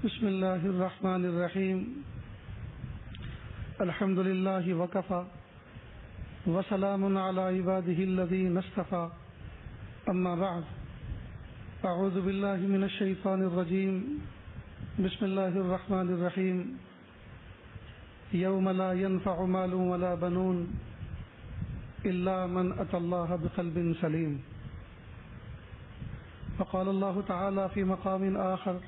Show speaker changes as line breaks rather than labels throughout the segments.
بسم الله الرحمن الرحيم. الحمد لله وكفى وسلام على عباده الذين اصطفى. أما بعد، أعوذ بالله من الشيطان الرجيم. بسم الله الرحمن الرحيم. يوم لا ينفع مال ولا بنون إلا من أتى الله بقلب سليم. فقال الله تعالى في مقام آخر: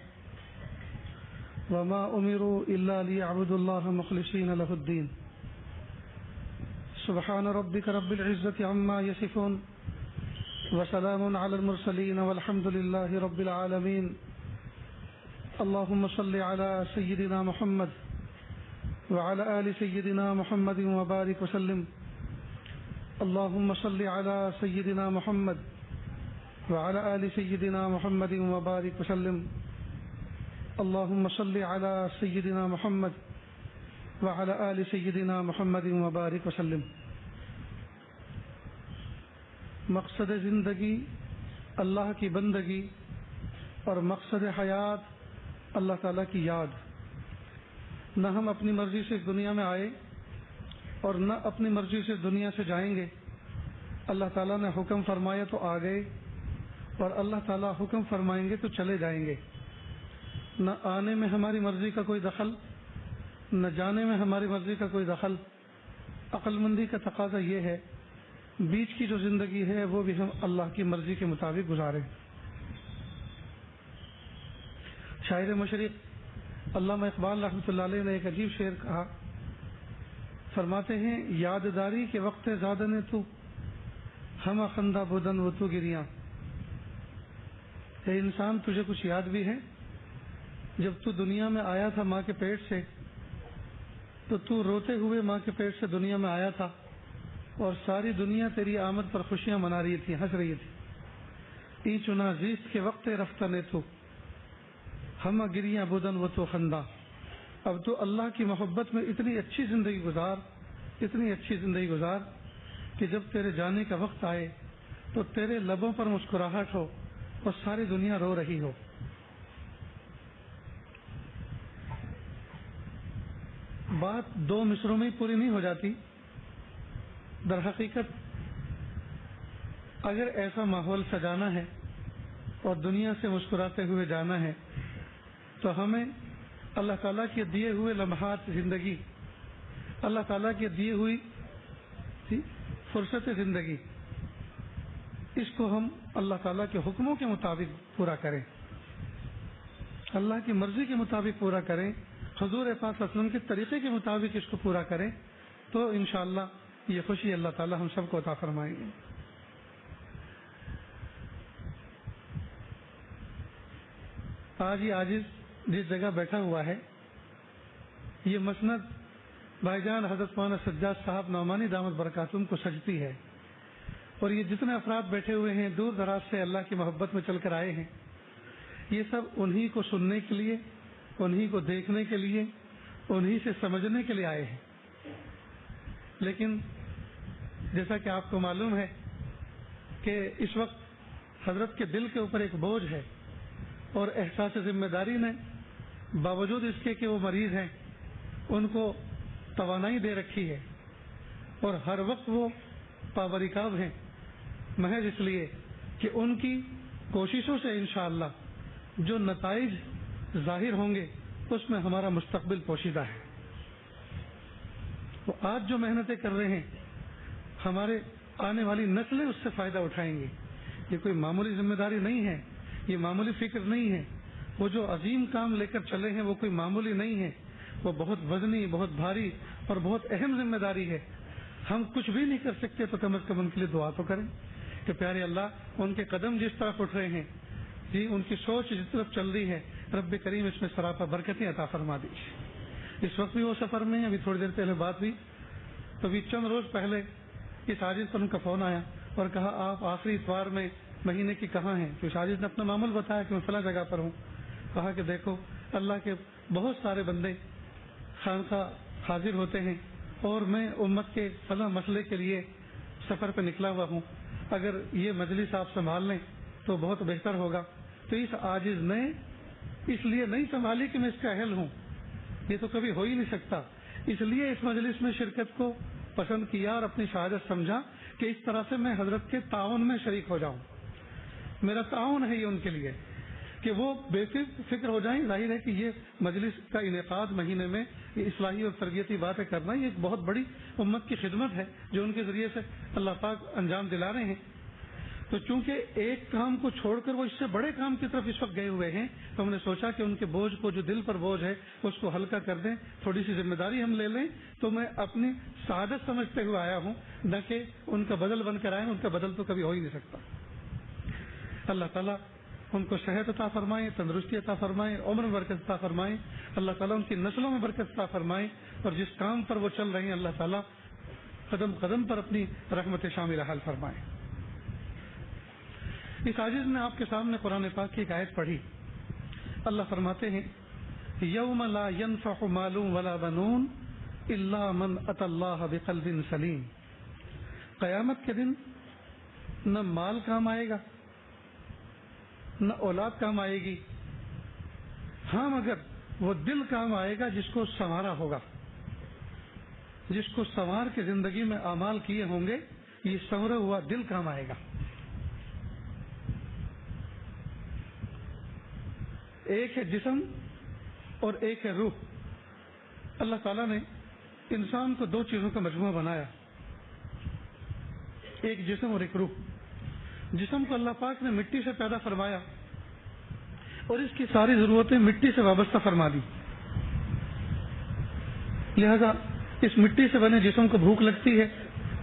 وما أمروا إلا ليعبدوا الله مخلصين له الدين. سبحان ربك رب العزة عما يصفون وسلام على المرسلين والحمد لله رب العالمين. اللهم صل على سيدنا محمد وعلى آل سيدنا محمد وبارك وسلم. اللهم صل على سيدنا محمد وعلى آل سيدنا محمد وبارك وسلم. اللهم صل على سيدنا محمد وعلى آل سيدنا محمد وبارك وسلم. مقصد زندگی اللہ کی بندگی اور مقصد حیات اللہ تعالیٰ کی یاد. نہ ہم اپنی مرضی سے دنیا میں آئے اور نہ اپنی مرضی سے دنیا سے جائیں گے. اللہ تعالیٰ نے حکم فرمایا تو آ گئے، اور اللہ تعالیٰ حکم فرمائیں گے تو چلے جائیں گے. نہ آنے میں ہماری مرضی کا کوئی دخل، نہ جانے میں ہماری مرضی کا کوئی دخل. عقل مندی کا تقاضا یہ ہے بیچ کی جو زندگی ہے وہ بھی ہم اللہ کی مرضی کے مطابق گزاریں. شاعر مشرق علامہ اقبال رحمۃ اللہ علیہ نے ایک عجیب شعر کہا. فرماتے ہیں: یادداری کے وقت زادن تو ہم خندہ بدن و تو گریاں. اے انسان، تجھے کچھ یاد بھی ہے؟ جب تو دنیا میں آیا تھا ماں کے پیٹ سے، تو روتے ہوئے ماں کے پیٹ سے دنیا میں آیا تھا، اور ساری دنیا تیری آمد پر خوشیاں منا رہی تھی، ہنس رہی تھی. ای چنا زیست کے وقت رفتہ نے تو ہم گریاں بدن و تو خندہ. اب تو اللہ کی محبت میں اتنی اچھی زندگی گزار کہ جب تیرے جانے کا وقت آئے تو تیرے لبوں پر مسکراہٹ ہو اور ساری دنیا رو رہی ہو. بات دو مصروں میں ہی پوری نہیں ہو جاتی. در حقیقت اگر ایسا ماحول سجانا ہے اور دنیا سے مسکراتے ہوئے جانا ہے تو ہمیں اللہ تعالیٰ کے دیے ہوئے لمحات زندگی، اللہ تعالیٰ کے دیے ہوئی فرصت زندگی، اس کو ہم اللہ تعالیٰ کے حکموں کے مطابق پورا کریں، اللہ کی مرضی کے مطابق پورا کریں، حضور پاک صلی اللہ علیہ وسلم کے طریقے کے مطابق اس کو پورا کریں، تو انشاءاللہ یہ خوشی اللہ تعالیٰ ہم سب کو عطا فرمائیں گے. آج یہ عاجز جس جگہ بیٹھا ہوا ہے، یہ مسند بھائی جان حضرت مولانا سجاد صاحب نعمانی دامت برکاتہم کو سجتی ہے. اور یہ جتنے افراد بیٹھے ہوئے ہیں دور دراز سے اللہ کی محبت میں چل کر آئے ہیں، یہ سب انہی کو سننے کے لیے، انہی کو دیکھنے کے لیے، انہی سے سمجھنے کے لیے آئے ہیں. لیکن جیسا کہ آپ کو معلوم ہے کہ اس وقت حضرت کے دل کے اوپر ایک بوجھ ہے، اور احساس ذمہ داری نے باوجود اس کے کہ وہ مریض ہیں ان کو توانائی دے رکھی ہے، اور ہر وقت وہ پابریکاب ہیں، محض اس لیے کہ ان کی کوششوں سے انشاءاللہ جو نتائج ظاہر ہوں گے اس میں ہمارا مستقبل پوشیدہ ہے. وہ آج جو محنتیں کر رہے ہیں ہمارے آنے والی نسلیں اس سے فائدہ اٹھائیں گی. یہ کوئی معمولی ذمہ داری نہیں ہے، یہ معمولی فکر نہیں ہے. وہ جو عظیم کام لے کر چلے ہیں وہ کوئی معمولی نہیں ہے، وہ بہت وزنی، بہت بھاری اور بہت اہم ذمہ داری ہے. ہم کچھ بھی نہیں کر سکتے تو کم از کم ان کے لیے دعا تو کریں کہ پیارے اللہ ان کے قدم جس طرف اٹھ رہے ہیں، جی ان کی سوچ جس طرف چل رہی ہے، رب کریم اس میں سراپا برکتیں عطا فرما دیجیے. اس وقت بھی وہ سفر میں، ابھی تھوڑی دیر پہلے بات ہوئی تو ابھی چند روز پہلے اس عاجز پر ان کا فون آیا اور کہا آپ آخری اتوار میں مہینے کی کہاں ہیں؟ تو اس عاجز نے اپنا معمول بتایا کہ میں فلاں جگہ پر ہوں. کہا کہ دیکھو اللہ کے بہت سارے بندے خانقاہ حاضر ہوتے ہیں اور میں امت کے فلاں مسئلے کے لیے سفر پہ نکلا ہوا ہوں، اگر یہ مجلس آپ سنبھال لیں تو بہت بہتر ہوگا. تو اس عاجز نے اس لیے نہیں سنبھالی کہ میں اس کا اہل ہوں، یہ تو کبھی ہو ہی نہیں سکتا، اس لیے اس مجلس میں شرکت کو پسند کیا اور اپنی شہادت سمجھا کہ اس طرح سے میں حضرت کے تعاون میں شریک ہو جاؤں۔ میرا تعاون ہے یہ ان کے لیے کہ وہ بے فکر ہو جائیں۔ ظاہر ہے کہ یہ مجلس کا انعقاد مہینے میں یہ اصلاحی اور تربیتی باتیں کرنا یہ ایک بہت بڑی امت کی خدمت ہے جو ان کے ذریعے سے اللہ پاک انجام دلا رہے ہیں۔ تو چونکہ ایک کام کو چھوڑ کر وہ اس سے بڑے کام کی طرف اس وقت گئے ہوئے ہیں، تو ہم نے سوچا کہ ان کے بوجھ کو، جو دل پر بوجھ ہے، اس کو ہلکا کر دیں، تھوڑی سی ذمہ داری ہم لے لیں۔ تو میں اپنی سعادت سمجھتے ہوئے آیا ہوں، نہ کہ ان کا بدل بن کر آئے۔ ان کا بدل تو کبھی ہو ہی نہیں سکتا۔ اللہ تعالیٰ ان کو صحت عطا فرمائے، تندرستی عطا فرمائے، عمر میں برکت عطا فرمائے۔ اللہ تعالیٰ ان کی نسلوں میں برکت عطا فرمائے، اور جس کام پر وہ چل رہے ہیں اللہ تعالیٰ قدم قدم پر اپنی رحمت شامل حال فرمائے۔ اس عاجز نے آپ کے سامنے قرآن پاک کی ایک آیت پڑھی۔ اللہ فرماتے ہیں یوم لا ينفع مال ولا بنون الا من اتى اللہ بقلب سلیم۔ قیامت کے دن نہ مال کام آئے گا، نہ اولاد کام آئے گی، ہاں مگر وہ دل کام آئے گا جس کو سنوارا ہوگا، جس کو سنوار کے زندگی میں اعمال کیے ہوں گے، یہ سنورا ہوا دل کام آئے گا۔ ایک ہے جسم اور ایک ہے روح۔ اللہ تعالیٰ نے انسان کو دو چیزوں کا مجموعہ بنایا، ایک جسم اور ایک روح۔ جسم کو اللہ پاک نے مٹی سے پیدا فرمایا اور اس کی ساری ضرورتیں مٹی سے وابستہ فرما دی، لہذا اس مٹی سے بنے جسم کو بھوک لگتی ہے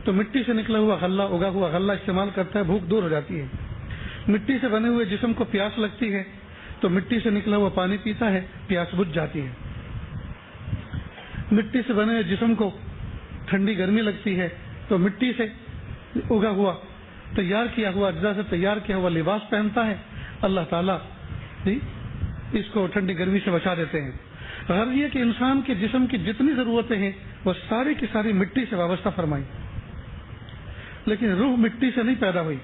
تو مٹی سے نکلا ہوا غلہ، اگا ہوا غلہ استعمال کرتا ہے، بھوک دور ہو جاتی ہے۔ مٹی سے بنے ہوئے جسم کو پیاس لگتی ہے تو مٹی سے نکلا ہوا پانی پیتا ہے، پیاس بجھ جاتی ہے۔ مٹی سے بنے ہوئے جسم کو ٹھنڈی گرمی لگتی ہے تو مٹی سے اگا ہوا، تیار کیا ہوا، اجزاء سے تیار کیا ہوا لباس پہنتا ہے۔ اللہ تعالیٰ اس کو ٹھنڈی گرمی سے بچا دیتے ہیں۔ غرض یہ کہ انسان کے جسم کی جتنی ضرورتیں ہیں وہ ساری کی ساری مٹی سے وابستہ فرمائی، لیکن روح مٹی سے نہیں پیدا ہوئی،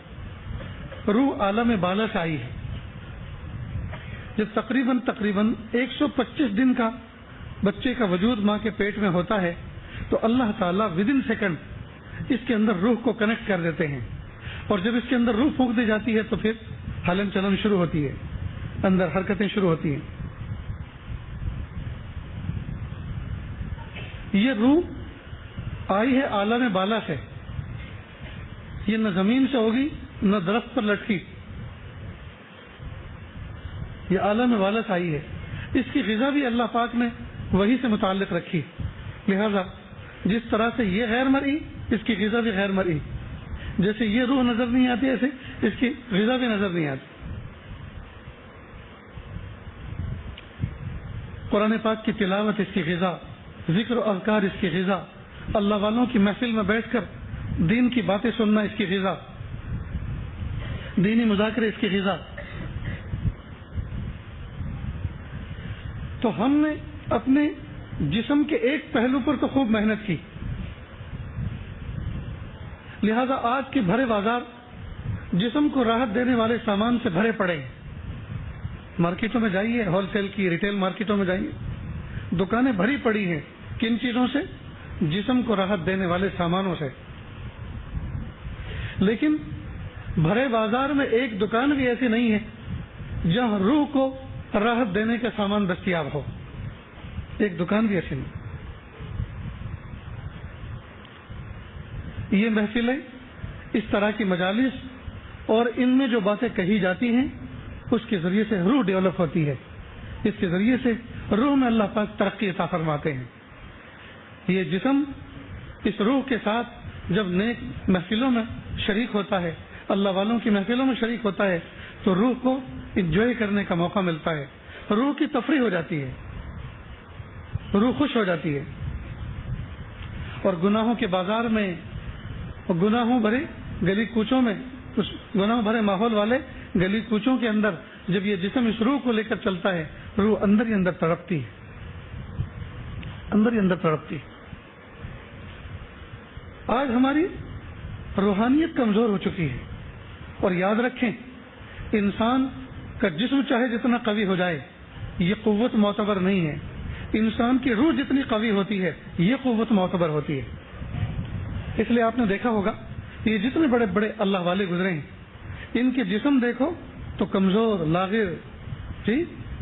روح عالم بالا سے آئی ہے۔ جب تقریباً 125 دن کا بچے کا وجود ماں کے پیٹ میں ہوتا ہے تو اللہ تعالیٰ ودن سیکنڈ اس کے اندر روح کو کنیکٹ کر دیتے ہیں، اور جب اس کے اندر روح پھونک دی جاتی ہے تو پھر ہلن چلن شروع ہوتی ہے، اندر حرکتیں شروع ہوتی ہیں۔ یہ روح آئی ہے عالم بالا سے، یہ نہ زمین سے ہوگی نہ درخت پر لٹکی، یہ عالم بالا سے آئی ہے۔ اس کی غذا بھی اللہ پاک نے وہی سے متعلق رکھی، لہذا جس طرح سے یہ غیر مرئی، اس کی غذا بھی غیر مرئی۔ جیسے یہ روح نظر نہیں آتی ایسے اس کی غذا بھی نظر نہیں آتی۔ قرآن پاک کی تلاوت اس کی غذا، ذکر و اذکار اس کی غذا، اللہ والوں کی محفل میں بیٹھ کر دین کی باتیں سننا اس کی غذا، دینی مذاکرے اس کی غذا۔ تو ہم نے اپنے جسم کے ایک پہلو پر تو خوب محنت کی، لہذا آج کے بھرے بازار جسم کو راحت دینے والے سامان سے بھرے پڑے ہیں۔ مارکیٹوں میں جائیے، ہول سیل کی ریٹیل مارکیٹوں میں جائیے، دکانیں بھری پڑی ہیں، کن چیزوں سے؟ جسم کو راحت دینے والے سامانوں سے۔ لیکن بھرے بازار میں ایک دکان بھی ایسی نہیں ہے جہاں روح کو راحت دینے کا سامان دستیاب ہو، ایک دکان بھی ایسی نہیں۔ یہ محفلیں، اس طرح کی مجالس اور ان میں جو باتیں کہی جاتی ہیں اس کے ذریعے سے روح ڈیولپ ہوتی ہے، اس کے ذریعے سے روح میں اللہ پاک ترقی عطا فرماتے ہیں۔ یہ جسم اس روح کے ساتھ جب نیک محفلوں میں شریک ہوتا ہے، اللہ والوں کی محفلوں میں شریک ہوتا ہے تو روح کو انجوائے کرنے کا موقع ملتا ہے، روح کی تفریح ہو جاتی ہے، روح خوش ہو جاتی ہے۔ اور گناہوں کے بازار میں، گناہوں بھرے گلی کوچوں میں، اس گناہوں بھرے ماحول والے گلی کوچوں کے اندر جب یہ جسم اس روح کو لے کر چلتا ہے، روح اندر ہی اندر تڑپتی ہے، اندر ہی اندر تڑپتی ہے۔ آج ہماری روحانیت کمزور ہو چکی ہے، اور یاد رکھیں انسان کا جسم چاہے جتنا قوی ہو جائے یہ قوت معتبر نہیں ہے. انسان کی روح جتنی قوی ہوتی ہے یہ قوت معتبر ہوتی ہے. اس لیے آپ نے دیکھا ہوگا یہ جتنے بڑے بڑے اللہ والے گزرے ہیں ان کے جسم دیکھو تو کمزور لاغر,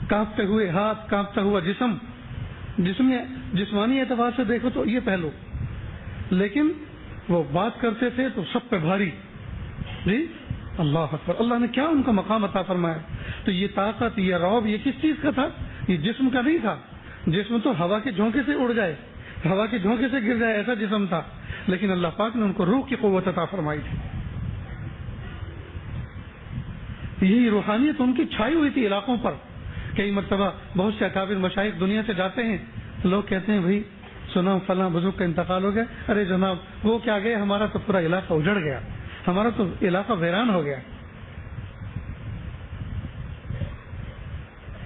کانپتے ہوئے ہاتھ, کانپتا ہوا جسم, جسمانی اعتبار سے دیکھو تو یہ پہلو, لیکن وہ بات کرتے تھے تو سب پہ بھاری. اللہ اکبر, اللہ نے کیا ان کا مقام عطا فرمایا. تو یہ طاقت, یہ رعب, یہ کس چیز کا تھا؟ یہ جسم کا نہیں تھا. جسم تو ہوا کے جھونکے سے اڑ جائے, ہوا کے جھونکے سے گر جائے ایسا جسم تھا, لیکن اللہ پاک نے ان کو روح کی قوت عطا فرمائی تھی. یہی روحانیت ان کی چھائی ہوئی تھی علاقوں پر. کئی مرتبہ بہت سے اکابر مشائخ دنیا سے جاتے ہیں, لوگ کہتے ہیں بھائی سنا فلاں بزرگ کا انتقال ہو گیا. ارے جناب وہ کیا گئے, ہمارا تو پورا علاقہ اجڑ گیا, ہمارا تو علاقہ ویران ہو گیا.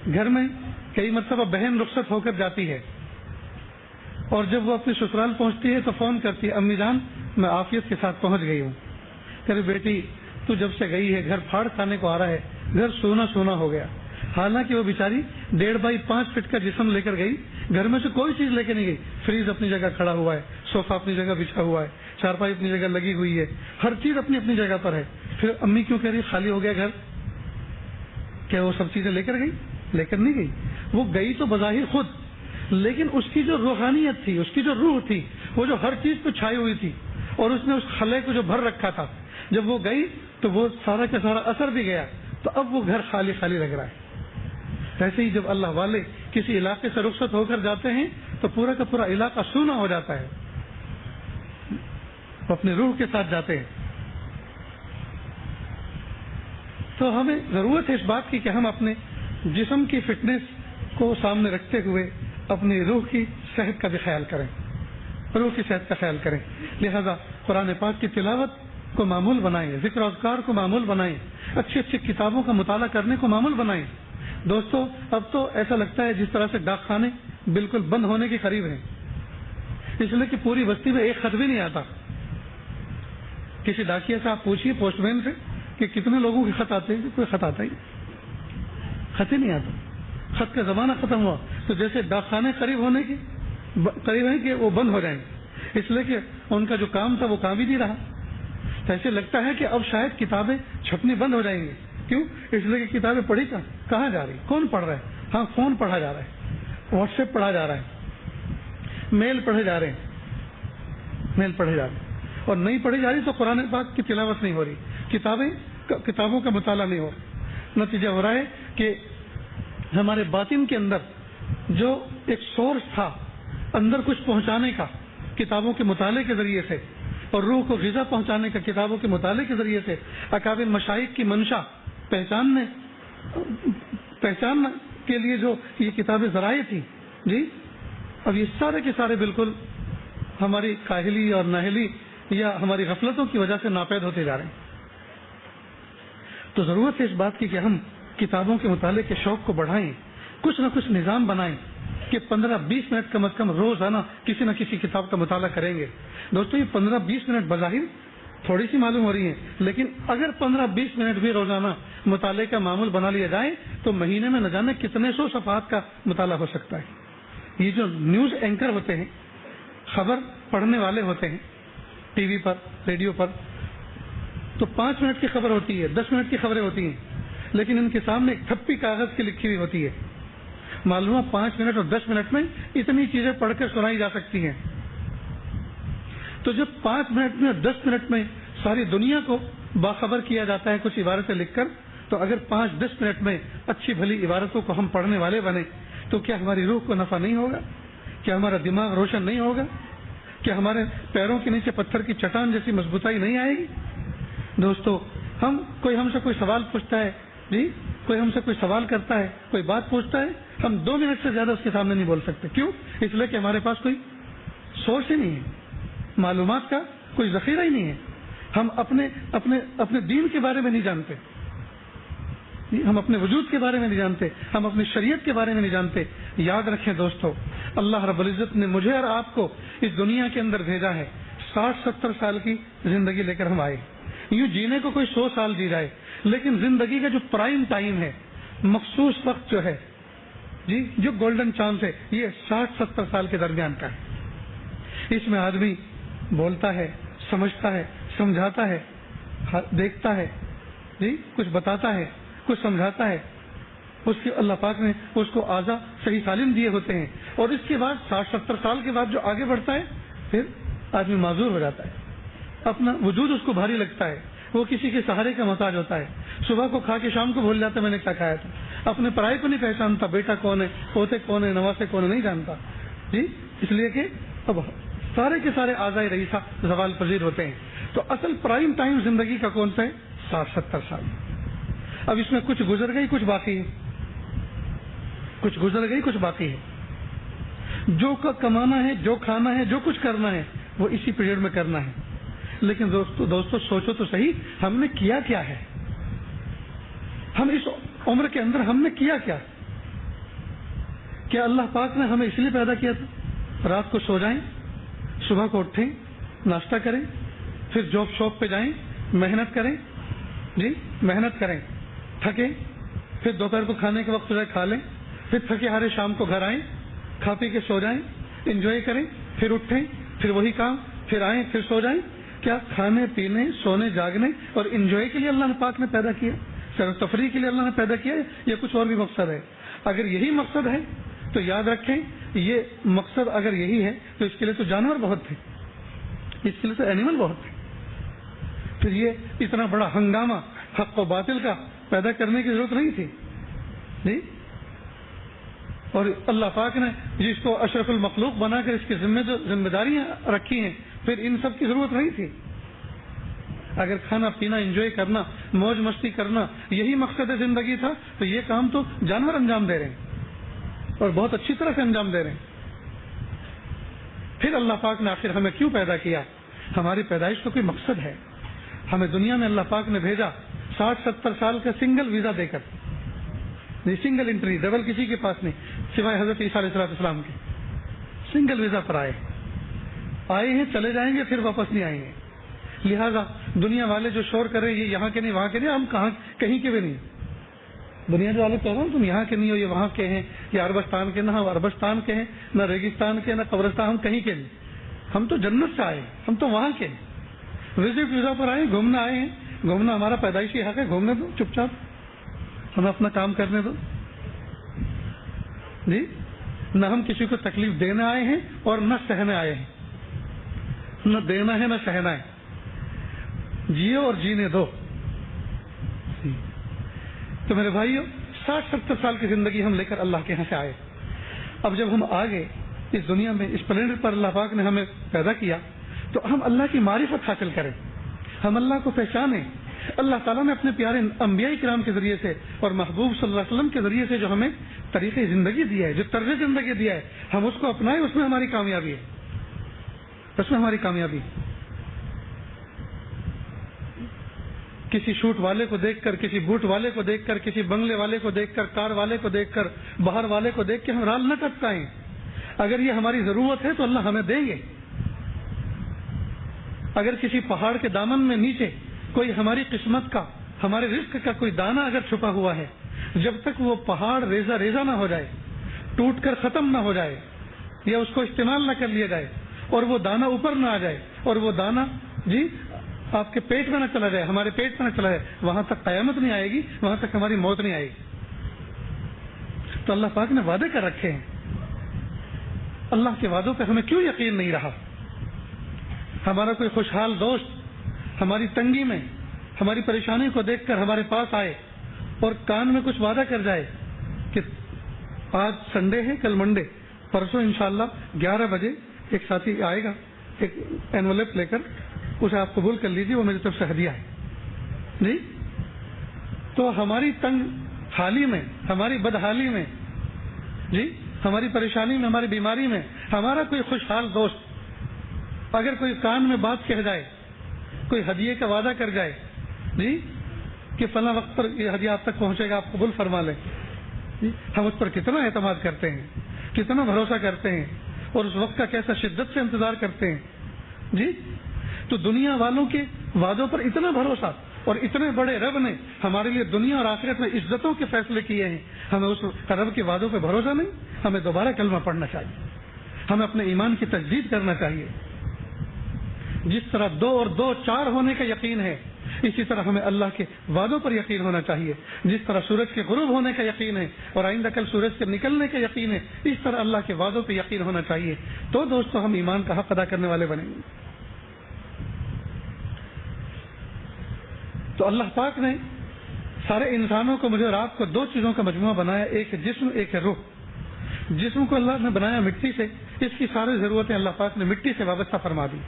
گھر میں کئی مرتبہ بہن رخصت ہو کر جاتی ہے اور جب وہ اپنے سسرال پہنچتی ہے تو فون کرتی ہے, امی جان میں عافیت کے ساتھ پہنچ گئی ہوں. کہ بیٹی تو جب سے گئی ہے گھر پھاڑ کھانے کو آ رہا ہے, گھر سونا سونا ہو گیا. حالانکہ وہ بیچاری 1.5 بائی 5 فٹ کا جسم لے کر گئی, گھر میں سے کوئی چیز لے کے نہیں گئی. فریج اپنی جگہ کھڑا ہوا ہے, صوفہ اپنی جگہ بچھا ہوا ہے, چارپائی اپنی جگہ لگی ہوئی ہے, ہر چیز اپنی اپنی جگہ پر ہے. پھر امی کیوں کہہ رہی خالی ہو گیا گھر؟ کیا وہ سب چیزیں لے کر گئی؟ لے کر نہیں گئی. وہ گئی تو بظاہر خود, لیکن اس کی جو روحانیت تھی, اس کی جو روح تھی, وہ جو ہر چیز پہ چھائی ہوئی تھی اور اس نے اس خلے کو جو بھر رکھا تھا, جب وہ گئی تو وہ سارا کا سارا اثر بھی گیا. تو اب وہ گھر خالی خالی لگ رہا ہے. ایسے ہی جب اللہ والے کسی علاقے سے رخصت ہو کر جاتے ہیں تو پورا کا پورا علاقہ سونا ہو جاتا ہے. اپنے روح کے ساتھ جاتے ہیں. تو ہمیں ضرورت ہے اس بات کی کہ ہم اپنے جسم کی فٹنس کو سامنے رکھتے ہوئے اپنی روح کی صحت کا بھی خیال کریں, روح کی صحت کا خیال کریں. لہذا قرآن پاک کی تلاوت کو معمول بنائیں, ذکر و اذکار کو معمول بنائیں, اچھی اچھی کتابوں کا مطالعہ کرنے کو معمول بنائیں. دوستو اب تو ایسا لگتا ہے جس طرح سے ڈاک خانے بالکل بند ہونے کے قریب ہیں, اس لیے کہ پوری بستی میں ایک خط بھی نہیں آتا. کسی ڈاکیہ سے آپ پوچھیے, پوسٹ مین سے, کہ کتنے لوگوں کے خط آتے ہیں, کوئی خط آتا ہی خط ہی نہیں آتا. خط کا زمانہ ختم ہوا. تو جیسے ڈاک خانے قریب ہیں کہ وہ بند ہو جائیں, اس لیے کہ ان کا جو کام تھا وہ کام ہی نہیں رہا. تو ایسے لگتا ہے کہ اب شاید کتابیں چھپنی بند ہو جائیں گی. کیوں؟ اس لیے کہ کتابیں پڑھی کہاں جا رہی, کون پڑھ رہا ہے؟ ہاں فون پڑھا جا رہا ہے, واٹس ایپ پڑھا جا رہا ہے, میل پڑھے جا رہے ہیں, اور نہیں پڑھی جا رہی تو قرآن پاک کی تلاوت نہیں ہو رہی, کتابوں کا مطالعہ نہیں ہو رہا. نتیجہ ہو رہا ہے کہ ہمارے باطن کے اندر جو ایک سورس تھا اندر کچھ پہنچانے کا کتابوں کے مطالعے کے ذریعے سے, اور روح کو غذا پہنچانے کا کتابوں کے مطالعے کے ذریعے سے, اکابر مشائخ کی منشا پہچاننے کے لیے جو یہ کتابیں ذرائع تھی, اب یہ سارے کے سارے بالکل ہماری کاہلی اور ناہلی یا ہماری غفلتوں کی وجہ سے ناپید ہوتے جا رہے ہیں. تو ضرورت ہے اس بات کی کہ ہم کتابوں کے مطالعے کے شوق کو بڑھائیں, کچھ نہ کچھ نظام بنائیں کہ 15-20 منٹ کم از کم روزانہ کسی نہ کسی کتاب کا مطالعہ کریں گے. دوستو یہ 15-20 منٹ بظاہر تھوڑی سی معلوم ہو رہی ہیں, لیکن اگر 15-20 منٹ بھی روزانہ مطالعے کا معمول بنا لیا جائے تو مہینے میں نہ جانے کتنے سو صفحات کا مطالعہ ہو سکتا ہے. یہ جو نیوز اینکر ہوتے ہیں, خبر پڑھنے والے ہوتے ہیں ٹی وی پر, ریڈیو پر, تو 5 منٹ کی خبر ہوتی ہے, 10 منٹ کی خبریں ہوتی ہیں, لیکن ان کے سامنے ایک تھپی کاغذ کی لکھی ہوئی ہوتی ہے. معلوم 5 منٹ اور 10 منٹ میں اتنی چیزیں پڑھ کر سنائی جا سکتی ہیں. تو جب 5 منٹ میں اور 10 منٹ میں ساری دنیا کو باخبر کیا جاتا ہے کچھ عبارتیں لکھ کر, تو اگر 5-10 منٹ میں اچھی بھلی عبارتوں کو ہم پڑھنے والے بنے تو کیا ہماری روح کو نفع نہیں ہوگا؟ کیا ہمارا دماغ روشن نہیں ہوگا؟ کیا ہمارے پیروں کے نیچے پتھر کی چٹان جیسی مضبوطائی نہیں آئے گی؟ دوستو کوئی ہم سے کوئی سوال پوچھتا ہے, کوئی ہم سے کوئی سوال کرتا ہے, کوئی بات پوچھتا ہے, ہم 2 منٹ سے زیادہ اس کے سامنے نہیں بول سکتے. کیوں؟ اس لیے کہ ہمارے پاس کوئی سورس ہی نہیں ہے, معلومات کا کوئی ذخیرہ ہی نہیں ہے. ہم اپنے دین کے بارے میں نہیں جانتے, ہم اپنے وجود کے بارے میں نہیں جانتے, ہم اپنی شریعت کے بارے میں نہیں جانتے. یاد رکھیں دوستو, اللہ رب العزت نے مجھے اور آپ کو اس دنیا کے اندر بھیجا ہے. 60-70 سال کی زندگی لے کر ہم آئے. یوں جینے کو کوئی 100 سال جی جائے, لیکن زندگی کا جو پرائم ٹائم ہے, مخصوص وقت جو ہے, جی جو گولڈن چانس ہے یہ 60-70 سال کے درمیان کا ہے. اس میں آدمی بولتا ہے، سمجھتا ہے، سمجھاتا ہے، دیکھتا ہے، جی کچھ بتاتا ہے، کچھ سمجھاتا ہے. اس کی اللہ پاک نے اس کو اعضاء صحیح سالم دیے ہوتے ہیں، اور اس کے بعد 60-70 سال کے بعد جو آگے بڑھتا ہے پھر آدمی معذور ہو جاتا ہے، اپنا وجود اس کو بھاری لگتا ہے، وہ کسی کے سہارے کا محتاج ہوتا ہے. صبح کو کھا کے شام کو بھول جاتا ہے میں نے کیا کھایا تھا، اپنے پرائے کو نہیں پہچانتا، بیٹا کون ہے، پوتے کون ہے، نواسے کون ہے نہیں جانتا. جی اس لیے کہ اب سارے کے سارے اعضاء رئیسہ زوال پذیر ہوتے ہیں. تو اصل پرائم ٹائم زندگی کا کون سا ہے؟ 60-70 سال. اب اس میں کچھ گزر گئی، کچھ باقی ہے، کچھ گزر گئی، کچھ باقی ہے. جو کمانا ہے، جو کھانا ہے، جو کچھ کرنا ہے وہ اسی پیریڈ میں کرنا ہے. لیکن دوستو سوچو تو صحیح، ہم نے کیا کیا ہے؟ ہم اس عمر کے اندر ہم نے کیا کیا؟ کیا اللہ پاک نے ہمیں اس لیے پیدا کیا تھا رات کو سو جائیں، صبح کو اٹھیں، ناشتہ کریں، پھر جاب شاپ پہ جائیں، محنت کریں، جی محنت کریں، تھکیں، پھر دوپہر کو کھانے کے وقت جو ہے کھا لیں، پھر تھکے ہارے شام کو گھر آئیں، کھا پی کے سو جائیں، انجوائے کریں، پھر اٹھیں، پھر وہی کام، پھر آئیں، پھر سو جائیں؟ کیا کھانے پینے، سونے، جاگنے اور انجوائے کے لیے اللہ نے پاک نے پیدا کیا؟ صرف تفریح کے لیے اللہ نے پیدا کیا ہے یا کچھ اور بھی مقصد ہے؟ اگر یہی مقصد ہے تو یاد رکھیں، یہ مقصد اگر یہی ہے تو اس کے لیے تو جانور بہت تھے، اس کے لیے تو اینیمل بہت تھے. پھر یہ اتنا بڑا ہنگامہ حق و باطل کا پیدا کرنے کی ضرورت نہیں تھی. جی اور اللہ پاک نے جس کو اشرف المخلوق بنا کر اس کی ذمہ داریاں رکھی ہیں، پھر ان سب کی ضرورت نہیں تھی. اگر کھانا پینا، انجوائے کرنا، موج مستی کرنا یہی مقصد زندگی تھا تو یہ کام تو جانور انجام دے رہے ہیں اور بہت اچھی طرح سے انجام دے رہے ہیں. پھر اللہ پاک نے آخر ہمیں کیوں پیدا کیا؟ ہماری پیدائش کا کوئی مقصد ہے. ہمیں دنیا میں اللہ پاک نے بھیجا 60-70 سال کا سنگل ویزا دے کر، سنگل انٹری، ڈبل کسی کے پاس نہیں سوائے حضرت عیسیٰ علیہ السلام کے. سنگل ویزا پر آئے ہیں، چلے جائیں گے، پھر واپس نہیں آئیں گے. لہذا دنیا والے جو شور کرے یہ یہاں کے نہیں، وہاں کے نہیں، ہم کہیں کے بھی نہیں. دنیا جو والے کہہ رہا ہوں تم یہاں کے نہیں ہو، یہ وہاں کے ہیں، یا عربستان کے، نہ ہم عربستان کے ہیں، نہ ریگستان کے، نہ قبرستان، ہم کہیں کے نہیں. ہم تو جنت سے آئے ہیں، ہم تو وہاں کے ہیں. وزٹ ویزا پر آئے، گھومنا آئے ہیں. گھومنا ہمارا پیدائشی حق ہے، گھومنے دو چپ چاپ، ہمیں اپنا کام کرنے دو. جی نہ ہم کسی کو تکلیف دینے آئے ہیں اور نہ سہنے آئے ہیں. نہ دینا ہے نہ سہنا ہے، جیو اور جینے دو. تو میرے بھائیو 60-70 سال کی زندگی ہم لے کر اللہ کے یہاں سے آئے. اب جب ہم آگے اس دنیا میں اس پلینٹ پر اللہ پاک نے ہمیں پیدا کیا تو ہم اللہ کی معرفت حاصل کریں، ہم اللہ کو پہچانیں. اللہ تعالیٰ نے اپنے پیارے انبیاء کرام کے ذریعے سے اور محبوب صلی اللہ علیہ وسلم کے ذریعے سے جو ہمیں طریقے زندگی دیا ہے، جو طرز زندگی دیا ہے، ہم اس کو اپنائیں. اس میں ہماری کامیابی ہے، اس میں ہماری کامیابی. کسی شوٹ والے کو دیکھ کر، کسی بوٹ والے کو دیکھ کر، کسی بنگلے والے کو دیکھ کر، کار والے کو دیکھ کر، باہر والے کو دیکھ کے ہم رال نہ ٹپکائیں. اگر یہ ہماری ضرورت ہے تو اللہ ہمیں دیں گے. اگر کسی پہاڑ کے دامن میں نیچے کوئی ہماری قسمت کا، ہمارے رزق کا کوئی دانہ اگر چھپا ہوا ہے، جب تک وہ پہاڑ ریزہ ریزہ نہ ہو جائے، ٹوٹ کر ختم نہ ہو جائے، یا اس کو استعمال نہ کر لیا جائے اور وہ دانہ اوپر نہ آ جائے اور وہ دانہ جی آپ کے پیٹ میں نہ چلا جائے، ہمارے پیٹ میں نہ چلا جائے، وہاں تک قیامت نہیں آئے گی، وہاں تک ہماری موت نہیں آئے گی. تو اللہ پاک نے وعدے کر رکھے ہیں. اللہ کے وعدوں پہ ہمیں کیوں یقین نہیں رہا؟ ہمارا کوئی خوشحال دوست ہماری تنگی میں، ہماری پریشانی کو دیکھ کر ہمارے پاس آئے اور کان میں کچھ وعدہ کر جائے کہ آج سنڈے ہے، کل منڈے، پرسوں انشاءاللہ 11 بجے ایک ساتھی آئے گا ایک اینولپ لے کر، اسے آپ قبول کر لیجیے، وہ میری طرف سے ہدیہ ہے. جی تو ہماری تنگ حالی میں، ہماری بدحالی میں، جی ہماری پریشانی میں، ہماری بیماری میں ہمارا کوئی خوشحال دوست اگر کوئی کان میں بات کہہ جائے، کوئی ہدیے کا وعدہ کر جائے، جی کہ فلاں وقت پر یہ ہدیہ آپ تک پہنچے گا، آپ قبول فرما لیں، جی ہم اس پر کتنا اعتماد کرتے ہیں، کتنا بھروسہ کرتے ہیں اور اس وقت کا کیسا شدت سے انتظار کرتے ہیں. جی تو دنیا والوں کے وعدوں پر اتنا بھروسہ اور اتنے بڑے رب نے ہمارے لیے دنیا اور آخرت میں عزتوں کے فیصلے کیے ہیں، ہمیں اس رب کے وعدوں پہ بھروسہ نہیں؟ ہمیں دوبارہ کلمہ پڑھنا چاہیے، ہمیں اپنے ایمان کی تجدید کرنا چاہیے۔ جس طرح 2 اور 2 4 ہونے کا یقین ہے، اسی طرح ہمیں اللہ کے وعدوں پر یقین ہونا چاہیے۔ جس طرح سورج کے غروب ہونے کا یقین ہے اور آئندہ کل سورج کے نکلنے کا یقین ہے، اس طرح اللہ کے وعدوں پہ یقین ہونا چاہیے، تو دوستو ہم ایمان کا حق ادا کرنے والے بنیں گے۔ تو اللہ پاک نے سارے انسانوں کو، مجھے اور آپ کو 2 چیزوں کا مجموعہ بنایا، ایک جسم ایک روح۔ جسم کو اللہ نے بنایا مٹی سے، اس کی ساری ضرورتیں اللہ پاک نے مٹی سے وابستہ فرما دی،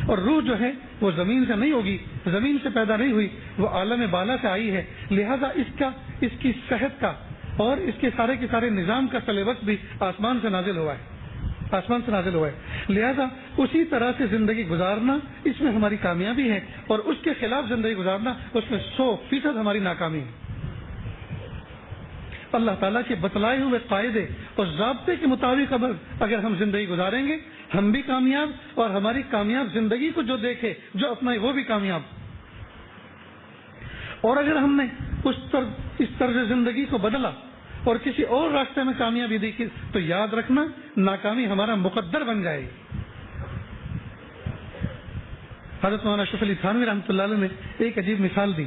اور روح جو ہے وہ زمین سے نہیں ہوگی، زمین سے پیدا نہیں ہوئی، وہ عالم بالا سے آئی ہے، لہذا اس کی صحت کا اور اس کے سارے نظام کا سلیبس بھی آسمان سے نازل ہوا ہے، لہذا اسی طرح سے زندگی گزارنا اس میں ہماری کامیابی ہے، اور اس کے خلاف زندگی گزارنا اس میں 100% ہماری ناکامی ہے۔ اللہ تعالیٰ کے بتلائے ہوئے قاعدے اور ضابطے کے مطابق اگر ہم زندگی گزاریں گے، ہم بھی کامیاب، اور ہماری کامیاب زندگی کو جو دیکھے، جو اپنائے، وہ بھی کامیاب۔ اور اگر ہم نے اس طرز زندگی کو بدلا اور کسی اور راستے میں کامیابی دیکھی، تو یاد رکھنا ناکامی ہمارا مقدر بن جائے گی۔ حضرت مولانا اشرف علی تھانوی رحمۃ اللہ علیہ نے ایک عجیب مثال دی،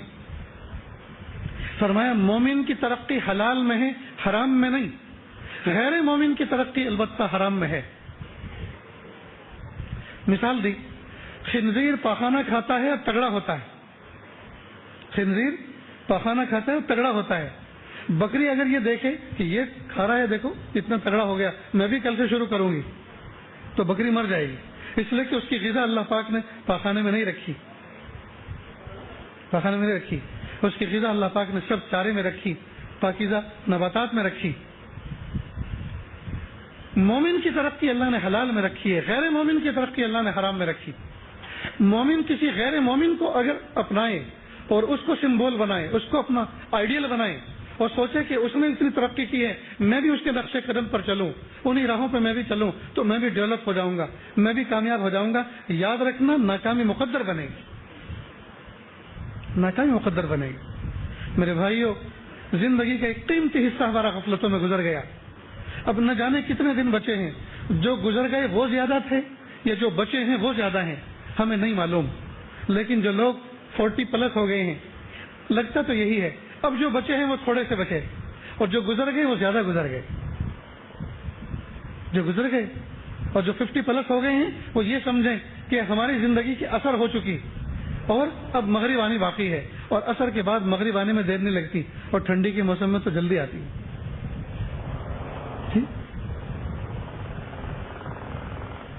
فرمایا مومن کی ترقی حلال میں ہے، حرام میں نہیں، غیر مومن کی ترقی البتہ حرام میں ہے۔ مثال دی، خنزیر پاخانہ کھاتا ہے اور تگڑا ہوتا ہے، خنزیر پاخانہ کھاتا ہے اور تگڑا ہوتا ہے۔ بکری اگر یہ دیکھے کہ یہ کھا رہا ہے، دیکھو اتنا تگڑا ہو گیا، میں بھی کل سے شروع کروں گی، تو بکری مر جائے گی، اس لیے کہ اس کی غذا اللہ پاک نے پاخانے میں نہیں رکھی، اس کی غذا اللہ پاک نے سب چارے میں رکھی، پاکیزہ نباتات میں رکھی۔ مومن کی ترقی اللہ نے حلال میں رکھی ہے، غیر مومن کی ترقی اللہ نے حرام میں رکھی۔ مومن کسی غیر مومن کو اگر اپنائے اور اس کو سمبول بنائے، اس کو اپنا آئیڈیل بنائے، اور سوچے کہ اس نے اتنی ترقی کی ہے، میں بھی اس کے نقش قدم پر چلوں، انہی راہوں پہ میں بھی چلوں، تو میں بھی ڈیولپ ہو جاؤں گا، میں بھی کامیاب ہو جاؤں گا، یاد رکھنا ناکامی مقدر بنے گی، ناکامی مقدر بنے گی۔ میرے بھائیوں، زندگی کا ایک قیمتی حصہ ہمارا غفلتوں میں گزر گیا، اب نہ جانے کتنے دن بچے ہیں، جو گزر گئے وہ زیادہ تھے یا جو بچے ہیں وہ زیادہ ہیں، ہمیں نہیں معلوم، لیکن جو لوگ 40+ ہو گئے ہیں، لگتا تو یہی ہے، اب جو بچے ہیں وہ تھوڑے سے بچے، اور جو گزر گئے وہ زیادہ گزر گئے، جو گزر گئے اور جو 50+ ہو گئے ہیں وہ یہ سمجھیں کہ ہماری زندگی کی اثر ہو چکی، اور اب مغرب آنی باقی ہے، اور اثر کے بعد مغرب آنے میں دیر نہیں لگتی، اور ٹھنڈی کے موسم میں تو جلدی آتی ہے۔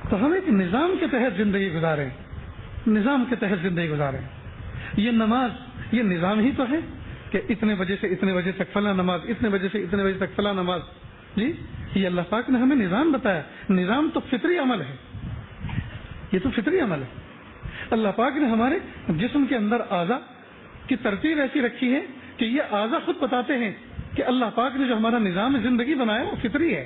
تو ہم ایک نظام کے تحت زندگی گزاریں، نظام کے تحت زندگی گزاریں۔ یہ نماز، یہ نظام ہی تو ہے کہ اتنے بجے سے اتنے بجے تک فلاں نماز، اتنے بجے سے اتنے بجے تک فلاں نماز، جی یہ اللہ پاک نے ہمیں نظام بتایا۔ نظام تو فطری عمل ہے، یہ تو فطری عمل ہے۔ اللہ پاک نے ہمارے جسم کے اندر اعضاء کی ترتیب ایسی رکھی ہے کہ یہ اعضاء خود بتاتے ہیں کہ اللہ پاک نے جو ہمارا نظام زندگی بنایا وہ فطری ہے۔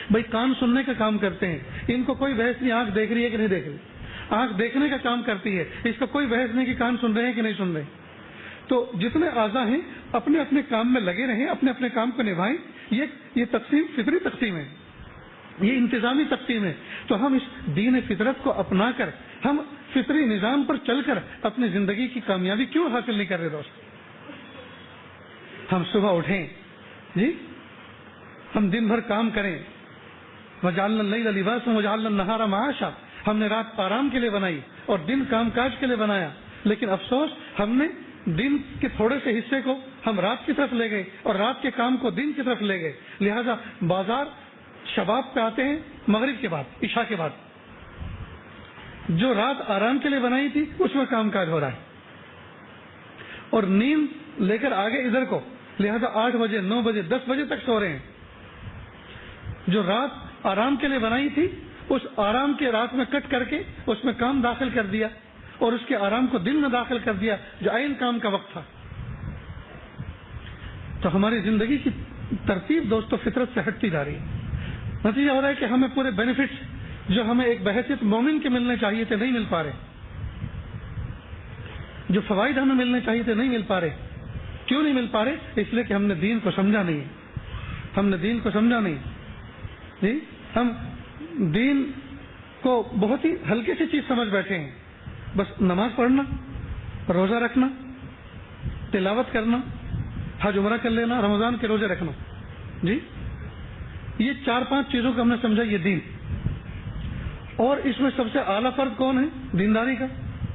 بھائی کان سننے کا کام کرتے ہیں، ان کو کوئی بحث نہیں آنکھ دیکھ رہی ہے کہ نہیں دیکھ رہی، آنکھ دیکھنے کا کام کرتی ہے، اس کا کوئی بحث نہیں کہ کان سن رہے ہیں کہ نہیں سن رہے۔ تو جتنے اعضاء ہیں اپنے اپنے کام میں لگے رہیں، اپنے اپنے کام کو نبھائیں، یہ تقسیم فطری تقسیم ہے، یہ انتظامی تقسیم ہے۔ تو ہم اس دین فطرت کو اپنا کر، ہم فطری نظام پر چل کر اپنی زندگی کی کامیابی کیوں حاصل نہیں کر رہے دوست؟ ہم صبح اٹھیں، جی ہم دن بھر کام کریں، وجعلنا اللیل لباسا وجعلنا النہار معاشا، ہم نے رات آرام کے لیے بنائی اور دن کام کاج کے لیے بنایا، لیکن افسوس ہم نے دن کے تھوڑے سے حصے کو ہم رات کی طرف لے گئے اور رات کے کام کو دن کی طرف لے گئے، لہذا بازار شباب پہ آتے ہیں مغرب کے بعد، عشاء کے بعد، جو رات آرام کے لیے بنائی تھی اس میں کام کاج ہو رہا ہے، اور نیند لے کر آگے ادھر کو، لہذا 8 بجے 9 بجے 10 بجے تک سو رہے ہیں۔ جو رات آرام کے لیے بنائی تھی اس آرام کے رات میں کٹ کر کے اس میں کام داخل کر دیا، اور اس کے آرام کو دن میں داخل کر دیا جو عین کام کا وقت تھا۔ تو ہماری زندگی کی ترتیب دوستو فطرت سے ہٹتی جا رہی ہے، نتیجہ ہو رہا ہے کہ ہمیں پورے بینیفٹس جو ہمیں ایک بحیثیت مومن کے ملنے چاہیے تھے نہیں مل پا رہے۔ جو فوائد ہمیں ملنے چاہیے تھے نہیں مل پا رہے. کیوں نہیں مل پا رہے؟ اس لیے کہ ہم نے دین کو سمجھا نہیں. ہم نے دین کو سمجھا نہیں. جی ہم دین کو بہت ہی ہلکے سی چیز سمجھ بیٹھے ہیں. بس نماز پڑھنا، روزہ رکھنا، تلاوت کرنا، حج عمرہ کر لینا، رمضان کے روزے رکھنا. جی یہ 4-5 چیزوں کو ہم نے سمجھا یہ دین. اور اس میں سب سے اعلیٰ فرد کون ہے دینداری کا؟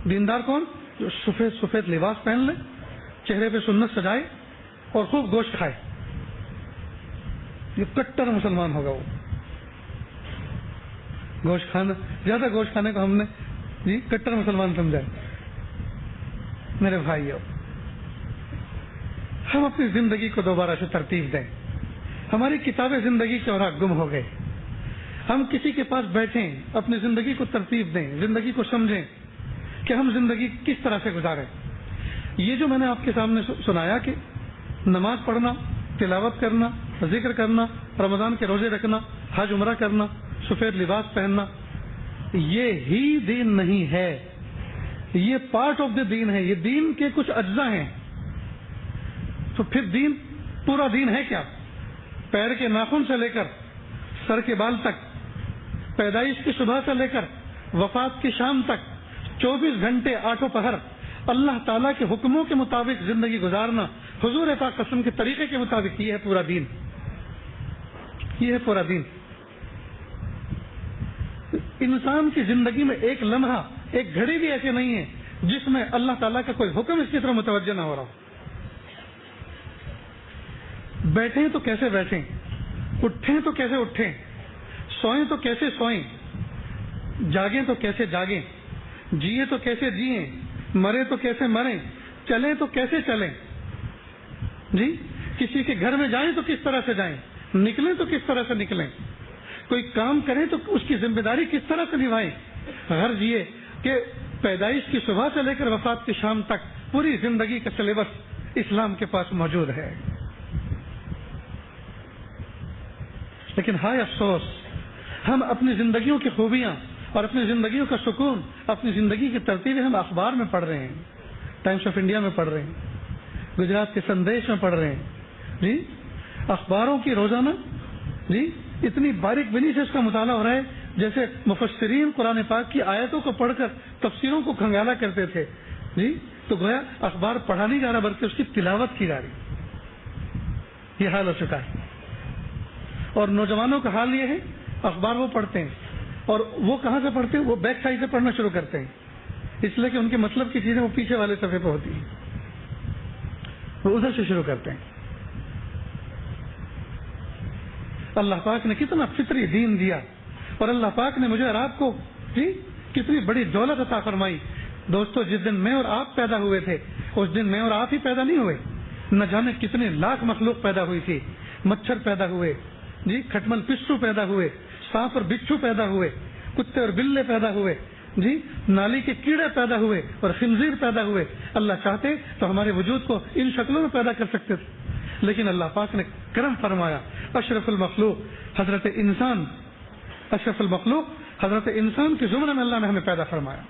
دیندار کون؟ جو سفید سفید لباس پہن لے، چہرے پہ سنت سجائے اور خوب گوشت کھائے. یہ کٹر مسلمان ہوگا. وہ گوشت کھانا، زیادہ گوشت کھانے کو ہم نے جی کٹر مسلمان سمجھا ہے. میرے بھائیو، ہم اپنی زندگی کو دوبارہ سے ترتیب دیں. ہماری کتابیں زندگی کے اوراق گم ہو گئے. ہم کسی کے پاس بیٹھیں، اپنی زندگی کو ترتیب دیں، زندگی کو سمجھیں کہ ہم زندگی کس طرح سے گزاریں. یہ جو میں نے آپ کے سامنے سنایا کہ نماز پڑھنا، تلاوت کرنا، ذکر کرنا، رمضان کے روزے رکھنا، حج عمرہ کرنا، سفید لباس پہننا، یہ ہی دین نہیں ہے. یہ پارٹ آف دا دین ہے. یہ دین کے کچھ اجزاء ہیں. تو پھر دین پورا دین ہے کیا؟ پیر کے ناخن سے لے کر سر کے بال تک، پیدائش کی صبح سے لے کر وفات کی شام تک 24 گھنٹے 8 پہر اللہ تعالیٰ کے حکموں کے مطابق زندگی گزارنا، حضور پاک قسم کے طریقے کے مطابق، یہ ہے پورا دین. یہ ہے پورا دین. انسان کی زندگی میں ایک لمحہ، ایک گھڑی بھی ایسے نہیں ہے جس میں اللہ تعالیٰ کا کوئی حکم اس کی طرف متوجہ نہ ہو رہا ہو. بیٹھیں تو کیسے بیٹھیں، اٹھیں تو کیسے اٹھیں، سوئیں تو کیسے سوئیں، جاگیں تو کیسے جاگیں، جیے تو کیسے جیئیں، مرے تو کیسے مریں، چلیں تو کیسے چلیں. جی کسی کے گھر میں جائیں تو کس طرح سے جائیں، نکلیں تو کس طرح سے نکلیں، کوئی کام کریں تو اس کی ذمہ داری کس طرح سے نبھائیں. غرض یہ کہ پیدائش کی صبح سے لے کر وفات کی شام تک پوری زندگی کا سلیبس اسلام کے پاس موجود ہے. لیکن ہائے افسوس، ہم اپنی زندگیوں کی خوبیاں اور اپنی زندگیوں کا سکون، اپنی زندگی کی ترتیبیں ہم اخبار میں پڑھ رہے ہیں، ٹائمس آف انڈیا میں پڑھ رہے ہیں، گجرات کے سندیش میں پڑھ رہے ہیں. جی اخباروں کی روزانہ جی اتنی باریک بینی سے اس کا مطالعہ ہو رہا ہے جیسے مفسرین قرآن پاک کی آیتوں کو پڑھ کر تفسیروں کو کھنگالا کرتے تھے. جی تو گویا اخبار پڑھا نہیں جا رہا بلکہ اس کی تلاوت کی جا رہی. یہ حال ہو چکا ہے. اور نوجوانوں کا حال یہ ہے، اخبار وہ پڑھتے ہیں اور وہ کہاں سے پڑھتے ہیں؟ وہ بیک سائڈ سے پڑھنا شروع کرتے ہیں، اس لیے کہ ان کے مطلب کی چیزیں وہ پیچھے والے صفحے پہ ہوتی ہیں، وہ ادھر سے شروع کرتے ہیں. اللہ پاک نے کتنا فطری دین دیا، اور اللہ پاک نے مجھے اور آپ کو جی کتنی بڑی دولت عطا فرمائی. دوستو، جس دن میں اور آپ پیدا ہوئے تھے اس دن میں اور آپ ہی پیدا نہیں ہوئے، نہ جانے کتنے لاکھ مخلوق پیدا ہوئی تھی. مچھر پیدا ہوئے، جی کھٹمل پسو پیدا ہوئے، سانپ اور بچھو پیدا ہوئے، کتے اور بلے پیدا ہوئے، جی نالی کے کیڑے پیدا ہوئے اور خنزیر پیدا ہوئے. اللہ چاہتے تو ہمارے وجود کو ان شکلوں میں پیدا کر سکتے تھے، لیکن اللہ پاک نے کرم فرمایا. اشرف المخلوق حضرت انسان، اشرف المخلوق حضرت انسان کے زمرے میں اللہ نے ہمیں پیدا فرمایا.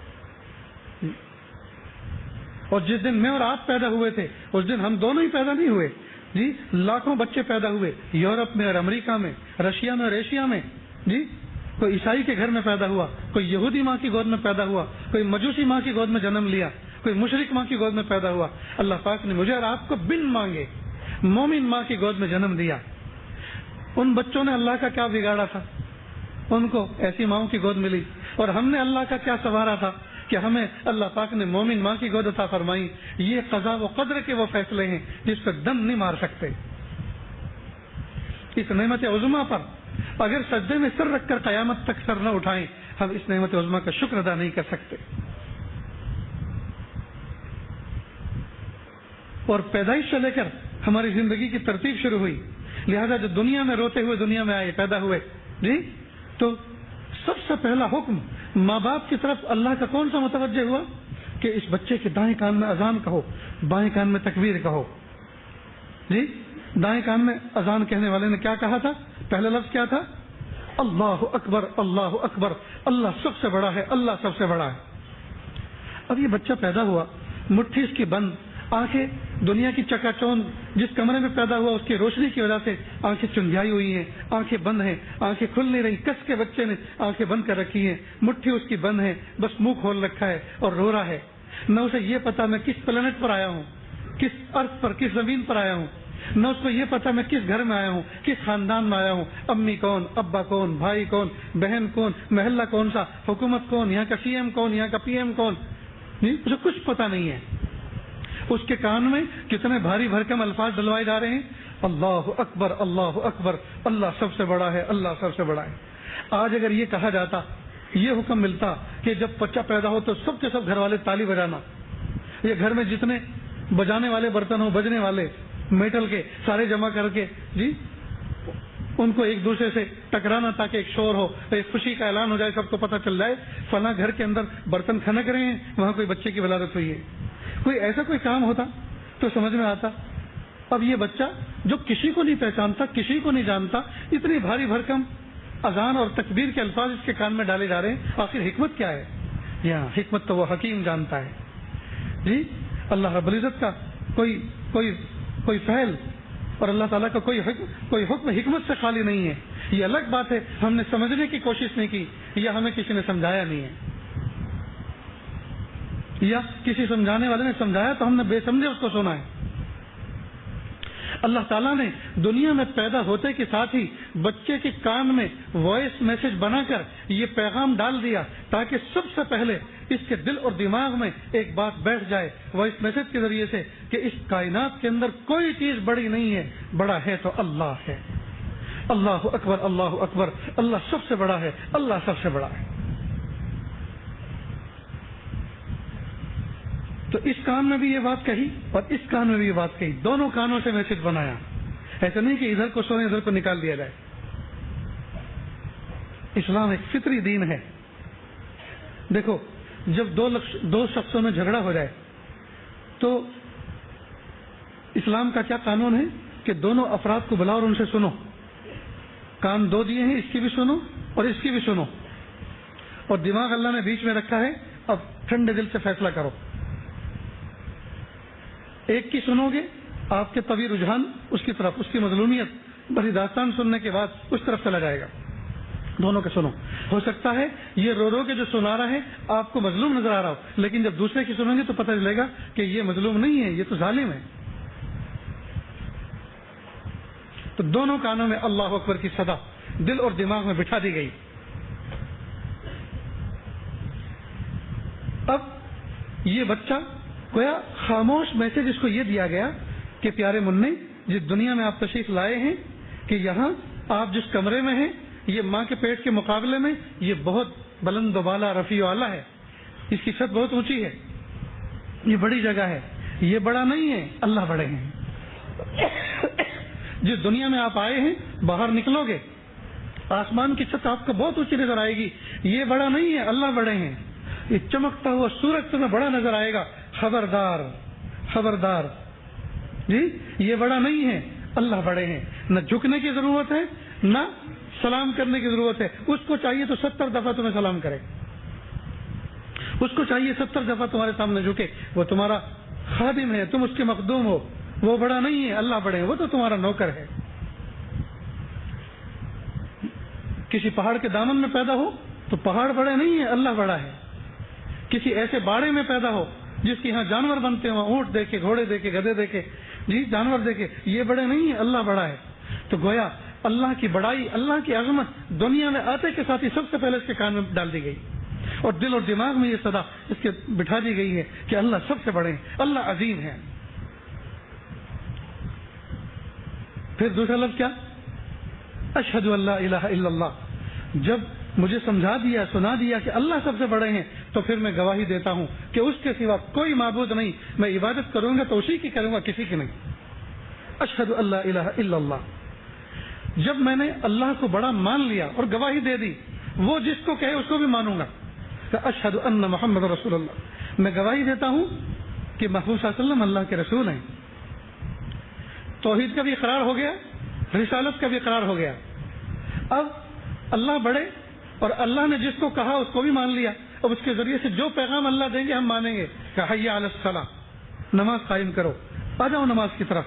اور جس دن میں اور آپ پیدا ہوئے تھے اس دن ہم دونوں ہی پیدا نہیں ہوئے. جی لاکھوں بچے پیدا ہوئے، یورپ میں اور امریکہ میں، رشیا میں اور ایشیا میں. جی کوئی عیسائی کے گھر میں پیدا ہوا، کوئی یہودی ماں کی گود میں پیدا ہوا، کوئی مجوسی ماں کی گود میں جنم لیا، کوئی مشرک ماں کی گود میں پیدا ہوا. اللہ پاک نے مجھے اور آپ کو بن مانگے مومن ماں کی گود میں جنم دیا. ان بچوں نے اللہ کا کیا بگاڑا تھا؟ ان کو ایسی ماؤں کی گود ملی. اور ہم نے اللہ کا کیا سنوارا تھا کہ ہمیں اللہ پاک نے مومن ماں کی گود عطا فرمائی. یہ قضا و قدر کے وہ فیصلے ہیں جس پہ دم نہیں مار سکتے. اس نعمت عظمیٰ پر اگر سجدے میں سر رکھ کر قیامت تک سر نہ اٹھائیں، ہم اس نعمت عظمیٰ کا شکر ادا نہیں کر سکتے. اور پیدائش سے لے کر ہماری زندگی کی ترتیب شروع ہوئی. لہذا جو دنیا میں روتے ہوئے دنیا میں آئے، پیدا ہوئے، جی تو سب سے پہلا حکم ماں باپ کی طرف اللہ کا کون سا متوجہ ہوا کہ اس بچے کے دائیں کان میں اذان کہو، بائیں کان میں تکبیر کہو. جی دائیں کان میں اذان کہنے والے نے کیا کہا تھا؟ پہلا لفظ کیا تھا؟ اللہ اکبر، اللہ اکبر، اللہ سب سے بڑا ہے، اللہ سب سے بڑا ہے. اب یہ بچہ پیدا ہوا، مٹھی اس کی بند, آنکھیں دنیا کی چکا چوند, جس کمرے میں پیدا ہوا اس کی روشنی کی وجہ سے آنکھیں چندھیائی ہوئی ہیں, آنکھیں بند ہیں, آنکھیں کھل نہیں رہی, کس کے بچے نے آنکھیں بند کر رکھی ہیں, مٹھی اس کی بند ہے, بس منہ کھول رکھا ہے اور رو رہا ہے. نہ اسے یہ پتا میں کس پلانٹ پر آیا ہوں, کس ارض پر, کس زمین پر آیا ہوں, نہ اس کو یہ پتا میں کس گھر میں آیا ہوں, کس خاندان میں آیا ہوں, امی کون, ابا کون, بھائی کون, بہن کون, محلہ کون سا, حکومت کون, یہاں کا سی ایم کون, یہاں کا پی ایم کون, اسے کچھ پتا نہیں ہے. اس کے کان میں کتنے بھاری بھرکم الفاظ ڈلوائے جا رہے ہیں, اللہ اکبر, اللہ اکبر, اللہ سب سے بڑا ہے, اللہ سب سے بڑا ہے. آج اگر یہ کہا جاتا, یہ حکم ملتا کہ جب بچہ پیدا ہو تو سب کے سب گھر والے تالی بجانا, یہ گھر میں جتنے بجانے والے برتن ہوں, بجنے والے میٹل کے, سارے جمع کر کے جی ان کو ایک دوسرے سے ٹکرانا تاکہ ایک شور ہو, ایک خوشی کا اعلان ہو جائے, سب کو پتہ چل جائے فلاں گھر کے اندر برتن کھنک رہے ہیں, وہاں کوئی بچے کی ولادت ہوئی ہے. کوئی ایسا کوئی کام ہوتا تو سمجھ میں آتا. اب یہ بچہ جو کسی کو نہیں پہچانتا, کسی کو نہیں جانتا, اتنی بھاری بھرکم اذان اور تکبیر کے الفاظ اس کے کان میں ڈالے جا رہے ہیں, آخر حکمت کیا ہے؟ یہاں حکمت تو وہ حکیم جانتا ہے جی. اللہ رب العزت کا کوئی فعل اور اللہ تعالیٰ کا کوئی حکم حکمت سے خالی نہیں ہے. یہ الگ بات ہے ہم نے سمجھنے کی کوشش نہیں کی, یا ہمیں کسی نے سمجھایا نہیں ہے, یا کسی سمجھانے والے نے سمجھایا تو ہم نے بے سمجھے اس کو سنا ہے. اللہ تعالیٰ نے دنیا میں پیدا ہوتے کے ساتھ ہی بچے کے کان میں وائس میسج بنا کر یہ پیغام ڈال دیا تاکہ سب سے پہلے اس کے دل اور دماغ میں ایک بات بیٹھ جائے وائس میسج کے ذریعے سے کہ اس کائنات کے اندر کوئی چیز بڑی نہیں ہے, بڑا ہے تو اللہ ہے. اللہ اکبر, اللہ اکبر, اللہ سب سے بڑا ہے, اللہ سب سے بڑا ہے. تو اس کان میں بھی یہ بات کہی اور اس کان میں بھی یہ بات کہی, دونوں کانوں سے میسج بنایا. ایسا نہیں کہ ادھر کو سونے ادھر کو نکال دیا جائے. اسلام ایک فطری دین ہے. دیکھو جب دو شخصوں میں جھگڑا ہو جائے تو اسلام کا کیا قانون ہے کہ دونوں افراد کو بلاؤ اور ان سے سنو. کان دو دیے ہیں, اس کی بھی سنو اور اس کی بھی سنو, اور دماغ اللہ نے بیچ میں رکھا ہے. اب ٹھنڈے دل سے فیصلہ کرو. ایک کی سنو گے, آپ کے طبی رجحان اس کی طرف, اس کی مظلومیت بڑی داستان سننے کے بعد اس طرف چلا جائے گا. دونوں کے سنو. ہو سکتا ہے یہ رو رو کے جو سنا رہا ہے آپ کو مظلوم نظر آ رہا ہو, لیکن جب دوسرے کی سنیں گے تو پتہ چلے گا کہ یہ مظلوم نہیں ہے, یہ تو ظالم ہے. تو دونوں کانوں میں اللہ اکبر کی صدا دل اور دماغ میں بٹھا دی گئی. اب یہ بچہ گویا خاموش میسج اس کو یہ دیا گیا کہ پیارے منّے, جس دنیا میں آپ تشریف لائے ہیں کہ یہاں آپ جس کمرے میں ہیں یہ ماں کے پیٹ کے مقابلے میں یہ بہت بلند و بالا, رفیع و اعلیٰ ہے, اس کی چھت بہت اونچی ہے, یہ بڑی جگہ ہے, یہ بڑا نہیں ہے, اللہ بڑے ہیں. جس دنیا میں آپ آئے ہیں باہر نکلو گے آسمان کی چھت آپ کو بہت اونچی نظر آئے گی, یہ بڑا نہیں ہے, اللہ بڑے ہیں. یہ چمکتا ہوا سورج تمہیں بڑا نظر آئے گا, خبردار خبردار جی, یہ بڑا نہیں ہے, اللہ بڑے ہیں. نہ جھکنے کی ضرورت ہے نہ سلام کرنے کی ضرورت ہے. اس کو چاہیے تو 70 دفعہ تمہیں سلام کرے, اس کو چاہیے 70 دفعہ تمہارے سامنے جھکے. وہ تمہارا خادم ہے, تم اس کے مخدوم ہو. وہ بڑا نہیں ہے, اللہ بڑے ہیں, وہ تو تمہارا نوکر ہے. کسی پہاڑ کے دامن میں پیدا ہو تو پہاڑ بڑے نہیں ہے, اللہ بڑا ہے. کسی ایسے باڑے میں پیدا ہو جس کے یہاں جانور بنتے ہوں, اونٹ دیکھے, گھوڑے دیکھے, گدھے دیکھے, جی جانور دیکھے, یہ بڑے نہیں ہیں, اللہ بڑا ہے. تو گویا اللہ کی بڑائی, اللہ کی عظمت دنیا میں آتے کے ساتھ ہی سب سے پہلے اس کے کان میں ڈال دی گئی, اور دل اور دماغ میں یہ صدا اس کے بٹھا دی گئی ہے کہ اللہ سب سے بڑے ہیں, اللہ عظیم ہے. پھر دوسرا لفظ کیا, اشہد ان لا الہ الا اللہ. جب مجھے سمجھا دیا, سنا دیا کہ اللہ سب سے بڑے ہیں, تو پھر میں گواہی دیتا ہوں کہ اس کے سوا کوئی معبود نہیں, میں عبادت کروں گا تو اسی کی کروں گا, کسی کی نہیں. اشہد ان لا الہ الا اللہ. جب میں نے اللہ کو بڑا مان لیا اور گواہی دے دی, وہ جس کو کہے اس کو بھی مانوں گا. کہ اشہد ان محمد رسول اللہ, میں گواہی دیتا ہوں کہ محبوب صلی اللہ علیہ وسلم اللہ کے رسول ہیں. توحید کا بھی اقرار ہو گیا, رسالت کا بھی اقرار ہو گیا. اب اللہ بڑے اور اللہ نے جس کو کہا اس کو بھی مان لیا. اب اس کے ذریعے سے جو پیغام اللہ دیں گے ہم مانیں گے. کہ حی علی الصلاۃ, نماز قائم کرو، آ جاؤ نماز کی طرف.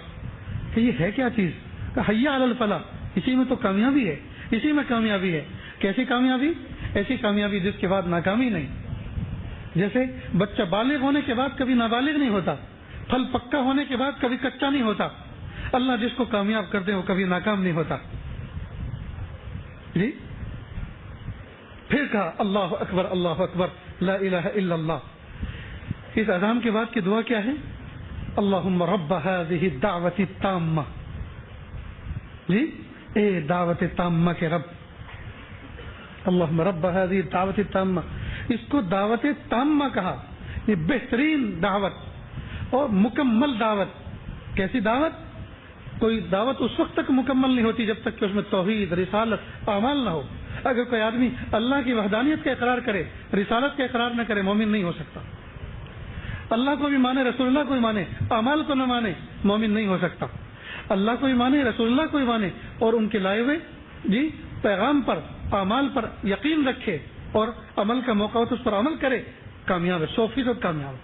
کہ یہ ہے کیا چیز؟ کہ حیا علی الفلاح، اسی میں تو کامیابی ہے، اسی میں کامیابی ہے. کیسی کامیابی؟ ایسی کامیابی جس کے بعد ناکامی نہیں. جیسے بچہ بالغ ہونے کے بعد کبھی نابالغ نہیں ہوتا، پھل پکا ہونے کے بعد کبھی کچا نہیں ہوتا. اللہ جس کو کامیاب کر دے وہ کبھی ناکام نہیں ہوتا. جی پھر کہا اللہ اکبر اللہ اکبر لا الہ الا اللہ. اس اذان کے بعد کی دعا کیا ہے؟ اللہم رب هذه الدعوۃ التامہ. جی اے دعوت تامہ کے رب، اللہم رب هذه الدعوۃ التامہ. اس کو دعوت تامہ کہا. یہ بہترین دعوت اور مکمل دعوت. کیسی دعوت؟ کوئی دعوت اس وقت تک مکمل نہیں ہوتی جب تک کہ اس میں توحید، رسالت، اعمال نہ ہو. اگر کوئی آدمی اللہ کی وحدانیت کا اقرار کرے، رسالت کا اقرار نہ کرے، مومن نہیں ہو سکتا. اللہ کو بھی مانے، رسول اللہ کو بھی مانے، اعمال کو نہ مانے، مومن نہیں ہو سکتا. اللہ کو بھی مانے، رسول اللہ کو بھی مانے، اور ان کے لائے ہوئے جی پیغام پر، اعمال پر یقین رکھے اور عمل کا موقع ہو تو اس پر عمل کرے، کامیاب ہے، 100% کامیاب.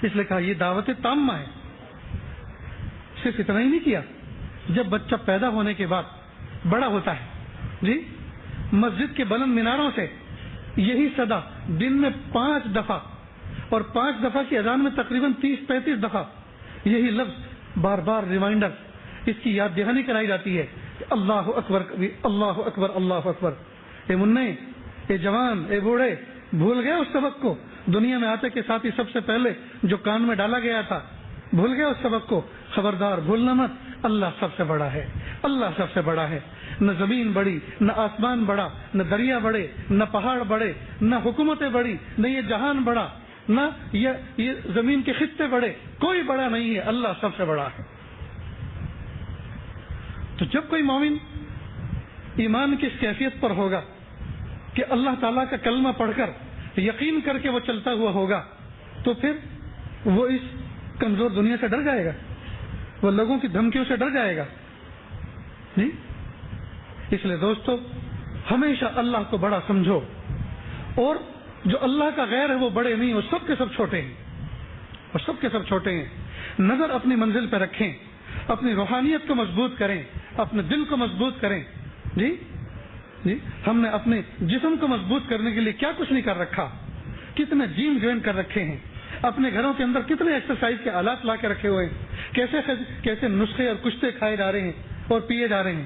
اس لیے کہا یہ دعوت تامہ ہے. صرف اتنا ہی نہیں کیا، جب بچہ پیدا ہونے کے بعد بڑا ہوتا ہے جی مسجد کے بلند میناروں سے یہی صدا دن میں 5 دفعہ، اور 5 دفعہ کی اذان میں تقریباً 30-35 دفعہ یہی لفظ بار بار ریمائنڈر، اس کی یاد دہانی کرائی جاتی ہے کہ اللہ اکبر، اللہ اکبر، اللہ اکبر. اے منع، اے جوان، اے بوڑھے، بھول گئے اس سبق کو؟ دنیا میں آتے کے ساتھ ہی سب سے پہلے جو کان میں ڈالا گیا تھا، بھول گئے اس سبق کو؟ خبردار بھولنا مت. اللہ سب سے بڑا ہے، اللہ سب سے بڑا ہے. نہ زمین بڑی، نہ آسمان بڑا، نہ دریا بڑے، نہ پہاڑ بڑے، نہ حکومتیں بڑی، نہ یہ جہان بڑا، نہ یہ زمین کے خطے بڑے. کوئی بڑا نہیں ہے، اللہ سب سے بڑا ہے. تو جب کوئی مومن ایمان کی اس کیفیت پر ہوگا کہ اللہ تعالیٰ کا کلمہ پڑھ کر یقین کر کے وہ چلتا ہوا ہوگا، تو پھر وہ اس کمزور دنیا سے ڈر جائے گا، وہ لوگوں کی دھمکیوں سے ڈر جائے گا. نہیں، اس لیے دوستو ہمیشہ اللہ کو بڑا سمجھو، اور جو اللہ کا غیر ہے وہ بڑے نہیں، وہ سب کے سب چھوٹے ہیں، وہ سب کے سب چھوٹے ہیں. نظر اپنی منزل پہ رکھیں، اپنی روحانیت کو مضبوط کریں، اپنے دل کو مضبوط کریں. جی جی ہم نے اپنے جسم کو مضبوط کرنے کے لیے کیا کچھ نہیں کر رکھا، کتنے جم جوائن کر رکھے ہیں، اپنے گھروں کے اندر کتنے ایکسرسائز کے آلات لا کے رکھے ہوئے ہیں، کیسے نسخے اور کشتے کھائے جا رہے ہیں اور پیے جا رہے ہیں.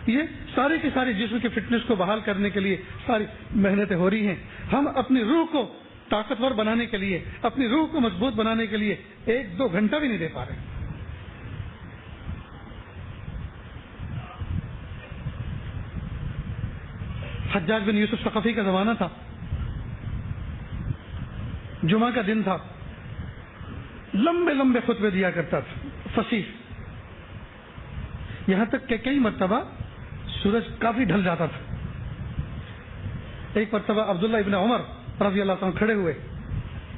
یہ سارے کے سارے جسم کی فٹنس کو بحال کرنے کے لیے ساری محنتیں ہو رہی ہیں. ہم اپنی روح کو طاقتور بنانے کے لیے، اپنی روح کو مضبوط بنانے کے لیے 1-2 گھنٹہ بھی نہیں دے پا رہے. حجاج بن یوسف ثقفی کا زمانہ تھا، جمعہ کا دن تھا، لمبے لمبے خطبے دیا کرتا تھا، فصیح، یہاں تک کہ کئی مرتبہ سورج کافی ڈھل جاتا تھا. ایک مرتبہ عبداللہ ابن عمر رضی اللہ عنہ کھڑے ہوئے،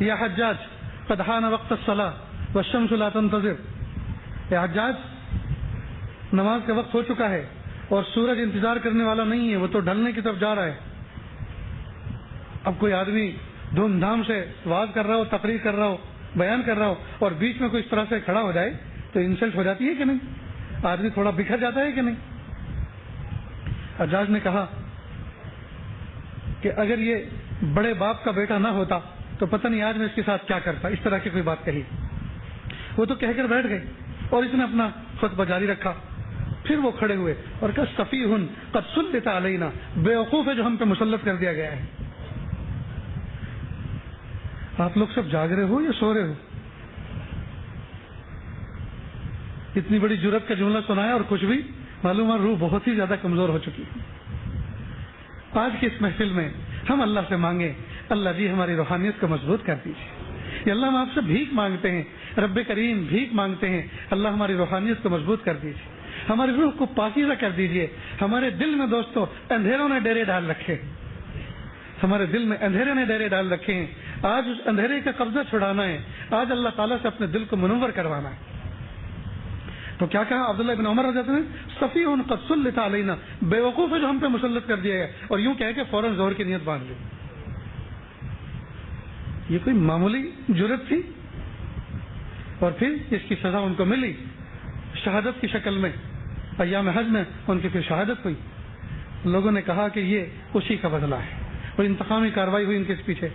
یا حجاج قد حان وقت الصلاۃ والشمس لا تنتظر. اے حجاج، نماز کا وقت ہو چکا ہے اور سورج انتظار کرنے والا نہیں ہے، وہ تو ڈھلنے کی طرف جا رہا ہے. اب کوئی آدمی دھوم دھام سے واز کر رہا ہو، تقریر کر رہا ہو، بیان کر رہا ہو، اور بیچ میں کوئی اس طرح سے کھڑا ہو جائے تو انسلٹ ہو جاتی ہے کہ نہیں؟ آدمی تھوڑا بکھر جاتا ہے کہ نہیں؟ حجاج نے کہا کہ اگر یہ بڑے باپ کا بیٹا نہ ہوتا تو پتہ نہیں آج میں اس کے ساتھ کیا کرتا. اس طرح کی کوئی بات کہی. وہ تو کہہ کر بیٹھ گئے اور اس نے اپنا خطبہ جاری رکھا. پھر وہ کھڑے ہوئے اور کہا سفیہ قد سلط علینا، بیوقوف ہے جو ہم پہ مسلط کر دیا گیا ہے. آپ لوگ سب جاگ رہے ہو یا سو رہے ہو؟ اتنی بڑی جرأت کا جملہ سنایا اور کچھ بھی معلوم ہے روح بہت ہی زیادہ کمزور ہو چکی ہے. آج کی اس محفل میں ہم اللہ سے مانگیں، اللہ جی ہماری روحانیت کو مضبوط کر دیجیے. یا اللہ ہم آپ سے بھیک مانگتے ہیں، رب کریم بھیک مانگتے ہیں، اللہ ہماری روحانیت کو مضبوط کر دیجیے، ہماری روح کو پاکیزہ کر دیجیے. ہمارے دل میں دوستو اندھیروں نے ڈیرے ڈال رکھے، ہمارے دل میں اندھیرے نے ڈیرے ڈال رکھے ہیں. آج اس اندھیرے کا قبضہ چھڑانا ہے، آج اللہ تعالیٰ سے اپنے دل کو منور کروانا ہے. تو کیا کہا عبداللہ ابن عمر رضی اللہ عنہ نے؟ سفیہ قد سلط علینا، بیوقوف ہے جو ہم پہ مسلط کر دیا گیا. اور یوں کہہ کے فوراً ظہر کی نیت باندھ لی. یہ کوئی معمولی جرأت تھی؟ اور پھر اس کی سزا ان کو ملی شہادت کی شکل میں. ایام حج میں ان کی پھر شہادت ہوئی. لوگوں نے کہا کہ یہ اسی کا بدلہ ہے, اور انتقامی کارروائی ہوئی ان کے پیچھے.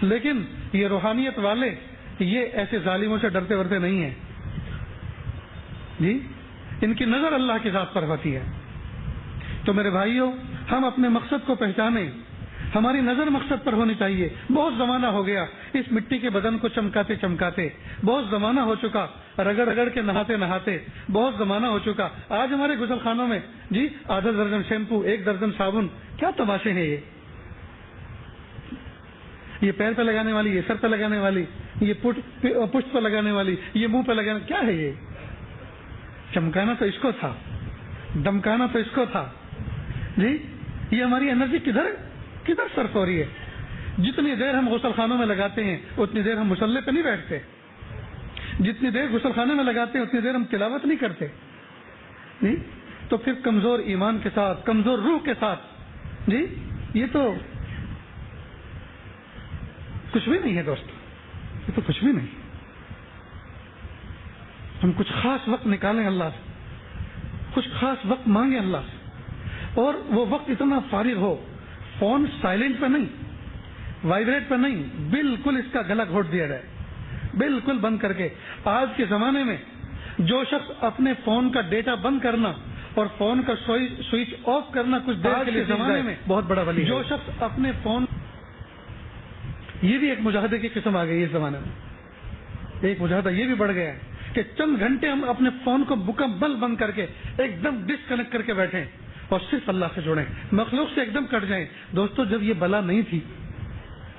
لیکن یہ روحانیت والے یہ ایسے ظالموں سے ڈرتے ورتے نہیں ہیں جی, ان کی نظر اللہ کی ذات پر ہوتی ہے. تو میرے بھائیوں, ہم اپنے مقصد کو پہچانیں, ہماری نظر مقصد پر ہونی چاہیے. بہت زمانہ ہو گیا اس مٹی کے بدن کو چمکاتے چمکاتے, بہت زمانہ ہو چکا رگڑ رگڑ کے نہاتے نہاتے, بہت زمانہ ہو چکا. آج ہمارے غسل خانوں میں جی آدھا درجن شیمپو, 1 درجن صابن, کیا تماشے ہیں یہ پیر پہ لگانے والی, یہ سر پہ لگانے والی, یہ پشت پہ لگانے والی, یہ منہ پہ لگانے, کیا ہے یہ؟ چمکانا تو اس کو تھا, دمکانا تو اس کو تھا جی. یہ ہماری انرجی کدھر صرف ہو رہی ہے؟ جتنی دیر ہم غسل خانوں میں لگاتے ہیں اتنی دیر ہم مصلی پہ نہیں بیٹھتے, جتنی دیر غسل خانے میں لگاتے ہیں اتنی دیر ہم تلاوت نہیں کرتے جی. تو پھر کمزور ایمان کے ساتھ, کمزور روح کے ساتھ جی, یہ تو کچھ بھی نہیں ہے دوست, یہ تو کچھ بھی نہیں. ہم کچھ خاص وقت نکالیں اللہ سے, کچھ خاص وقت مانگیں اللہ سے, اور وہ وقت اتنا فارغ ہو, فون سائلنٹ پہ نہیں, وائبریٹ پہ نہیں, بالکل اس کا گلا گھونٹ دیا جائے, بالکل بند کر کے. آج کے زمانے میں جو شخص اپنے فون کا ڈیٹا بند کرنا اور فون کا سوئچ آف کرنا کچھ دیر کے لیے زمانے میں بہت بڑا ولی ہے. جو شخص اپنے فون, یہ بھی ایک مجاہدے کی قسم آ گئی اس زمانے میں, ایک مجاہدہ یہ بھی بڑھ گیا ہے کہ چند گھنٹے ہم اپنے فون کو مکمل بند کر کے ایک دم ڈسکنیکٹ کر کے بیٹھیں اور صرف اللہ سے جڑیں, مخلوق سے ایک دم کٹ جائیں. دوستو, جب یہ بلا نہیں تھی,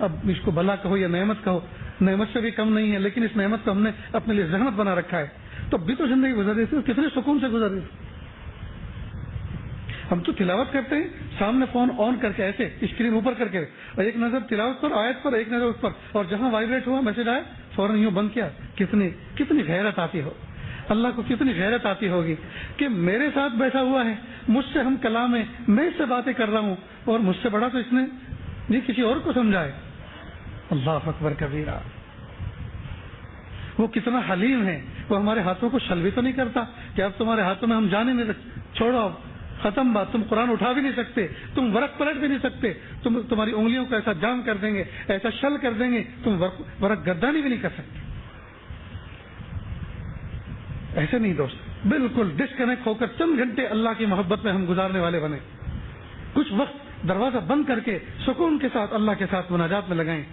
اب اس کو بلا کہو یا نعمت کہو, نعمت سے بھی کم نہیں ہے, لیکن اس نعمت کو ہم نے اپنے لیے زحمت بنا رکھا ہے, تو بھی تو زندگی گزر رہی تھی, کتنے سکون سے گزر رہی تھی. ہم تو تلاوت کرتے ہیں, سامنے فون آن کر کے ایسے اسکرین اوپر کر کے, اور ایک نظر تلاوت پر, آیت پر, ایک نظر اس پر, اور جہاں وائبریٹ ہوا میسج آئے فوراً یوں بند کیا. کتنی غیرت آتی ہو, اللہ کو کتنی غیرت آتی ہوگی کہ میرے ساتھ بیٹھا ہوا ہے, مجھ سے ہم کلام ہے, میں اس سے باتیں کر رہا ہوں, اور مجھ سے بڑا تو اس نے جی کسی اور کو سمجھائے. اللہ اکبر کبیرہ. وہ کتنا حلیم ہے, وہ ہمارے ہاتھوں کو شل بھی تو نہیں کرتا کہ اب تمہارے ہاتھوں میں ہم جانے نہیں رکھتے, چھوڑو اب ختم بات, تم قرآن اٹھا بھی نہیں سکتے, تم ورق پلٹ بھی نہیں سکتے, تمہاری انگلیوں کو ایسا جام کر دیں گے, ایسا شل کر دیں گے, تم ورق گردانی بھی نہیں کر سکتے. ایسے نہیں دوست, بالکل ڈسکنیکٹ ہو کر چند گھنٹے اللہ کی محبت میں ہم گزارنے والے بنے. کچھ وقت دروازہ بند کر کے سکون کے ساتھ اللہ کے ساتھ مناجات میں لگائیں.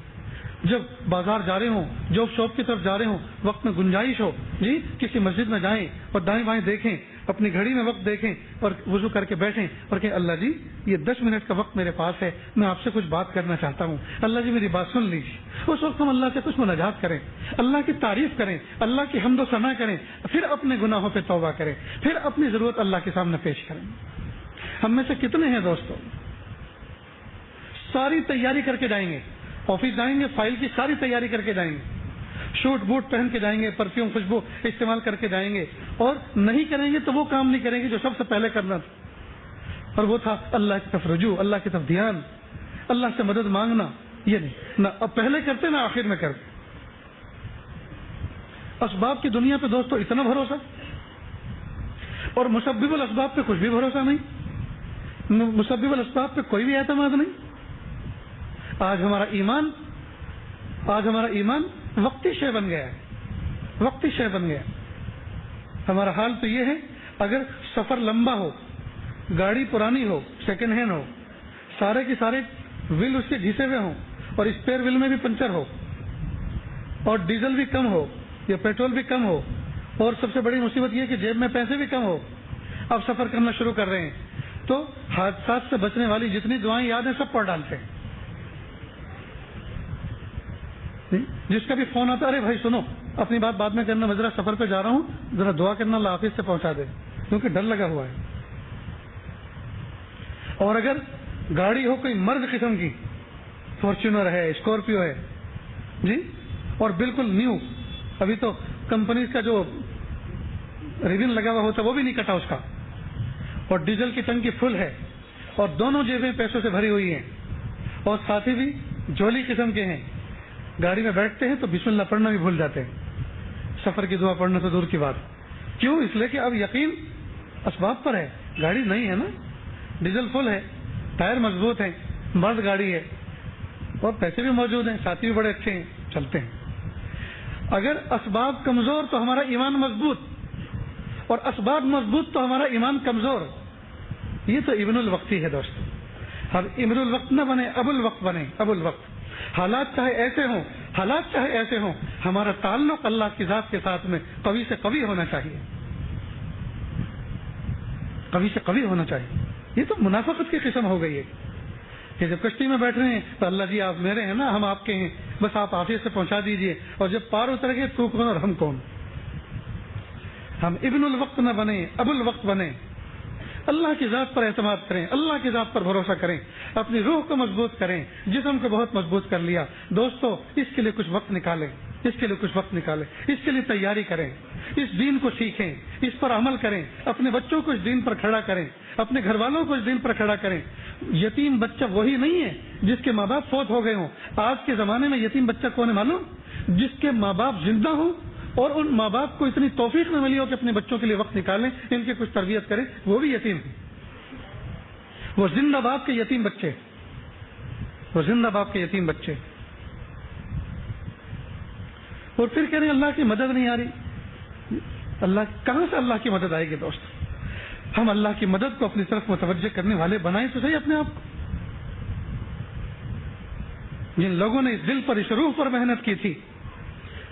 جب بازار جا رہے ہوں, جاب شاپ کی طرف جا رہے ہوں, وقت میں گنجائش ہو جی, کسی مسجد میں جائیں اور دائیں بائیں دیکھیں, اپنی گھڑی میں وقت دیکھیں اور وضو کر کے بیٹھیں اور کہیں اللہ جی یہ 10 منٹ کا وقت میرے پاس ہے, میں آپ سے کچھ بات کرنا چاہتا ہوں, اللہ جی میری بات سن لیجیے. اس وقت ہم اللہ سے کچھ مناجات کریں, اللہ کی تعریف کریں, اللہ کی حمد و ثنا کریں, پھر اپنے گناہوں پہ توبہ کریں, پھر اپنی ضرورت اللہ کے سامنے پیش کریں. ہم میں سے کتنے ہیں دوستوں ساری تیاری کر کے جائیں گے, آفس جائیں گے, فائل کی ساری تیاری کر کے جائیں گے, شوٹ بوٹ پہن کے جائیں گے, پرفیوم خوشبو استعمال کر کے جائیں گے, اور نہیں کریں گے تو وہ کام نہیں کریں گے جو سب سے پہلے کرنا تھا, اور وہ تھا اللہ کی طرف رجوع, اللہ کی طرف دھیان, اللہ سے مدد مانگنا. یہ نہیں نہ اب پہلے کرتے نہ آخر میں کرتے. اسباب کی دنیا پہ دوستو اتنا بھروسہ, اور مسبب الاسباب پہ کچھ بھی بھروسہ نہیں, مسبب الاسباب پہ کوئی بھی اعتماد نہیں. آج ہمارا ایمان وقتی شے بن گیا ہے, وقتی شے بن گیا. ہمارا حال تو یہ ہے, اگر سفر لمبا ہو, گاڑی پرانی ہو, سیکنڈ ہینڈ ہو, سارے کے سارے ویل اس کے گھسے ہوئے ہوں, اور اسپیئر ویل میں بھی پنچر ہو, اور ڈیزل بھی کم ہو یا پیٹرول بھی کم ہو, اور سب سے بڑی مصیبت یہ کہ جیب میں پیسے بھی کم ہو, اب سفر کرنا شروع کر رہے ہیں, تو حادثات سے بچنے والی جتنی دعائیں یاد ہیں سب پڑھ ڈالتے ہیں. جس کا بھی فون آتا ہے, ارے بھائی سنو اپنی بات بعد میں کرنا, میں ذرا سفر پہ جا رہا ہوں, ذرا دعا کرنا اللہ حافظ سے پہنچا دے, کیونکہ ڈر لگا ہوا ہے. اور اگر گاڑی ہو کوئی مرد قسم کی, فارچونر ہے, اسکارپیو ہے جی, اور بالکل نیو, ابھی تو کمپنی کا جو ریبن لگا ہوا ہوتا ہے وہ بھی نہیں کٹا اس کا, اور ڈیزل کی ٹنکی فل ہے, اور دونوں جیبیں پیسوں سے بھری ہوئی ہیں, اور ساتھی بھی جولی قسم کے ہیں, گاڑی میں بیٹھتے ہیں تو بسم اللہ پڑھنا بھی بھول جاتے ہیں, سفر کی دعا پڑھنا تو دور کی بات. کیوں؟ اس لیے کہ اب یقین اسباب پر ہے. گاڑی نہیں ہے نا, ڈیزل فل ہے, ٹائر مضبوط ہیں, مرد گاڑی ہے اور پیسے بھی موجود ہیں, ساتھی بھی بڑے اچھے ہیں, چلتے ہیں. اگر اسباب کمزور تو ہمارا ایمان مضبوط, اور اسباب مضبوط تو ہمارا ایمان کمزور. یہ تو ابن الوقتی ہے دوست. ہم ابن الوقت نہ بنے, ابو الوقت بنے. ابو الوقت. حالات چاہے ایسے ہوں, ہمارا تعلق اللہ کی ذات کے ساتھ میں قوی سے قوی ہونا چاہیے, قوی سے قوی ہونا چاہیے. یہ تو منافقت کی قسم ہو گئی ہے کہ جب کشتی میں بیٹھ رہے ہیں تو اللہ جی آپ میرے ہیں نا, ہم آپ کے ہیں, بس آپ عافیت سے پہنچا دیجئے, اور جب پار اتر گئے تو کون اور ہم کون. ہم ابن الوقت نہ بنے, ابو الوقت بنے. اللہ کی ذات پر اعتماد کریں, اللہ کی ذات پر بھروسہ کریں, اپنی روح کو مضبوط کریں. جسم کو بہت مضبوط کر لیا دوستو, اس کے لیے کچھ وقت نکالیں, اس کے لیے تیاری کریں, اس دین کو سیکھیں, اس پر عمل کریں, اپنے بچوں کو اس دین پر کھڑا کریں, اپنے گھر والوں کو اس دین پر کھڑا کریں. یتیم بچہ وہی نہیں ہے جس کے ماں باپ فوت ہو گئے ہوں. آج کے زمانے میں یتیم بچہ کون ہے معلوم؟ جس کے ماں باپ زندہ ہوں اور ان ماں باپ کو اتنی توفیق نہ ملی ہو کہ اپنے بچوں کے لیے وقت نکالیں, ان کی کچھ تربیت کریں, وہ بھی یتیم ہیں. وہ زندہ باپ کے یتیم بچے, اور پھر کہہ رہے ہیں اللہ کی مدد نہیں آ رہی. کہاں سے اللہ کی مدد آئے گی دوست؟ ہم اللہ کی مدد کو اپنی طرف متوجہ کرنے والے بنائیں تو صحیح اپنے آپ کو. جن لوگوں نے اس دل پر, اس روح پر محنت کی تھی,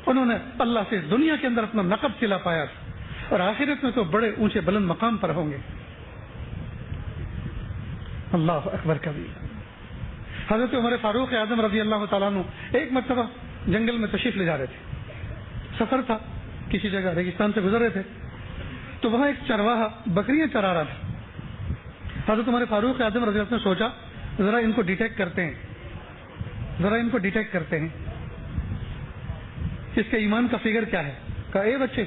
انہوں نے اللہ سے اس دنیا کے اندر اپنا نقب سلا پایا, اور آخرت میں تو بڑے اونچے بلند مقام پر ہوں گے. اللہ اکبر کبیر. حضرت عمر فاروق اعظم رضی اللہ تعالیٰ عنہ ایک مرتبہ جنگل میں تشریف لے جا رہے تھے. سفر تھا, کسی جگہ ریگستان سے گزر رہے تھے, تو وہاں ایک چرواہا بکریاں چرا رہا تھا. حضرت عمر فاروق اعظم رضی اللہ عنہ نے سوچا ذرا ان کو ڈیٹیکٹ کرتے ہیں, اس کے ایمان کا فگر کیا ہے. کہا اے بچے,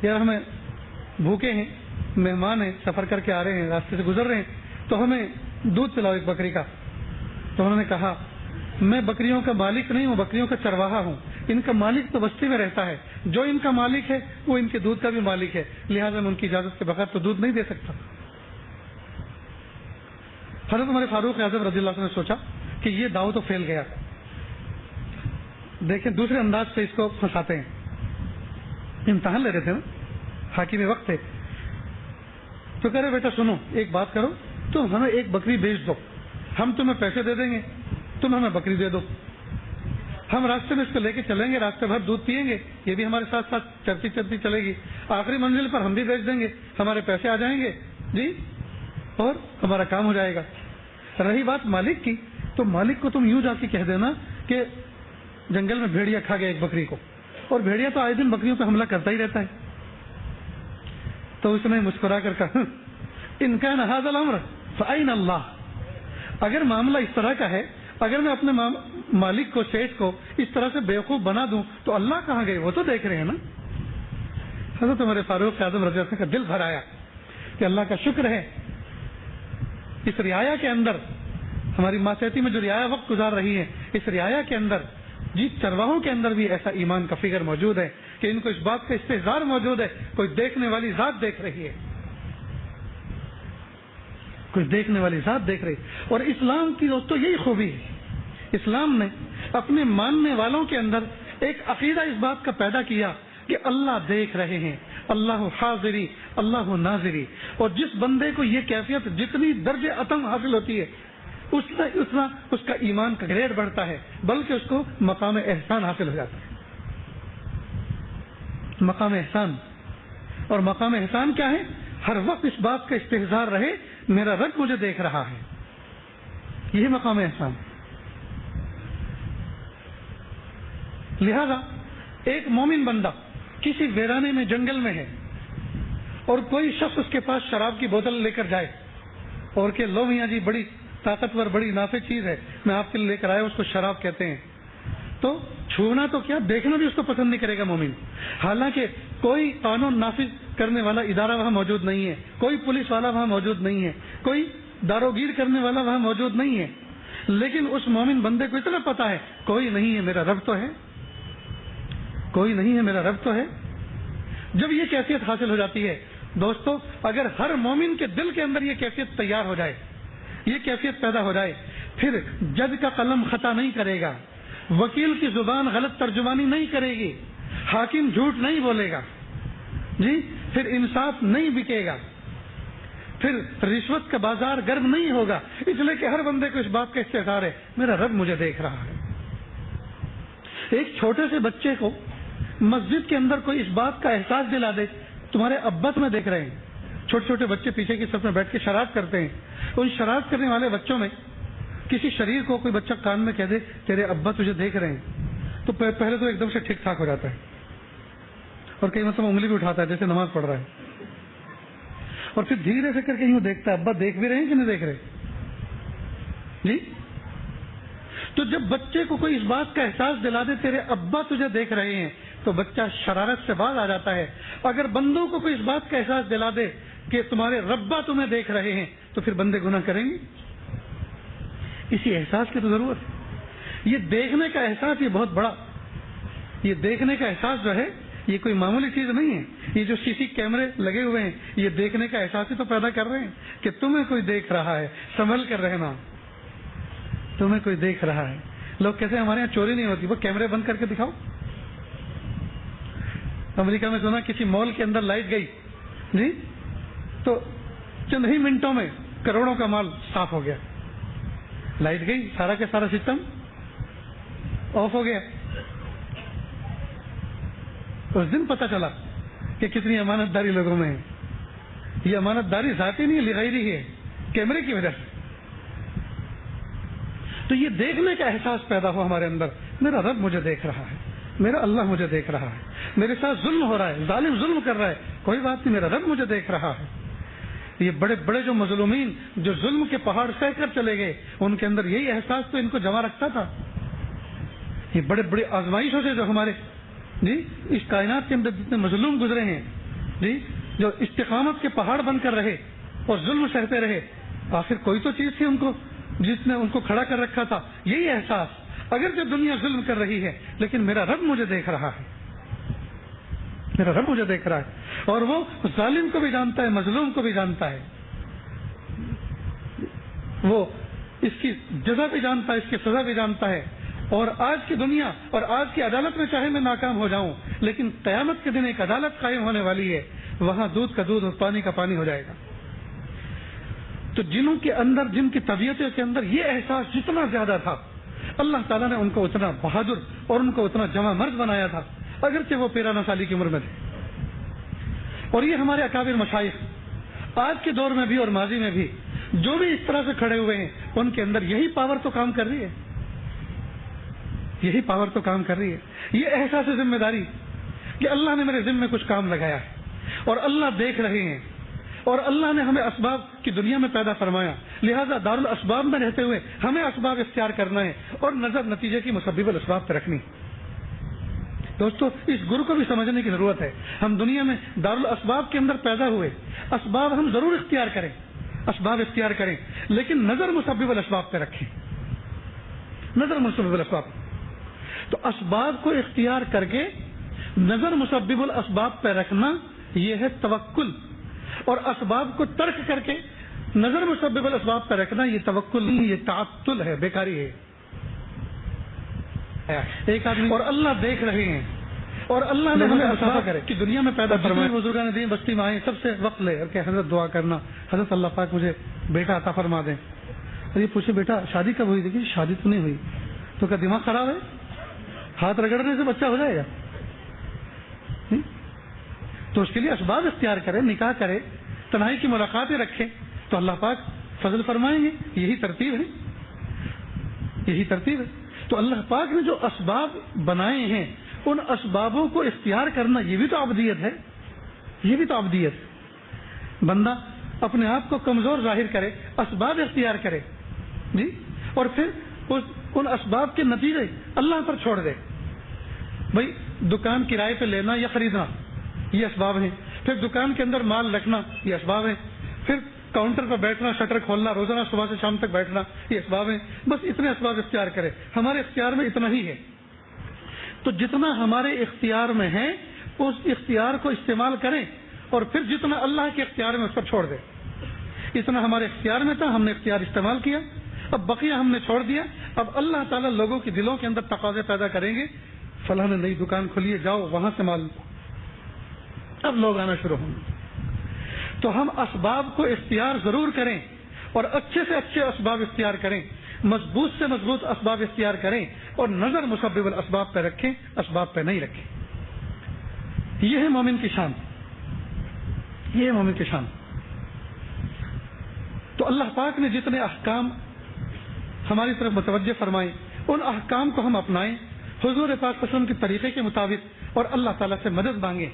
یار ہمیں بھوکے ہیں, مہمان ہیں, سفر کر کے آ رہے ہیں, راستے سے گزر رہے ہیں, تو ہمیں دودھ پلاؤ ایک بکری کا. تو انہوں نے کہا میں بکریوں کا مالک نہیں ہوں, بکریوں کا چرواہا ہوں. ان کا مالک تو بستی میں رہتا ہے, جو ان کا مالک ہے وہ ان کے دودھ کا بھی مالک ہے, لہٰذا میں ان کی اجازت کے بغیر تو دودھ نہیں دے سکتا. حضرت عمر فاروق اعظم رضی اللہ عنہ نے سوچا کہ یہ داؤ تو پھیل گیا, دیکھیں دوسرے انداز سے اس کو پھنساتے ہیں. امتحان لے رہے تھے نا, حاکم وقت تھے, تو کہہ رہے بیٹا سنو, ایک بات کرو, تم ہمیں ایک بکری بیچ دو, ہم تمہیں پیسے دے دیں گے, تم ہمیں بکری دے دو, ہم راستے میں اس کو لے کے چلیں گے, راستے بھر دودھ پیئیں گے, یہ بھی ہمارے ساتھ ساتھ چلتی چلے گی, آخری منزل پر ہم بھی بیچ دیں گے, ہمارے پیسے آ جائیں گے جی, اور ہمارا کام ہو جائے گا. رہی بات مالک کی, تو مالک کو تم یوں جا کے کہہ دینا کہ جنگل میں بھیڑیا کھا گیا ایک بکری کو, اور بھیڑیا تو آئے دن بکریوں پہ حملہ کرتا ہی رہتا ہے. تو اس نے مسکرا کر کہا ان کان ھذا الامر فأین اللہ. اگر معاملہ اس طرح کا ہے, اگر میں اپنے مالک کو, سیٹ کو اس طرح سے بیوقوف بنا دوں تو اللہ کہاں گئے, وہ تو دیکھ رہے ہیں نا. حضرت عمر فاروق اعظم رضی اللہ عنہ کا دل بھر آیا کہ اللہ کا شکر ہے اس رعایا کے اندر, ہماری ماتحتی میں جو رعایا وقت گزار رہی ہے, اس رعایا کے اندر, جی چرواہوں کے اندر بھی ایسا ایمان کا فکر موجود ہے کہ ان کو اس بات کا استحضار موجود ہے, کوئی دیکھنے والی ذات دیکھ رہی ہے, کوئی دیکھنے والی ذات دیکھ رہی. اور اسلام کی دوستو یہی خوبی ہے, اسلام نے اپنے ماننے والوں کے اندر ایک عقیدہ اس بات کا پیدا کیا کہ اللہ دیکھ رہے ہیں, اللہ حاضری اللہ ناظری. اور جس بندے کو یہ کیفیت جتنی درجے اتم حاصل ہوتی ہے اتنا اس کا ایمان کا گریڈ بڑھتا ہے, بلکہ اس کو مقام احسان حاصل ہو جاتا ہے. مقام احسان, اور مقام احسان کیا ہے؟ ہر وقت اس بات کا استحضار رہے میرا رب مجھے دیکھ رہا ہے, یہی مقام احسان. لہذا ایک مومن بندہ کسی ویرانے میں جنگل میں ہے اور کوئی شخص اس کے پاس شراب کی بوتل لے کر جائے اور کہ لو میاں جی بڑی طاقتور بڑی نافع چیز ہے, میں آپ کے لیے لے کر آیا, اس کو شراب کہتے ہیں, تو چھونا تو کیا دیکھنا بھی اس کو پسند نہیں کرے گا مومن. حالانکہ کوئی قانون نافذ کرنے والا ادارہ وہاں موجود نہیں ہے, کوئی پولیس والا وہاں موجود نہیں ہے, کوئی داروگیر کرنے والا وہاں موجود نہیں ہے, لیکن اس مومن بندے کو اتنا پتا ہے کوئی نہیں ہے, میرا رب تو ہے. کوئی نہیں ہے، میرا رب تو ہے. جب یہ کیفیت حاصل ہو جاتی ہے دوستو، اگر ہر مومن کے دل کے اندر یہ کیفیت تیار ہو جائے، یہ کیفیت پیدا ہو جائے، پھر جج کا قلم خطا نہیں کرے گا، وکیل کی زبان غلط ترجمانی نہیں کرے گی، حاکم جھوٹ نہیں بولے گا جی، پھر انصاف نہیں بکے گا، پھر رشوت کا بازار گرم نہیں ہوگا، اس لیے کہ ہر بندے کو اس بات کا استحصال ہے میرا رب مجھے دیکھ رہا ہے. ایک چھوٹے سے بچے کو مسجد کے اندر کوئی اس بات کا احساس دلا دے، تمہارے ابا تمہیں دیکھ رہے ہیں. چھوٹے چھوٹے بچے پیچھے کی صف میں بیٹھ کے شرارت کرتے ہیں، ان شرارت کرنے والے بچوں میں کسی شریر کو کوئی بچہ کان میں کہہ دے تیرے ابا تجھے دیکھ رہے ہیں، تو پہلے تو ایک دم سے ٹھیک ٹھاک ہو جاتا ہے، اور کئی مرتبہ انگلی بھی اٹھاتا ہے جیسے نماز پڑھ رہا ہے، اور پھر دھیرے سے کر کے یوں دیکھتا ہے ابا دیکھ بھی رہے ہیں کہ نہیں دیکھ رہے جی. تو جب بچے کو کوئی اس بات کا احساس دلا دے تیرے ابا تجھے دیکھ رہے ہیں تو بچہ شرارت سے باز آ جاتا ہے. اگر بندوں کو کوئی اس بات کا احساس دلا دے کہ تمہارے ربا تمہیں دیکھ رہے ہیں تو پھر بندے گناہ کریں گے. اسی احساس کی تو ضرورت ہے. یہ دیکھنے کا احساس یہ بہت بڑا، یہ دیکھنے کا احساس جو ہے یہ کوئی معمولی چیز نہیں ہے. یہ جو سی سی کیمرے لگے ہوئے ہیں یہ دیکھنے کا احساس ہی تو پیدا کر رہے ہیں کہ تمہیں کوئی دیکھ رہا ہے، سنبھل کر رہنا، تمہیں کوئی دیکھ رہا ہے. لوگ کہتے ہیں ہمارے یہاں چوری نہیں ہوتی، وہ کیمرے بند کر کے دکھاؤ. امریکہ میں سنا کسی مال کے اندر لائٹ گئی جی تو چند ہی منٹوں میں کروڑوں کا مال صاف ہو گیا. لائٹ گئی، سارا کا سارا سسٹم آف ہو گیا. اس دن پتہ چلا کہ کتنی امانت داری لوگوں میں ہے. یہ امانت داری ذاتی نہیں لغیری ہے، کیمرے کی وجہ سے. تو یہ دیکھنے کا احساس پیدا ہوا ہمارے اندر، میرا رب مجھے دیکھ رہا ہے، میرا اللہ مجھے دیکھ رہا ہے، میرے ساتھ ظلم ہو رہا ہے، ظالم ظلم کر رہا ہے، کوئی بات نہیں، میرا رب مجھے دیکھ رہا ہے. یہ بڑے بڑے جو مظلومین جو ظلم کے پہاڑ سہ کر چلے گئے ان کے اندر یہی احساس تو ان کو جمع رکھتا تھا. یہ بڑے بڑے آزمائشوں سے جو ہمارے جی اس کائنات کے اندر جتنے مظلوم گزرے ہیں جی، جو استقامت کے پہاڑ بن کر رہے اور ظلم سہتے رہے، آخر کوئی تو چیز تھی ان کو جس نے ان کو کھڑا کر رکھا تھا. یہی احساس، اگر جو دنیا ظلم کر رہی ہے لیکن میرا رب مجھے دیکھ رہا ہے، میرا رب مجھے دیکھ رہا ہے. اور وہ ظالم کو بھی جانتا ہے، مظلوم کو بھی جانتا ہے، وہ اس کی جزا بھی جانتا ہے، اس کی سزا بھی جانتا ہے. اور آج کی دنیا اور آج کی عدالت میں چاہے میں ناکام ہو جاؤں لیکن قیامت کے دن ایک عدالت قائم ہونے والی ہے، وہاں دودھ کا دودھ اور پانی کا پانی ہو جائے گا. تو جنوں کے اندر، جن کی طبیعتوں کے اندر یہ احساس جتنا زیادہ تھا، اللہ تعالیٰ نے ان کو اتنا بہادر اور ان کو اتنا جمع مرد بنایا تھا، اگرچہ وہ 13 سال کی عمر میں تھے. اور یہ ہمارے اکابر مشائخ آج کے دور میں بھی اور ماضی میں بھی جو بھی اس طرح سے کھڑے ہوئے ہیں ان کے اندر یہی پاور تو کام کر رہی ہے، یہی پاور تو کام کر رہی ہے. یہ احساس ذمہ داری کہ اللہ نے میرے ذمہ کچھ کام لگایا ہے اور اللہ دیکھ رہے ہیں، اور اللہ نے ہمیں اسباب کی دنیا میں پیدا فرمایا، لہذا دارالاسباب میں رہتے ہوئے ہمیں اسباب اختیار کرنا ہے اور نظر نتیجے کی مسبب الاسباب پہ رکھنی. دوستو اس گرو کو بھی سمجھنے کی ضرورت ہے. ہم دنیا میں دارالاسباب کے اندر پیدا ہوئے، اسباب ہم ضرور اختیار کریں، اسباب اختیار کریں، لیکن نظر مسبب الاسباب پہ رکھیں، نظر مسبب الاسباب. تو اسباب کو اختیار کر کے نظر مسبب الاسباب پہ رکھنا یہ ہے توکل، اور اسباب کو ترک کر کے نظر مسبب الاسباب پہ رکھنا یہ توکل نہیں، یہ تعطل ہے، بیکاری ہے. ایک آدمی اور اللہ دیکھ رہے ہیں اور اللہ نے ہمیں اسباب کرے کہ دنیا میں پیدا فرمایا. بزرگان دین بستی میں آئے، سب سے وقت لے کہ حضرت دعا کرنا، حضرت اللہ پاک مجھے بیٹا عطا فرما دیں. اور یہ پوچھے بیٹا شادی کب ہوئی؟ دیکھیے شادی تو نہیں ہوئی. تو کیا دماغ خراب ہے؟ ہاتھ رگڑنے سے بچہ ہو جائے گا؟ تو اس کے لیے اسباب اختیار کرے، نکاح کرے، تنہائی کی ملاقاتیں رکھے تو اللہ پاک فضل فرمائیں گے. یہی ترتیب ہے، یہی ترتیب ہے. تو اللہ پاک نے جو اسباب بنائے ہیں ان اسبابوں کو اختیار کرنا یہ بھی تو عبودیت ہے، یہ بھی تو عبودیت ہے. بندہ اپنے آپ کو کمزور ظاہر کرے، اسباب اختیار کرے جی، اور پھر ان اسباب کے نتیجے اللہ پر چھوڑ دے. بھائی دکان کرائے پہ لینا یا خریدنا یہ اسباب ہیں، پھر دکان کے اندر مال رکھنا یہ اسباب ہیں، پھر کاؤنٹر پر بیٹھنا، شٹر کھولنا، روزانہ صبح سے شام تک بیٹھنا یہ اسباب ہیں. بس اتنے اسباب اختیار کرے، ہمارے اختیار میں اتنا ہی ہے. تو جتنا ہمارے اختیار میں ہے اس اختیار کو استعمال کریں، اور پھر جتنا اللہ کے اختیار میں اس پر چھوڑ دیں۔ اتنا ہمارے اختیار میں تھا، ہم نے اختیار استعمال کیا، اب بقیہ ہم نے چھوڑ دیا۔ اب اللہ تعالیٰ لوگوں کے دلوں کے اندر تقاضے پیدا کریں گے، فلاں نے نئی دکان کھولی ہے، جاؤ وہاں سے مال لو۔ اب لوگ آنا شروع ہوں گے۔ تو ہم اسباب کو اختیار ضرور کریں، اور اچھے سے اچھے اسباب اختیار کریں، مضبوط سے مضبوط اسباب اختیار کریں، اور نظر مسبب الاسباب پہ رکھیں، اسباب پہ نہیں رکھیں۔ یہ ہے مومن کی شان، یہ ہے مومن کی شان۔ تو اللہ پاک نے جتنے احکام ہماری طرف متوجہ فرمائے، ان احکام کو ہم اپنائیں حضور پاک صلی اللہ علیہ وسلم کے طریقے کے مطابق، اور اللہ تعالیٰ سے مدد مانگیں۔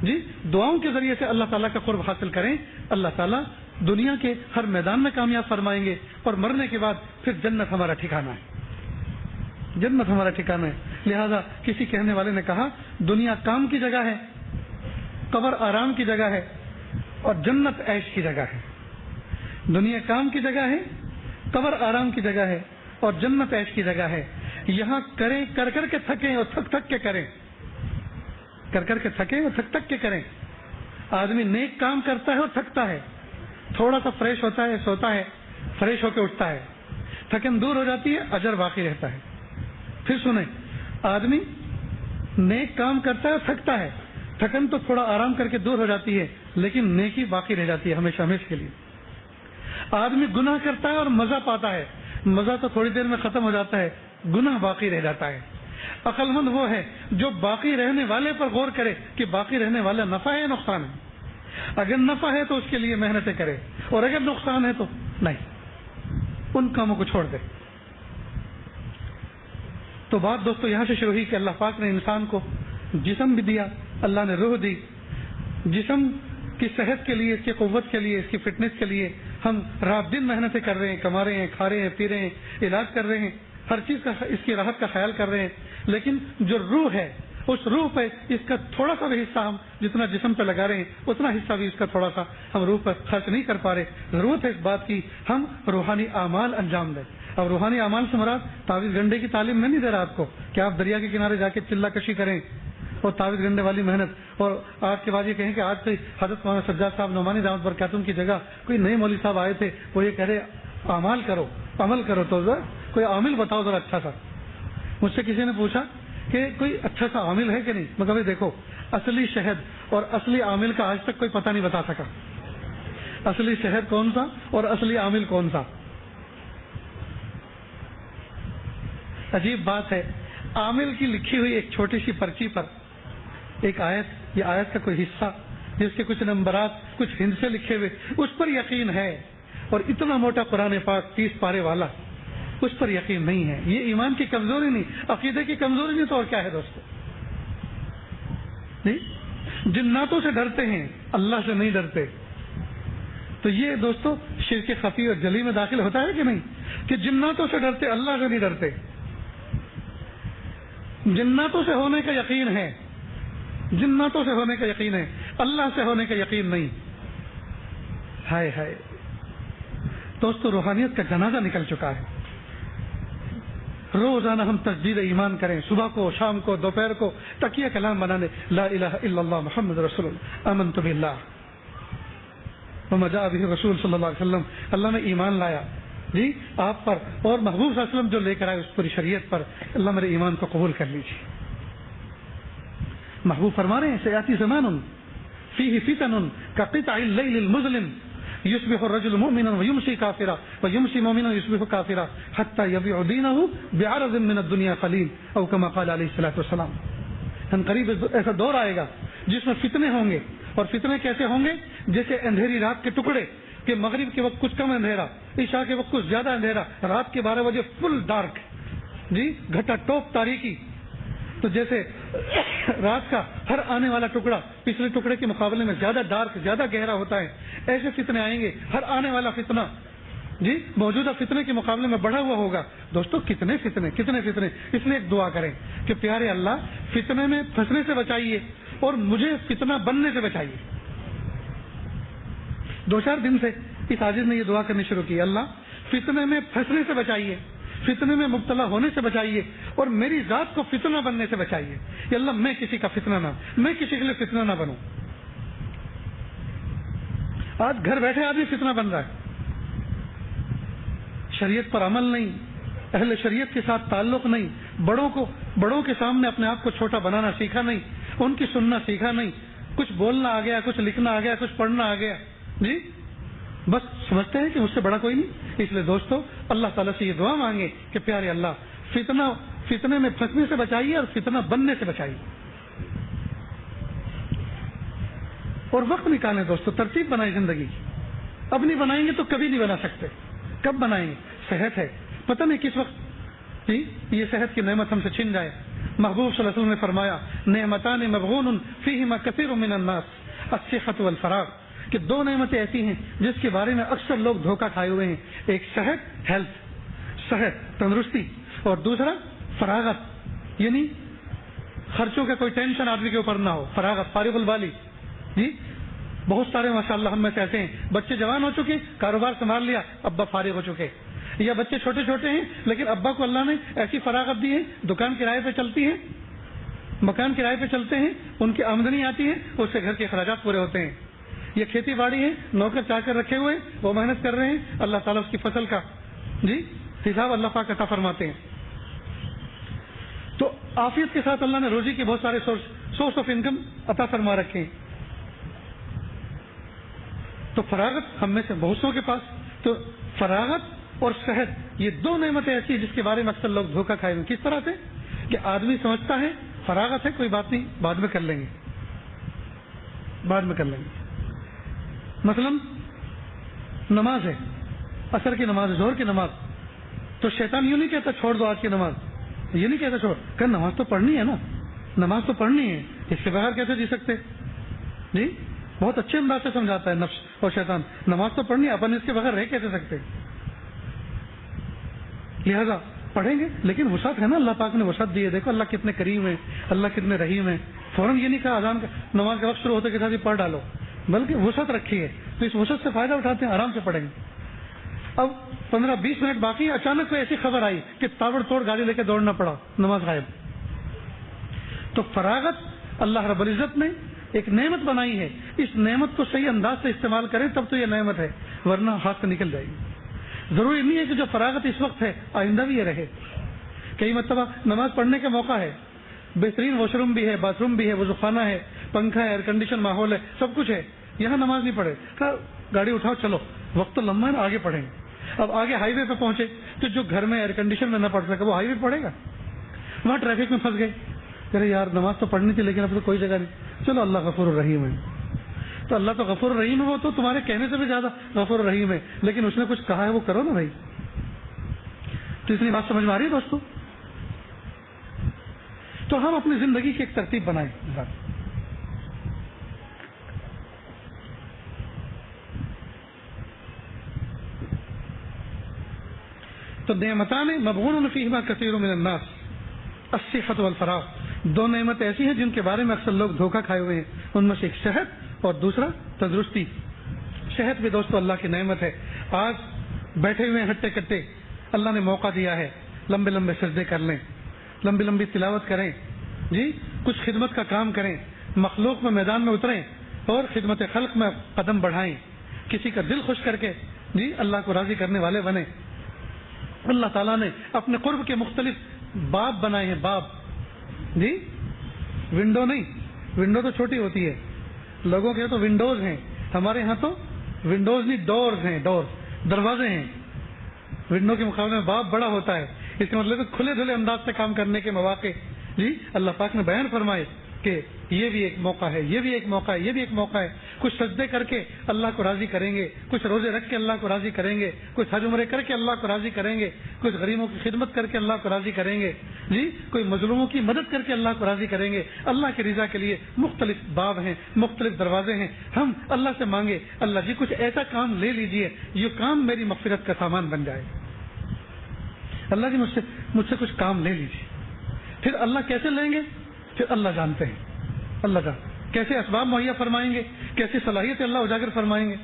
جی، دعاؤں کے ذریعے سے اللہ تعالیٰ کا قرب حاصل کریں، اللہ تعالیٰ دنیا کے ہر میدان میں کامیاب فرمائیں گے، اور مرنے کے بعد پھر جنت ہمارا ٹھکانہ ہے، جنت ہمارا ٹھکانہ ہے۔ لہذا کسی کہنے والے نے کہا دنیا کام کی جگہ ہے، قبر آرام کی جگہ ہے، اور جنت عیش کی جگہ ہے۔ دنیا کام کی جگہ ہے، قبر آرام کی جگہ ہے، اور جنت عیش کی جگہ ہے۔ یہاں کریں، کر کر کے تھکیں اور تھک تھک کے کریں، کر کر کے تھکیں اور تھک تھک کے کریں۔ آدمی نیک کام کرتا ہے اور تھکتا ہے، تھوڑا سا فریش ہوتا ہے، سوتا ہے، فریش ہو کے اٹھتا ہے، تھکن دور ہو جاتی ہے، اجر باقی رہتا ہے۔ پھر سنیں، آدمی نیک کام کرتا ہے اور تھکتا ہے، تھکن تو تھوڑا آرام کر کے دور ہو جاتی ہے، لیکن نیکی باقی رہ جاتی ہے ہمیشہ ہمیشہ کے لیے۔ آدمی گناہ کرتا ہے اور مزہ پاتا ہے، مزہ تو تھوڑی دیر میں ختم ہو جاتا ہے، گناہ باقی رہ جاتا ہے۔ عقل مند وہ ہے جو باقی رہنے والے پر غور کرے کہ باقی رہنے والا نفع ہے یا نقصان ہے۔ اگر نفع ہے تو اس کے لیے محنتیں کرے، اور اگر نقصان ہے تو نہیں، ان کاموں کو چھوڑ دے۔ تو بات دوستو یہاں سے شروع ہوئی کہ اللہ پاک نے انسان کو جسم بھی دیا، اللہ نے روح دی۔ جسم کی صحت کے لیے، اس کی قوت کے لیے، اس کی فٹنس کے لیے ہم رات دن محنتیں کر رہے ہیں، کما رہے ہیں، کھا رہے ہیں، پی رہے ہیں، علاج کر رہے ہیں، ہر چیز کا اس کی راحت کا خیال کر رہے ہیں، لیکن جو روح ہے اس روح پہ اس کا تھوڑا سا بھی حصہ ہم جتنا جسم پہ لگا رہے ہیں اتنا حصہ بھی اس کا تھوڑا سا ہم روح پر خرچ نہیں کر پا رہے۔ ضرورت ہے اس بات کی ہم روحانی اعمال انجام دیں۔ اب روحانی اعمال سے مراد تعویذ گنڈے کی تعلیم میں نہیں دے رہا آپ کو کہ آپ دریا کے کنارے جا کے چلہ کشی کریں اور تعویذ گنڈے والی محنت، اور آج کے بعد یہ کہیں کہ آج سے حضرت مولانا سجاد صاحب نعمانی دامت برکاتہم کی جگہ کوئی نئے مولوی صاحب آئے تھے، وہ یہ کہہ رہے اعمال کرو، عمل کرو، تو ذرا کوئی عامل بتاؤ ذرا اچھا سا۔ مجھ سے کسی نے پوچھا کہ کوئی اچھا سا عامل ہے کہ نہیں، میں کہا دیکھو اصلی شہد اور اصلی عامل کا آج تک کوئی پتہ نہیں بتا سکا، اصلی شہد کون سا اور اصلی عامل کون سا۔ عجیب بات ہے، عامل کی لکھی ہوئی ایک چھوٹی سی پرچی پر ایک آیت، یہ آیت کا کوئی حصہ جس کے کچھ نمبرات کچھ ہند سے لکھے ہوئے، اس پر یقین ہے، اور اتنا موٹا قرآن پاک 30 پارے والا، اس پر یقین نہیں ہے۔ یہ ایمان کی کمزوری نہیں، عقیدے کی کمزوری نہیں تو اور کیا ہے دوستو؟ نہیں، جناتوں سے ڈرتے ہیں، اللہ سے نہیں ڈرتے۔ تو یہ دوستو شرک خفی اور جلی میں داخل ہوتا ہے کہ نہیں، کہ جناتوں سے ڈرتے، اللہ سے نہیں ڈرتے۔ جناتوں سے ہونے کا یقین ہے، جناتوں سے ہونے کا یقین ہے، اللہ سے ہونے کا یقین نہیں۔ ہائے ہائے دوستو، روحانیت کا جنازہ نکل چکا ہے۔ روزانہ ہم تجدید ایمان کریں، صبح کو، شام کو، دوپہر کو تکیہ کلام بنانے، لا الہ الا اللہ محمد رسول اللہ، آمنت باللہ وما جاء به رسول صلی اللہ علیہ وسلم، اللہ نے ایمان لایا جی آپ پر، اور محبوب صلی اللہ علیہ وسلم جو لے کر آئے اس پوری شریعت پر، اللہ میرے ایمان کو قبول کر لیجیے۔ محبوب فرما رہے ہیں سیاتی زمان فیہ فتن کقطع اللیل المظلم یصبح الرجل مؤمنا ویمسی کافرا ویمسی مؤمنا یصبح کافرا حتی یبیع دینہ بعرض من الدنیا قلیل، او کما قال علیہ الصلوۃ والسلام۔ ہم قریب ایسا دور آئے گا جس میں فتنے ہوں گے، اور فتنے کیسے ہوں گے؟ جیسے اندھیری رات کے ٹکڑے، کہ مغرب کے وقت کچھ کم اندھیرا، عشاء کے وقت کچھ زیادہ اندھیرا، رات کے 12 بجے فل ڈارک، جی گھٹا ٹوپ تاریکی۔ تو جیسے رات کا ہر آنے والا ٹکڑا پچھلے ٹکڑے کے مقابلے میں زیادہ ڈارک، زیادہ گہرا ہوتا ہے، ایسے فتنے آئیں گے، ہر آنے والا فتنہ جی موجودہ فتنے کے مقابلے میں بڑھا ہوا ہوگا۔ دوستو کتنے فتنے، کتنے فتنے، اس لیے ایک دعا کریں کہ پیارے اللہ فتنے میں پھنسنے سے بچائیے اور مجھے فتنہ بننے سے بچائیے۔ 2-4 دن سے اس عاجز نے یہ دعا کرنی شروع کی، اللہ فتنے میں پھنسنے سے بچائیے، فتنے میں مبتلا ہونے سے بچائیے اور میری ذات کو فتنہ بننے سے بچائیے. یا اللہ میں کسی کا فتنہ نہ، میں کسی کے لیے فتنہ نہ بنوں. آج گھر بیٹھے آدمی فتنہ بن رہا ہے، شریعت پر عمل نہیں، اہل شریعت کے ساتھ تعلق نہیں، بڑوں کے سامنے اپنے آپ کو چھوٹا بنانا سیکھا نہیں، ان کی سننا سیکھا نہیں، کچھ بولنا آ گیا، کچھ لکھنا آ گیا، کچھ پڑھنا آ گیا، جی بس سمجھتے ہیں کہ مجھ سے بڑا کوئی نہیں. اس لیے دوستو اللہ تعالیٰ سے یہ دعا مانگے کہ پیارے اللہ فتنے میں پھنسنے سے بچائیے اور فتنہ بننے سے بچائیے. اور وقت نکالیں دوستو، ترتیب بنائیں زندگی کی. اب نہیں بنائیں گے تو کبھی نہیں بنا سکتے. کب بنائیں گے؟ صحت ہے، پتہ نہیں کس وقت یہ صحت کی نعمت ہم سے چھن جائے. محبوب صلی اللہ علیہ وسلم نے فرمایا نعمتان مغبون فیہما کثیر من الناس الصحۃ والفراغ، کہ دو نعمتیں ایسی ہیں جس کے بارے میں اکثر لوگ دھوکہ کھائے ہوئے ہیں. ایک صحت، ہیلتھ، صحت تندرستی، اور دوسرا فراغت، یعنی خرچوں کا کوئی ٹینشن آدمی کے اوپر نہ ہو. فراغت، فارغ البالی. جی بہت سارے ماشاءاللہ ہم میں سے ایسے ہیں، بچے جوان ہو چکے، کاروبار سنبھال لیا، ابا فارغ ہو چکے. یا بچے چھوٹے چھوٹے ہیں لیکن ابا کو اللہ نے ایسی فراغت دی ہے، دکان کرائے پہ چلتی ہے، مکان کرائے پہ چلتے ہیں، ان کی آمدنی آتی ہے، اس سے گھر کے اخراجات پورے ہوتے ہیں. یہ کھیتی باڑی ہے، نوکر چاہ کر رکھے ہوئے، وہ محنت کر رہے ہیں، اللہ تعالیٰ اس کی فصل کا جی حساب اللہ پاک عطا فرماتے ہیں. تو عافیت کے ساتھ اللہ نے روزی کے بہت سارے سورس آف انکم عطا فرما رکھے ہیں. تو فراغت ہم میں سے بہت سو کے پاس، تو فراغت اور صحت یہ دو نعمتیں ایسی ہیں جس کے بارے میں اکثر لوگ دھوکہ کھائے ہوئے. کس طرح سے کہ آدمی سمجھتا ہے فراغت ہے، کوئی بات نہیں، بعد میں کر لیں گے، بعد میں کر لیں گے. مثلا نماز ہے، عصر کی نماز ہے، ظہر کی نماز، تو شیطان یوں نہیں کہتا چھوڑ دو آج کی نماز، یہ نہیں کہتا چھوڑ، کہ نماز تو پڑھنی ہے نا، نماز تو پڑھنی ہے، اس کے بغیر کیسے جی سکتے. جی بہت اچھے انداز سے سمجھاتا ہے نفس اور شیطان، نماز تو پڑھنی ہے، اپن اس کے بغیر رہ کیسے سکتے. لہذا پڑھیں گے، لیکن وسعت ہے نا، اللہ پاک نے وسعت دی ہے. دیکھو اللہ کتنے کریم ہیں، اللہ کتنے رحیم ہیں. فوراً یہ نہیں کہا اذان کا نماز کا وقت شروع ہوتے کے ساتھ ہی پڑھ ڈالو، بلکہ وسعت رکھی ہے، تو اس وسعت سے فائدہ اٹھاتے ہیں، آرام سے پڑھیں گے. اب 15-20 منٹ باقی، اچانک کوئی ایسی خبر آئی کہ تابڑ توڑ گاڑی لے کے دوڑنا پڑا، نماز غائب. تو فراغت اللہ رب العزت نے ایک نعمت بنائی ہے، اس نعمت کو صحیح انداز سے استعمال کریں تب تو یہ نعمت ہے، ورنہ ہاتھ سے نکل جائے گی. ضروری نہیں ہے کہ جو فراغت اس وقت ہے آئندہ بھی یہ رہے. کئی مرتبہ نماز پڑھنے کا موقع ہے، بہترین واش روم بھی ہے، باتھ روم بھی ہے، وضو خانہ ہے، پنکھا ہے، ایئر کنڈیشن ماحول ہے، سب کچھ ہے، یہاں نماز نہیں پڑھے، گاڑی اٹھاؤ چلو، وقت تو لمبا ہے نا، آگے پڑھیں گے. اب آگے ہائی وے پہ پہنچے تو جو گھر میں ایئر کنڈیشن میں نہ پڑھ سکے وہ ہائی وے پڑھے گا. وہاں ٹریفک میں پھنس گئے، ارے یار نماز تو پڑھنی تھی لیکن اب تو کوئی جگہ نہیں، چلو اللہ غفور الرحیم ہے. تو اللہ تو غفور الرحیم ہے، وہ تو تمہارے کہنے سے بھی زیادہ غفور الرحیم ہے، لیکن اس نے کچھ کہا ہے وہ کرو نا بھائی. تو اس لیے بات سمجھ میں آ رہی ہے دوستو. تو ہم اپنی زندگی کی ایک ترتیب بنائیں. تو نعمتان مغبون فیہما کثیر من الناس الصحۃ والفراغ، دو نعمت ایسی ہیں جن کے بارے میں اکثر لوگ دھوکہ کھائے ہوئے ہیں. ان میں سے ایک صحت اور دوسرا تندرستی. صحت بھی دوستو اللہ کی نعمت ہے. آج بیٹھے ہوئے ہٹے کٹے اللہ نے موقع دیا ہے، لمبے لمبے سجدے کر لیں، لمبی لمبی تلاوت کریں، جی کچھ خدمت کا کام کریں، مخلوق میں میدان میں اتریں اور خدمت خلق میں قدم بڑھائیں، کسی کا دل خوش کر کے جی اللہ کو راضی کرنے والے بنیں. اللہ تعالیٰ نے اپنے قرب کے مختلف باب بنائے ہیں. باب جی ونڈو نہیں، ونڈو تو چھوٹی ہوتی ہے، لوگوں کے تو ونڈوز ہیں، ہمارے ہاں تو ونڈوز نہیں ڈورز ہیں، ڈورز دروازے ہیں. ونڈو کے مقابلے میں باب بڑا ہوتا ہے، اس کا مطلب کھلے دھلے انداز سے کام کرنے کے مواقع جی اللہ پاک نے بیان فرمائے کہ یہ بھی ایک موقع ہے، یہ بھی ایک موقع ہے، یہ بھی ایک موقع ہے. کچھ سجدے کر کے اللہ کو راضی کریں گے، کچھ روزے رکھ کے اللہ کو راضی کریں گے، کچھ حج عمرے کر کے اللہ کو راضی کریں گے، کچھ غریبوں کی خدمت کر کے اللہ کو راضی کریں گے، جی کوئی مظلوموں کی مدد کر کے اللہ کو راضی کریں گے. اللہ کی رضا کے لیے مختلف باب ہیں، مختلف دروازے ہیں. ہم اللہ سے مانگے اللہ جی کچھ ایسا کام لے لیجئے یہ کام میری مغفرت کا سامان بن جائے. اللہ جی مجھ سے کچھ کام لے لیجیے. پھر اللہ کیسے لیں گے پھر اللہ جانتے ہیں. اللہ کا کیسے اسباب مہیا فرمائیں گے، کیسی صلاحیت اللہ اجاگر فرمائیں گے.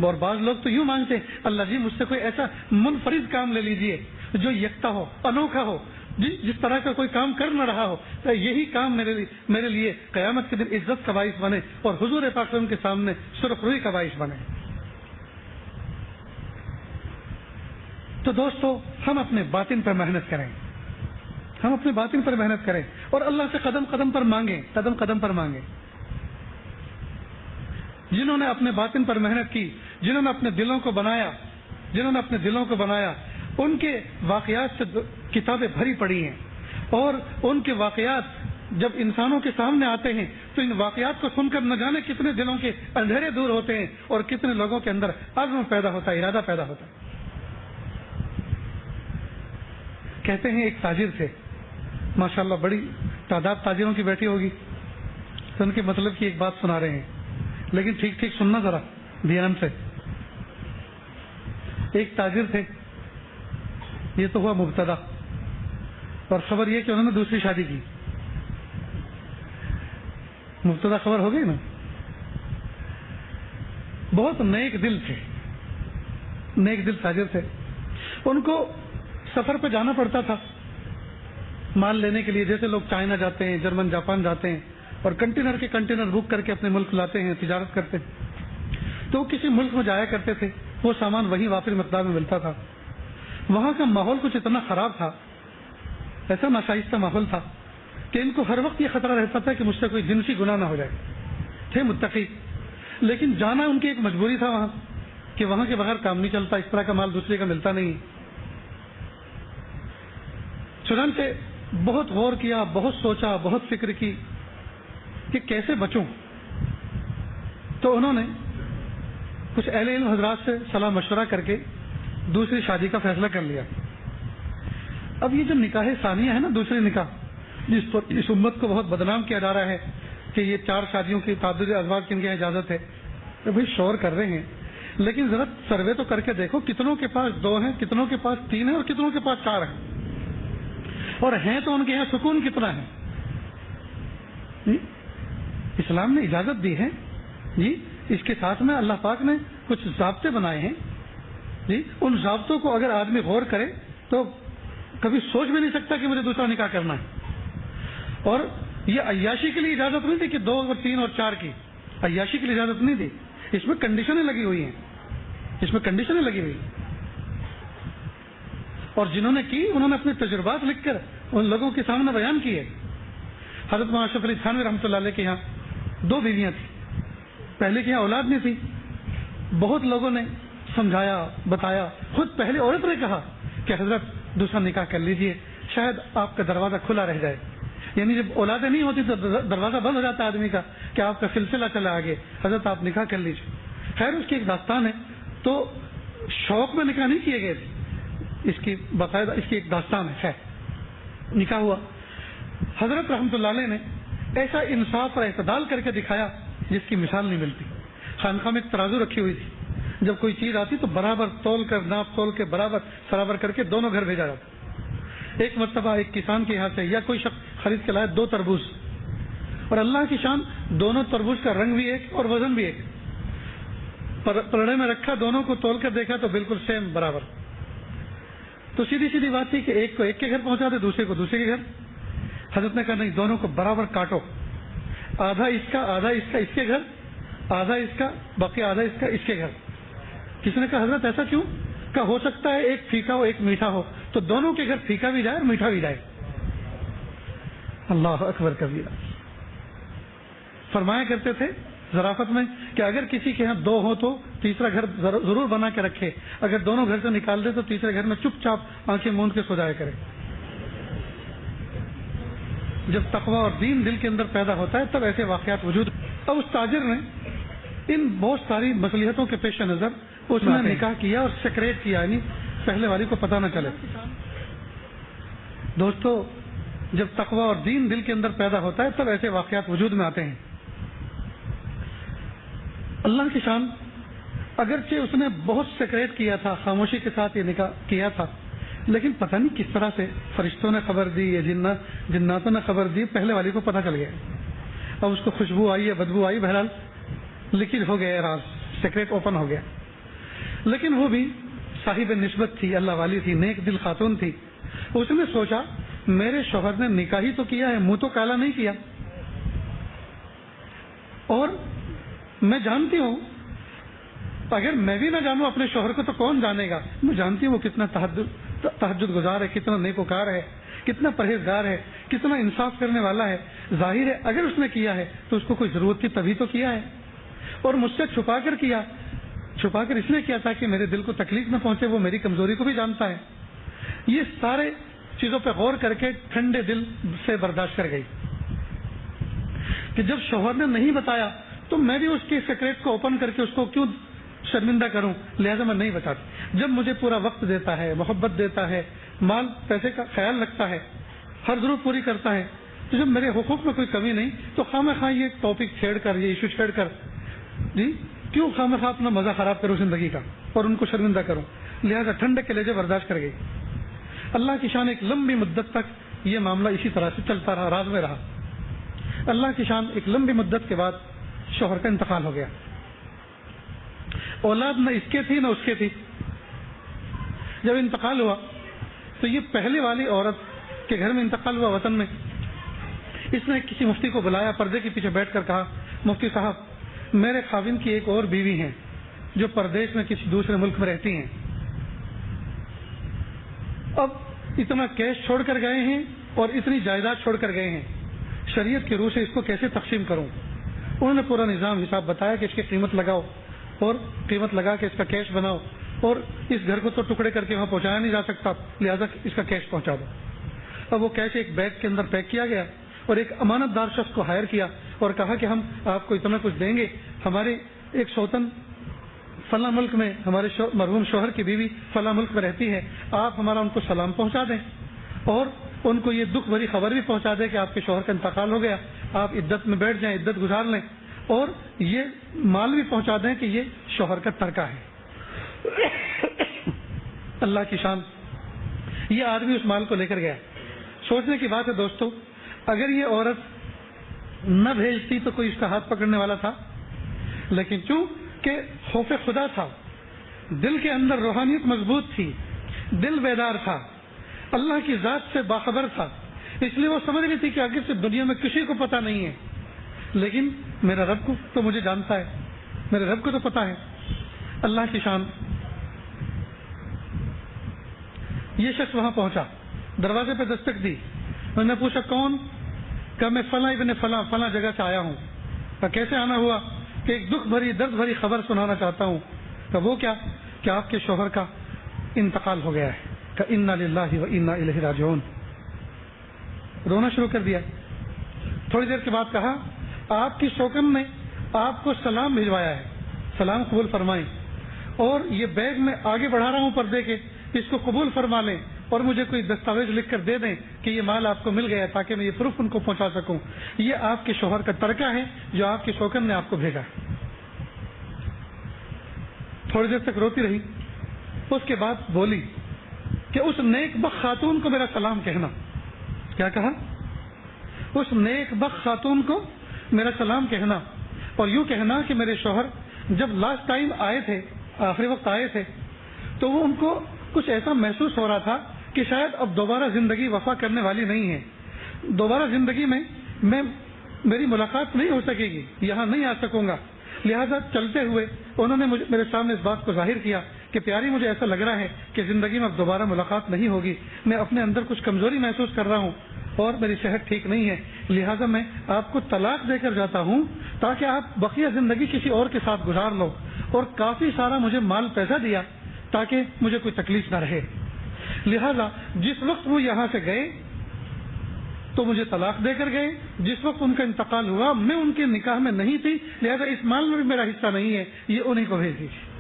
اور بعض لوگ تو یوں مانگتے ہیں اللہ جی مجھ سے کوئی ایسا منفرد کام لے لیجئے، جو یکتا ہو، انوکھا ہو، جس طرح کا کوئی کام کر نہ رہا ہو، یہی کام میرے لیے قیامت کے دن عزت کا باعث بنے اور حضور پاک صلی اللہ علیہ وسلم کے سامنے سرخ روئی کا باعث بنے۔ تو دوستو، ہم اپنے باطن پر محنت کریں، ہم اپنے باطن پر محنت کریں اور اللہ سے قدم قدم پر مانگیں۔ جنہوں نے اپنے باطن پر محنت کی، جنہوں نے اپنے دلوں کو بنایا، ان کے واقعات سے کتابیں بھری پڑی ہیں، اور ان کے واقعات جب انسانوں کے سامنے آتے ہیں تو ان واقعات کو سن کر نہ جانے کتنے دلوں کے اندھیرے دور ہوتے ہیں اور کتنے لوگوں کے اندر عزم پیدا ہوتا ہے، ارادہ پیدا ہوتا ہے۔ کہتے ہیں ایک تاجر تھے، ماشاءاللہ بڑی تعداد تاجروں کی بیٹھی ہوگی، تو ان کے مطلب کی ایک بات سنا رہے ہیں، لیکن ٹھیک ٹھیک سننا ذرا دھیان سے۔ ایک تاجر تھے، یہ تو ہوا مبتدا، اور خبر یہ کہ انہوں نے دوسری شادی کی۔ مبتدا خبر ہو گئی نا۔ بہت نیک دل تاجر تھے، ان کو سفر پہ جانا پڑتا تھا مال لینے کے لیے، جیسے لوگ چائنا جاتے ہیں، جرمن، جاپان جاتے ہیں اور کنٹینر کے کنٹینر بک کر کے اپنے ملک لاتے ہیں، تجارت کرتے ہیں۔ تو کسی ملک میں جایا کرتے تھے، وہ سامان وہیں وافر مقدار میں ملتا تھا۔ وہاں کا ماحول کچھ اتنا خراب تھا، ایسا ناشائستہ ماحول تھا کہ ان کو ہر وقت یہ خطرہ رہتا تھا کہ مجھ سے کوئی جنسی گناہ نہ ہو جائے۔ تھے متقی، لیکن جانا ان کی ایک مجبوری تھا وہاں، کہ وہاں کے بغیر کام نہیں چلتا، اس طرح کا مال دوسرے کا ملتا نہیں۔ چنانچہ بہت غور کیا، بہت سوچا، بہت فکر کی کہ کیسے بچوں۔ تو انہوں نے کچھ اہل علم حضرات سے صلاح مشورہ کر کے دوسری شادی کا فیصلہ کر لیا۔ اب یہ جو نکاح ثانیہ ہے نا، دوسری نکاح، جس پر اس امت کو بہت بدنام کیا جا رہا ہے کہ یہ 4 شادیوں کی تعدد ازواج کی ان کی اجازت ہے، تو بھائی شور کر رہے ہیں، لیکن ذرا سروے تو کر کے دیکھو کتنوں کے پاس 2 ہیں، کتنوں کے پاس 3 ہیں اور کتنوں کے پاس 4 ہیں، اور ہیں تو ان کے یہاں سکون کتنا ہے۔ اسلام نے اجازت دی ہے جی، اس کے ساتھ میں اللہ پاک نے کچھ ضابطے بنائے ہیں جی، ان ضابطوں کو اگر آدمی غور کرے تو کبھی سوچ بھی نہیں سکتا کہ مجھے دوسرا نکاح کرنا ہے۔ اور یہ عیاشی کے لیے اجازت نہیں دی کہ 2 اور 3 اور 4 کی، عیاشی کے لیے اجازت نہیں دی، اس میں کنڈیشنیں لگی ہوئی ہیں، اور جنہوں نے کی انہوں نے اپنے تجربات لکھ کر ان لوگوں کے سامنے بیان کیے۔ حضرت مولانا اشرف علی تھانوی رحمۃ اللہ علیہ کے یہاں 2 بیویاں تھیں، پہلے کے یہاں اولاد نہیں تھی، بہت لوگوں نے سمجھایا، بتایا، خود پہلے عورت نے کہا کہ حضرت دوسرا نکاح کر لیجئے، شاید آپ کا دروازہ کھلا رہ جائے، یعنی جب اولادیں نہیں ہوتی تو دروازہ بند ہو جاتا ہے آدمی کا کہ آپ کا سلسلہ چلا آگے، حضرت آپ نکاح کر لیجئے۔ خیر اس کی ایک داستان ہے، تو شوق میں نکاح نہیں کیے گئے تھے، اس کی باقاعدہ اس کی ایک داستان ہے، نکاح ہوا۔ حضرت رحمۃ اللہ علیہ نے ایسا انصاف اور اعتدال کر کے دکھایا جس کی مثال نہیں ملتی۔ خانقاہ میں ایک ترازو رکھی ہوئی تھی، جب کوئی چیز آتی تو برابر تول کر، ناپ تول کے برابر کر کے دونوں گھر بھیجا جاتا۔ ایک مرتبہ ایک کسان کے یہاں سے یا کوئی شخص خرید کے لائے 2 تربوز، اور اللہ کی شان، دونوں تربوز کا رنگ بھی ایک اور وزن بھی ایک، پلڑے میں رکھا، دونوں کو تول کر دیکھا تو بالکل سیم برابر۔ تو سیدھی بات تھی کہ ایک کو ایک کے گھر پہنچا دے، دوسرے کو دوسرے کے گھر۔ حضرت نے کہا نہیں، دونوں کو برابر کاٹو، آدھا اس کا اس کے گھر، آدھا اس کا، باقی آدھا اس کا اس کے گھر۔ کسی نے کہا حضرت ایسا کیوں؟ کہ ہو سکتا ہے ایک پھیکا ہو ایک میٹھا ہو، تو دونوں کے گھر پھیکا بھی جائے اور میٹھا بھی جائے۔ اللہ اکبر کبیرہ۔ فرمایا کرتے تھے ظرافت میں کہ اگر کسی کے یہاں 2 ہو تو تیسرا گھر ضرور بنا کے رکھے، اگر دونوں گھر سے نکال دے تو تیسرے گھر میں چپ چاپ آنکھیں موند کے سو جایا کرے۔ جب تقویٰ اور دین دل کے اندر پیدا ہوتا ہے تب ایسے واقعات وجود۔ اب اس تاجر نے ان بہت ساری مصلحتوں کے پیش نظر اس نے نکاح کیا اور سیکریٹ کیا، یعنی پہلے والی کو پتہ نہ چلے۔ دوستو، جب تقویٰ اور دین دل کے اندر پیدا ہوتا ہے تب ایسے واقعات وجود میں آتے ہیں۔ اللہ کی شان، اگرچہ اس نے بہت سیکریٹ کیا تھا، خاموشی کے ساتھ یہ نکاح کیا تھا، لیکن پتہ نہیں کس طرح سے فرشتوں نے خبر دی یا جناتوں نے خبر دی، پہلے والی کو پتہ چل گیا۔ اب اس کو خوشبو آئی یا بدبو آئی، بہرحال لیکن ہو گیا راز، سیکریٹ اوپن ہو گیا۔ لیکن وہ بھی صاحب نسبت تھی، اللہ والی تھی، نیک دل خاتون تھی. اس نے سوچا میرے شوہر نے نکاح ہی تو کیا ہے، منہ تو کالا نہیں کیا. اور میں جانتی ہوں اگر میں بھی نہ جانوں اپنے شوہر کو تو کون جانے گا. میں جانتی ہوں وہ کتنا تہجد گزار ہے، کتنا نیکوکار ہے، کتنا پرہیزگار ہے، کتنا انصاف کرنے والا ہے. ظاہر ہے اگر اس نے کیا ہے تو اس کو کوئی ضرورت تھی تبھی تو کیا ہے. اور مجھ سے چھپا کر کیا، چھپا کر اس لیے کیا تھا کہ میرے دل کو تکلیف نہ پہنچے. وہ میری کمزوری کو بھی جانتا ہے. یہ سارے چیزوں پہ غور کر کے ٹھنڈے دل سے برداشت کر گئی کہ جب شوہر نے نہیں بتایا تو میں بھی اس کے سیکریٹ کو اوپن کر کے اس کو کیوں شرمندہ کروں، لہذا میں نہیں بتاتی. جب مجھے پورا وقت دیتا ہے، محبت دیتا ہے، مال پیسے کا خیال رکھتا ہے، ہر ضرورت پوری کرتا ہے، تو جب میرے حقوق میں کوئی کمی نہیں تو خواہ خواہ یہ ٹاپک چھیڑ کر، یہ ایشو چھیڑ کر جی کیوں خواہ خواہ اپنا مزہ خراب کروں زندگی کا اور ان کو شرمندہ کروں. لہذا ٹھنڈے کے لہجے برداشت کر گئی. اللہ کی شان ایک لمبی مدت تک یہ معاملہ اسی طرح سے چلتا رہا، راز میں رہا. اللہ کی شان ایک لمبی مدت کے بعد شوہر کا انتقال ہو گیا. اولاد نہ اس کے تھی نہ اس کے تھی. جب انتقال ہوا تو یہ پہلے والی عورت کے گھر میں انتقال ہوا وطن میں. اس نے کسی مفتی کو بلایا، پردے کے پیچھے بیٹھ کر کہا مفتی صاحب میرے خاوند کی ایک اور بیوی ہیں جو پردیش میں کسی دوسرے ملک میں رہتی ہیں. اب اتنا کیش چھوڑ کر گئے ہیں اور اتنی جائیداد چھوڑ کر گئے ہیں، شریعت کی روح سے اس کو کیسے تقسیم کروں. انہوں نے پورا نظام حساب بتایا کہ اس کی قیمت لگاؤ اور قیمت لگا کے اس کا کیش بناؤ، اور اس گھر کو تو ٹکڑے کر کے وہاں پہنچایا نہیں جا سکتا، لہذا اس کا کیش پہنچا دو. اب وہ کیش ایک بیگ کے اندر پیک کیا گیا اور ایک امانت دار شخص کو ہائر کیا اور کہا کہ ہم آپ کو اتنا کچھ دیں گے. ہمارے ایک سوتن فلاں ملک میں، ہمارے مرحوم شوہر کی بیوی فلاں ملک میں رہتی ہے، آپ ہمارا ان کو سلام پہنچا دیں اور ان کو یہ دکھ بھری خبر بھی پہنچا دیں کہ آپ کے شوہر کا انتقال ہو گیا، آپ عدت میں بیٹھ جائیں، عدت گزار لیں، اور یہ مال بھی پہنچا دیں کہ یہ شوہر کا ترکہ ہے. اللہ کی شان، یہ آدمی اس مال کو لے کر گیا. سوچنے کی بات ہے دوستو، اگر یہ عورت نہ بھیجتی تو کوئی اس کا ہاتھ پکڑنے والا تھا، لیکن چونکہ خوف خدا تھا، دل کے اندر روحانیت مضبوط تھی، دل بیدار تھا، اللہ کی ذات سے باخبر تھا، اس لیے وہ سمجھ رہی تھی کہ آگے سے دنیا میں کسی کو پتہ نہیں ہے، لیکن میرا رب کو تو مجھے جانتا ہے، میرے رب کو تو پتہ ہے. اللہ کی شان، یہ شخص وہاں پہنچا، دروازے پہ دستک دی. میں نے پوچھا کون؟ کہ میں فلاں ابن فلاں جگہ سے آیا ہوں. کہ کیسے آنا ہوا؟ کہ ایک دکھ بھری درد بھری خبر سنانا چاہتا ہوں. کہ وہ کیا؟ کہ آپ کے شوہر کا انتقال ہو گیا ہے. کہ انا للہ و انا الیہ راجعون. رونا شروع کر دیا. تھوڑی دیر کے بعد کہا آپ کی شوکن نے آپ کو سلام بھجوایا ہے، سلام قبول فرمائیں، اور یہ بیگ میں آگے بڑھا رہا ہوں پردے کے، اس کو قبول فرما لیں اور مجھے کوئی دستاویز لکھ کر دے دیں کہ یہ مال آپ کو مل گیا تاکہ میں یہ پروف ان کو پہنچا سکوں. یہ آپ کے شوہر کا ترکہ ہے جو آپ کی شوکن نے آپ کو بھیجا. تھوڑی دیر تک روتی رہی، اس کے بعد بولی کہ اس نیک بخت خاتون کو میرا سلام کہنا. کیا کہا؟ اس نیک بخت خاتون کو میرا سلام کہنا اور یوں کہنا کہ میرے شوہر جب لاسٹ ٹائم آئے تھے، آخری وقت آئے تھے، تو وہ ان کو کچھ ایسا محسوس ہو رہا تھا کہ شاید اب دوبارہ زندگی وفا کرنے والی نہیں ہے، دوبارہ زندگی میں میری ملاقات نہیں ہو سکے گی، یہاں نہیں آ سکوں گا. لہذا چلتے ہوئے انہوں نے میرے سامنے اس بات کو ظاہر کیا کہ پیاری مجھے ایسا لگ رہا ہے کہ زندگی میں اب دوبارہ ملاقات نہیں ہوگی، میں اپنے اندر کچھ کمزوری محسوس کر رہا ہوں اور میری صحت ٹھیک نہیں ہے، لہذا میں آپ کو طلاق دے کر جاتا ہوں تاکہ آپ بقیہ زندگی کسی اور کے ساتھ گزار لو، اور کافی سارا مجھے مال پیسہ دیا تاکہ مجھے کوئی تکلیف نہ رہے. لہذا جس وقت وہ یہاں سے گئے تو مجھے طلاق دے کر گئے، جس وقت ان کا انتقال ہوا میں ان کے نکاح میں نہیں تھی، لہذا اس مال میں بھی میرا حصہ نہیں ہے، یہ انہی کو بھیج دیجیے،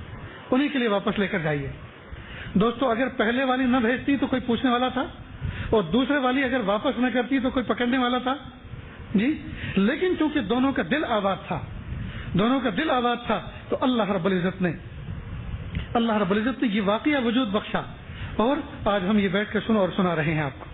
انہی کے لیے واپس لے کر جائیے. دوستو اگر پہلے والی نہ بھیجتی تو کوئی پوچھنے والا تھا، اور دوسرے والی اگر واپس نہ کرتی تو کوئی پکڑنے والا تھا جی. لیکن چونکہ دونوں کا دل آباد تھا تو اللہ رب العزت نے یہ واقعہ وجود بخشا، اور آج ہم یہ بیٹھ کر سنا رہے ہیں آپ کو.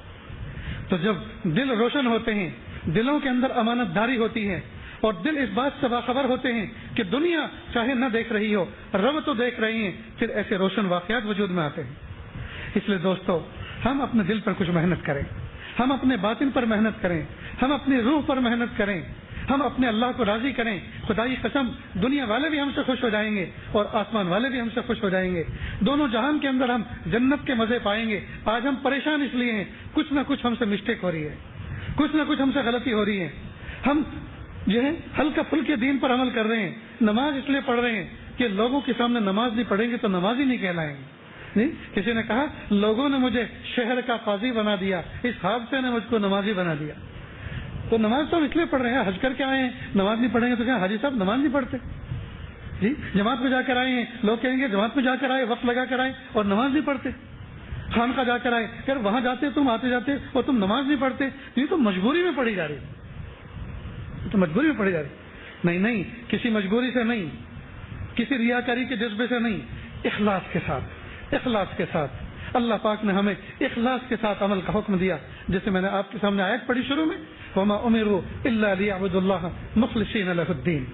تو جب دل روشن ہوتے ہیں، دلوں کے اندر امانت داری ہوتی ہے اور دل اس بات سے باخبر ہوتے ہیں کہ دنیا چاہے نہ دیکھ رہی ہو، رب تو دیکھ رہی ہیں، پھر ایسے روشن واقعات وجود میں آتے ہیں۔ اس لیے دوستو، ہم اپنے دل پر کچھ محنت کریں، ہم اپنے باطن پر محنت کریں، ہم اپنی روح پر محنت کریں، ہم اپنے اللہ کو راضی کریں۔ خدا کی قسم، دنیا والے بھی ہم سے خوش ہو جائیں گے اور آسمان والے بھی ہم سے خوش ہو جائیں گے، دونوں جہان کے اندر ہم جنت کے مزے پائیں گے۔ آج ہم پریشان اس لیے ہیں، کچھ نہ کچھ ہم سے مسٹیک ہو رہی ہے، کچھ نہ کچھ ہم سے غلطی ہو رہی ہے، ہم جو ہے ہلکا پھلکے دین پر عمل کر رہے ہیں، نماز اس لیے پڑھ رہے ہیں کہ لوگوں کے سامنے نماز نہیں پڑھیں گے تو نمازی نہیں کہلائیں گے۔ نہیں، کسی نے کہا لوگوں نے مجھے شہر کا قاضی بنا دیا، اس حادثے نے مجھ کو نمازی بنا دیا۔ تو نماز تو ہم اس لیے پڑھ رہے ہیں، حج کر کے آئے ہیں، نماز نہیں پڑھیں گے تو کیا حاجی صاحب نماز نہیں پڑھتے؟ جی، جماعت میں جا کر آئے ہیں، لوگ کہیں گے جماعت میں جا کر آئے، وقت لگا کر آئے اور نماز نہیں پڑھتے۔ خانقاہ جا کر آئے، کہ وہاں جاتے تم، آتے جاتے اور تم نماز نہیں پڑھتے، یہ تو مجبوری میں پڑھی جا رہی، تو مجبوری میں پڑھی جا رہی۔ نہیں، کسی مجبوری سے نہیں، کسی ریاکاری کے جذبے سے نہیں، اخلاص کے ساتھ، اخلاص کے ساتھ۔ اللہ پاک نے ہمیں اخلاص کے ساتھ عمل کا حکم دیا، جیسے میں نے آپ کے سامنے آیت پڑھی شروع میں، وَمَا أُمِرُوا إِلَّا لِيَعْبُدُوا اللَّهَ مُخْلِصِينَ لَهُ الدِّينَ۔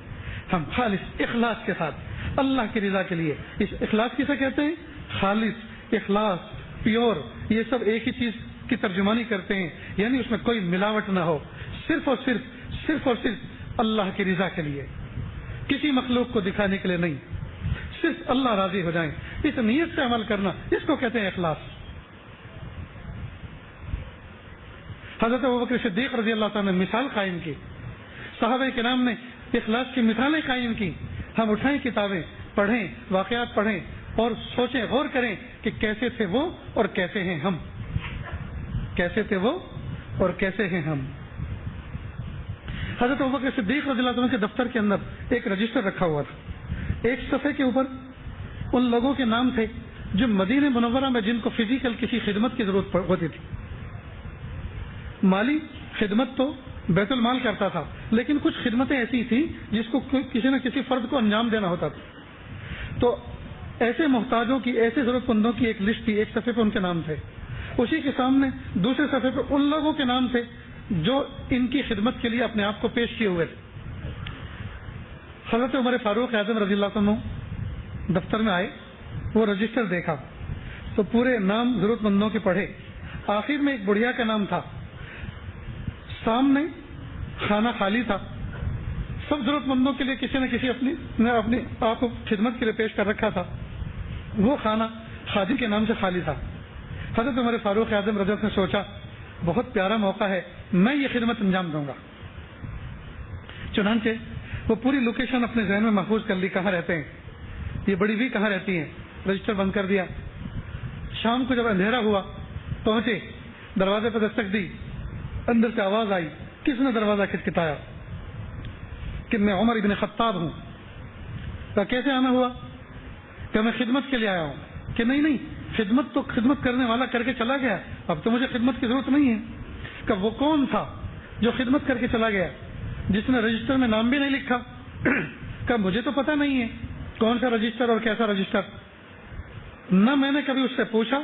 ہم خالص اخلاص کے ساتھ اللہ کی رضا کے لیے، اس اخلاص کسے کہتے ہیں؟ خالص، اخلاص، پیور، یہ سب ایک ہی چیز کی ترجمانی کرتے ہیں، یعنی اس میں کوئی ملاوٹ نہ ہو، صرف اور صرف اللہ کی رضا کے لیے، کسی مخلوق کو دکھانے کے لیے نہیں، صرف اللہ راضی ہو جائیں، اس نیت سے عمل کرنا، اس کو کہتے ہیں اخلاص۔ حضرت ابوبکر صدیق رضی اللہ تعالیٰ نے مثال قائم کی، صحابہ کرام نے اخلاص کی مثالیں قائم کی۔ ہم اٹھائیں کتابیں، پڑھیں، واقعات پڑھیں اور سوچیں، غور کریں کہ کیسے تھے وہ اور کیسے ہیں ہم، کیسے تھے وہ اور کیسے ہیں ہم۔ حضرت ابوبکر صدیق رضی اللہ عنہ کے دفتر کے اندر ایک رجسٹر رکھا ہوا تھا، ایک صفحے کے اوپر ان لوگوں کے نام تھے جو مدینہ منورہ میں جن کو فزیکل کسی خدمت کی ضرورت ہوتی تھی۔ مالی خدمت تو بیت المال کرتا تھا، لیکن کچھ خدمتیں ایسی تھیں جس کو کسی نہ کسی فرد کو انجام دینا ہوتا تھا، تو ایسے محتاجوں کی، ایسے ضرورت مندوں کی ایک لسٹ تھی، ایک صفحے پہ ان کے نام تھے، اسی کے سامنے دوسرے صفحے پہ ان لوگوں کے نام تھے جو ان کی خدمت کے لیے اپنے آپ کو پیش کیے ہوئے تھے۔ حضرت عمر فاروق اعظم رضی اللہ عنہ دفتر میں آئے، وہ رجسٹر دیکھا تو پورے نام ضرورت مندوں کے پڑھے، آخر میں ایک بڑھیا کا نام تھا، سامنے کھانا خالی تھا، سب ضرورت مندوں کے لیے کسی نہ کسی اپنی آپ کو خدمت کے لیے پیش کر رکھا تھا، وہ کھانا خادم کے نام سے خالی تھا۔ حضرت عمر فاروق اعظم رضی اللہ عنہ نے سوچا بہت پیارا موقع ہے، میں یہ خدمت انجام دوں گا۔ چنانچہ وہ پوری لوکیشن اپنے ذہن میں محفوظ کر لی، کہاں رہتے ہیں یہ بڑی بھی، کہاں رہتی ہیں، رجسٹر بند کر دیا۔ شام کو جب اندھیرا ہوا پہنچے، دروازے پر دستک دی، اندر سے آواز آئی، کس نے دروازہ کھٹکھٹایا؟ کہ میں عمر ابن خطاب ہوں۔ کہا کیسے آنا ہوا؟ کہ میں خدمت کے لیے آیا ہوں۔ کہ نہیں، خدمت تو خدمت کرنے والا کر کے چلا گیا، اب تو مجھے خدمت کی ضرورت نہیں ہے۔ کہ وہ کون تھا جو خدمت کر کے چلا گیا، جس نے رجسٹر میں نام بھی نہیں لکھا؟ کہ مجھے تو پتہ نہیں ہے کون سا رجسٹر اور کیسا رجسٹر، نہ میں نے کبھی اس سے پوچھا،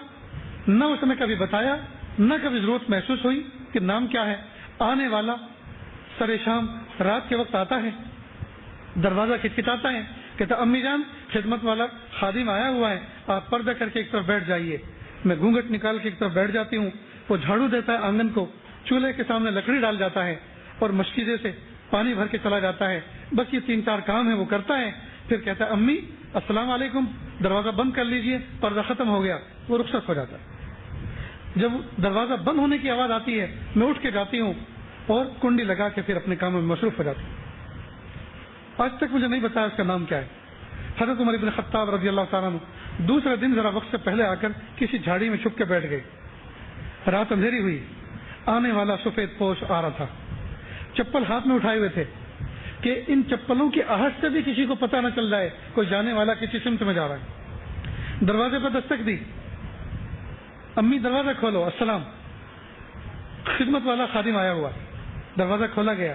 نہ اس نے کبھی بتایا، نہ کبھی ضرورت محسوس ہوئی کہ نام کیا ہے۔ آنے والا سر شام رات کے وقت آتا ہے، دروازہ کھٹکھٹاتا ہے، کہتا امی جان خدمت والا خادم آیا ہوا ہے، آپ پردہ کر کے ایک طرف بیٹھ جائیے۔ میں گھونگھٹ نکال کے ایک طرف بیٹھ جاتی ہوں، وہ جھاڑو دیتا ہے آنگن کو، چولہے کے سامنے لکڑی ڈال جاتا ہے اور مشکیزے سے پانی بھر کے چلا جاتا ہے، بس یہ 3-4 کام ہے وہ کرتا ہے، پھر کہتا ہے امی السلام علیکم، دروازہ بند کر لیجئے، پردہ ختم ہو گیا، وہ رخصت ہو جاتا ہے۔ جب دروازہ بند ہونے کی آواز آتی ہے، میں اٹھ کے جاتی ہوں اور کنڈی لگا کے پھر اپنے کاموں میں مصروف ہو جاتی ہوں۔ آج تک مجھے نہیں بتایا اس کا نام کیا ہے۔ حضرت عمر بن خطاب رضی اللہ تعالیٰ عنہ دوسرے دن ذرا وقت سے پہلے آ کر کسی جھاڑی میں چھپ کے بیٹھ گئے۔ رات اندھیری ہوئی، آنے والا سفید پوش آ رہا تھا، چپل ہاتھ میں اٹھائے ہوئے تھے کہ ان چپلوں کی آہٹ سے بھی کسی کو پتہ نہ چل جائے کوئی جانے والا کسی سمت میں جا رہا ہے۔ دروازے پر دستک دی، امی دروازہ کھولو، السلام، خدمت والا خادم آیا ہوا۔ دروازہ کھولا گیا،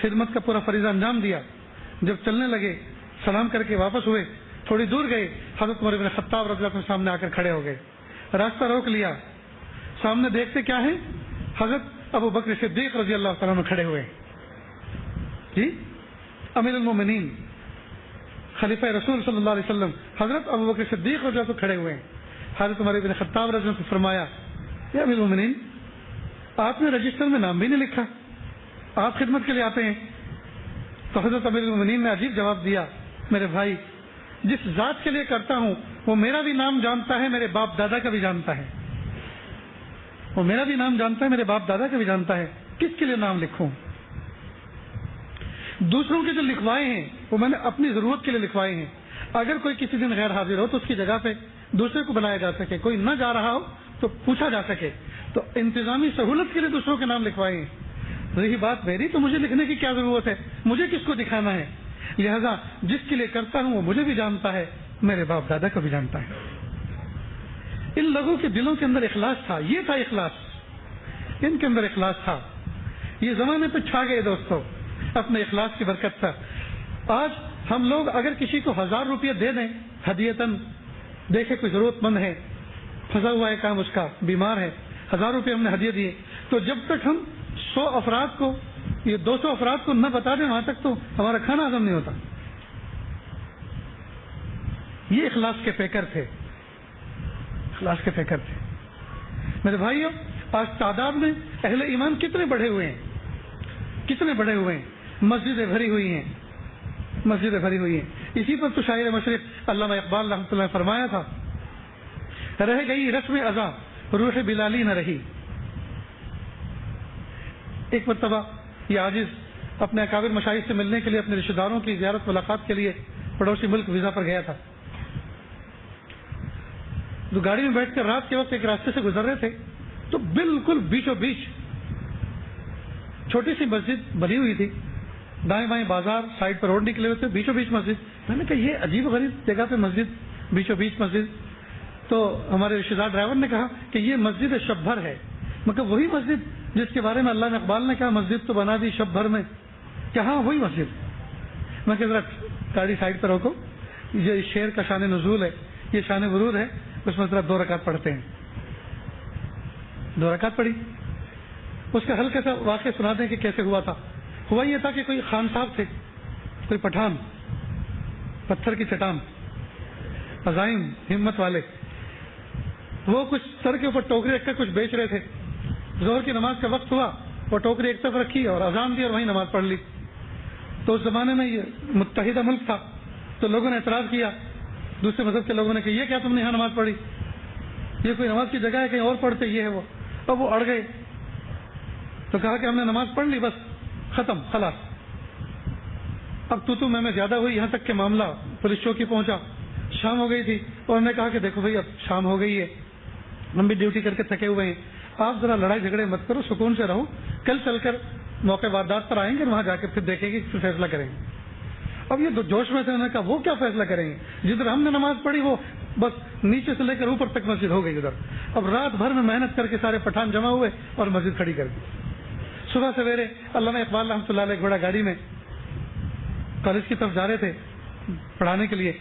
خدمت کا پورا فریضہ انجام دیا۔ جب چلنے لگے سلام کر کے واپس ہوئے، تھوڑی دور گئے، حضرت عمر بن خطاب رضی اللہ عنہ سامنے آ کر کھڑے ہو گئے، راستہ روک لیا، سامنے دیکھتے کیا ہے؟ حضرت ابو بکر صدیق رضی اللہ تعالیٰ عنہ کھڑے ہوئے۔ جی امیر المومنین خلیفہ رسول صلی اللہ علیہ وسلم حضرت ابوبکر صدیق رضی اللہ عنہ کھڑے ہوئے ہیں. حضرت عمر بن خطاب رضی اللہ عنہ فرمایا یا امیر المومنین آپ نے رجسٹر میں نام بھی نہیں لکھا, آپ خدمت کے لیے آتے ہیں. تو حضرت امیر المومنین نے عجیب جواب دیا, میرے بھائی جس ذات کے لیے کرتا ہوں وہ میرا بھی نام جانتا ہے, میرے باپ دادا کا بھی جانتا ہے. وہ میرا بھی نام جانتا ہے, میرے باپ دادا کا بھی جانتا ہے, کس کے لیے نام لکھوں؟ دوسروں کے جو لکھوائے ہیں وہ میں نے اپنی ضرورت کے لیے لکھوائے ہیں. اگر کوئی کسی دن غیر حاضر ہو تو اس کی جگہ پہ دوسرے کو بلایا جا سکے, کوئی نہ جا رہا ہو تو پوچھا جا سکے. تو انتظامی سہولت کے لیے دوسروں کے نام لکھوائے ہیں. رہی بات میری تو مجھے لکھنے کی کیا ضرورت ہے, مجھے کس کو دکھانا ہے؟ لہذا جس کے لیے کرتا ہوں وہ مجھے بھی جانتا ہے, میرے باپ دادا کو بھی جانتا ہے. ان لوگوں کے دلوں کے اندر اخلاص تھا, یہ تھا اخلاص, ان کے اندر اخلاص تھا. یہ زمانے پہ چھا گئے دوستوں اپنے اخلاص کی برکت سے. آج ہم لوگ اگر کسی کو 1000 روپیہ دے دیں ہدیتاً, دیکھے کوئی ضرورت مند ہے, پھنسا ہوا ہے کام, اس کا بیمار ہے, 1000 روپے ہم نے ہدیہ دیے, تو جب تک ہم 100 افراد کو, یہ 200 افراد کو نہ بتا دیں وہاں تک تو ہمارا کھانا ہضم نہیں ہوتا. یہ اخلاص کے پیکر تھے, اخلاص کے پیکر تھے. میرے بھائیو آج تعداد میں اہل ایمان کتنے بڑھے ہوئے ہیں, کتنے بڑھے ہوئے ہیں, مسجدیں بھری ہوئی ہیں, مسجدیں بھری ہوئی ہیں. اسی پر تو شاعر مشرق علامہ اقبال رحمۃ اللہ نے فرمایا تھا, رہ گئی رسم ازاں روح بلالی نہ رہی. ایک مرتبہ یہ عاجز اپنے اکابر مشائخ سے ملنے کے لیے, اپنے رشتہ داروں کی زیارت ملاقات کے لیے پڑوسی ملک ویزا پر گیا تھا. تو گاڑی میں بیٹھ کر رات کے وقت ایک راستے سے گزر رہے تھے تو بالکل بیچوں بیچ چھوٹی سی مسجد بنی ہوئی تھی, دائیں بائیں بازار, سائڈ پر روڈ نکلے ہوئے تھے, بیچوں بیچ مسجد. میں نے کہا یہ عجیب غریب جگہ پہ مسجد, بیچوں بیچ مسجد. تو ہمارے رشتہ دار ڈرائیور نے کہا کہ یہ مسجد شب بھر ہے. مگر وہی مسجد جس کے بارے میں اللہ نے اقبال نے کہا مسجد تو بنا دی شب بھر میں, کہاں وہی مسجد. میں کہ ذرا گاڑی سائڈ پر روکو, یہ شعر کا شان نزول ہے, یہ شان ورود ہے, اس میں ذرا 2 رکعت پڑھتے ہیں. 2 رکعت پڑھی, اس کا ہلکا سا واقعہ سنا دیں کہ کیسے ہوا تھا. ہوا یہ تھا کہ کوئی خان صاحب تھے, کوئی پٹھان, پتھر کی چٹان, عزائم ہمت والے. وہ کچھ سر کے اوپر ٹوکری رکھ کر کچھ بیچ رہے تھے. ظہر کی نماز کا وقت ہوا, وہ ٹوکری ایک طرف رکھی اور اذان دی اور وہیں نماز پڑھ لی. تو اس زمانے میں یہ متحدہ ملک تھا, تو لوگوں نے اعتراض کیا, دوسرے مذہب کے لوگوں نے کہ یہ کیا تم نے یہاں نماز پڑھی, یہ کوئی نماز کی جگہ ہے, کہیں اور پڑھتے, یہ ہے وہ. اب وہ اڑ گئے, تو کہا کہ ہم نے نماز پڑھ لی, بس ختم, خلاص. اب تو میں زیادہ ہوئی, یہاں تک کہ معاملہ پولیس چوکی پہنچا. شام ہو گئی تھی اور انہوں نے کہا کہ دیکھو بھائی اب شام ہو گئی ہے, ہم بھی ڈیوٹی کر کے تھکے ہوئے ہیں, آپ ذرا لڑائی جھگڑے مت کرو, سکون سے رہو, کل چل کر موقع واردات پر آئیں گے, وہاں جا کے پھر دیکھیں گے, پھر فیصلہ کریں گے. اب یہ جوش میں سے انہوں نے کہا وہ کیا فیصلہ کریں گے, جدھر ہم نے نماز پڑھی وہ بس نیچے سے لے کر اوپر تک مسجد ہو گئی ادھر. اب رات بھر میں محنت کر کے سارے پٹھان جمع ہوئے اور مسجد کھڑی کر دی. صبح سویرے علامہ اقبال رحمۃ اللہ علیہ ایک بڑا گاڑی میں کالج کی طرف جا رہے تھے پڑھانے کے لیے,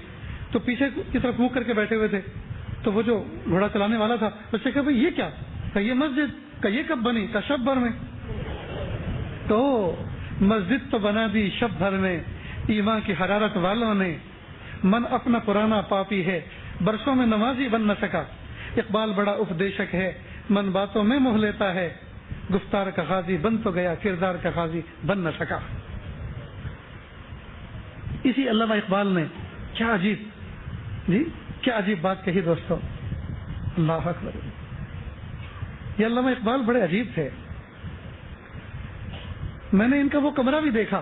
تو پیچھے کی طرف منہ کر کے بیٹھے ہوئے تھے. تو وہ جو گھوڑا چلانے والا تھا اس سے کہا بھائی یہ کیا, کہ یہ مسجد, کہ یہ کب بنی, کہ شب بھر میں. تو مسجد تو بنا دی شب بھر میں ایمان کی حرارت والوں نے, من اپنا پرانا پاپی ہے برسوں میں نمازی بن نہ سکا. اقبال بڑا اپدیشک ہے, من باتوں میں موہ لیتا ہے, گفتار کا غازی بن تو گیا, کردار کا غازی بن نہ سکا. اسی علامہ اقبال نے کیا عجیب, جی کیا عجیب بات کہی دوستو, اللہ اکبر. یہ علامہ اقبال بڑے عجیب تھے. میں نے ان کا وہ کمرہ بھی دیکھا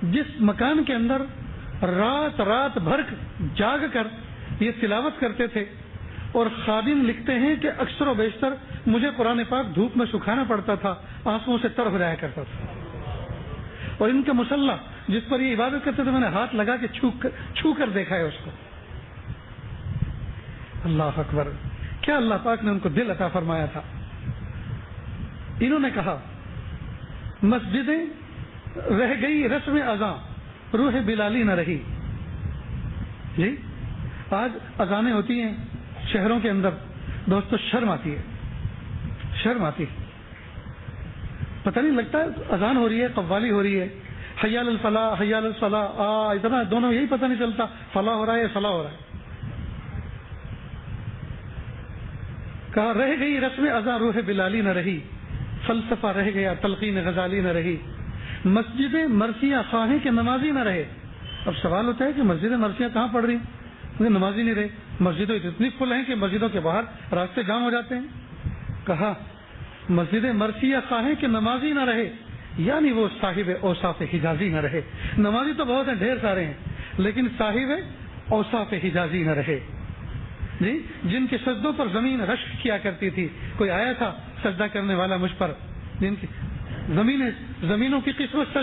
جس مکان کے اندر رات بھر جاگ کر یہ تلاوت کرتے تھے, اور خادم لکھتے ہیں کہ اکثر و بیشتر مجھے قرآن پاک دھوپ میں سکھانا پڑتا تھا, آنسوؤں سے تر ہو جایا کرتا تھا. اور ان کا مصلی جس پر یہ عبادت کرتے تھے, میں نے ہاتھ لگا کے چھو کر دیکھا ہے اس کو. اللہ اکبر, کیا اللہ پاک نے ان کو دل عطا فرمایا تھا. انہوں نے کہا مسجدیں رہ گئی رسم اذاں روح بلالی نہ رہی. جی آج اذانیں ہوتی ہیں شہروں کے اندر دوستو, شرم آتی ہے, شرم آتی ہے. پتہ نہیں لگتا ہے اذان ہو رہی ہے, قوالی ہو رہی ہے, حی علی الفلاح حی علی الفلاح، اتنا دونوں یہی پتہ نہیں چلتا فلاح ہو رہا ہے یا فلاح ہو رہا ہے. کہا رہ گئی رسم ازاں روح بلالی نہ رہی، فلسفہ رہ گیا تلقین غزالی نہ رہی، مسجد مرثیہ خواہیں کہ نمازی نہ رہے. اب سوال ہوتا ہے کہ مسجد مرثیہ کہاں پڑھ رہی ہیں؟ نمازی نہیں رہے. مسجدیں اتنی کھل ہیں کہ مسجدوں کے باہر راستے جام ہو جاتے ہیں. کہا مسجد مرثیہ خواہیں کہ نمازی نہ رہے، یعنی وہ صاحب اوصاف حجازی نہ رہے. نمازی تو بہت ہیں، ڈھیر سارے ہیں، لیکن صاحب اوصاف حجازی نہ رہے. جی جن کے سجدوں پر زمین رشک کیا کرتی تھی. کوئی آیا تھا سجدہ کرنے والا مجھ پر، جن کی زمینوں کی قسمت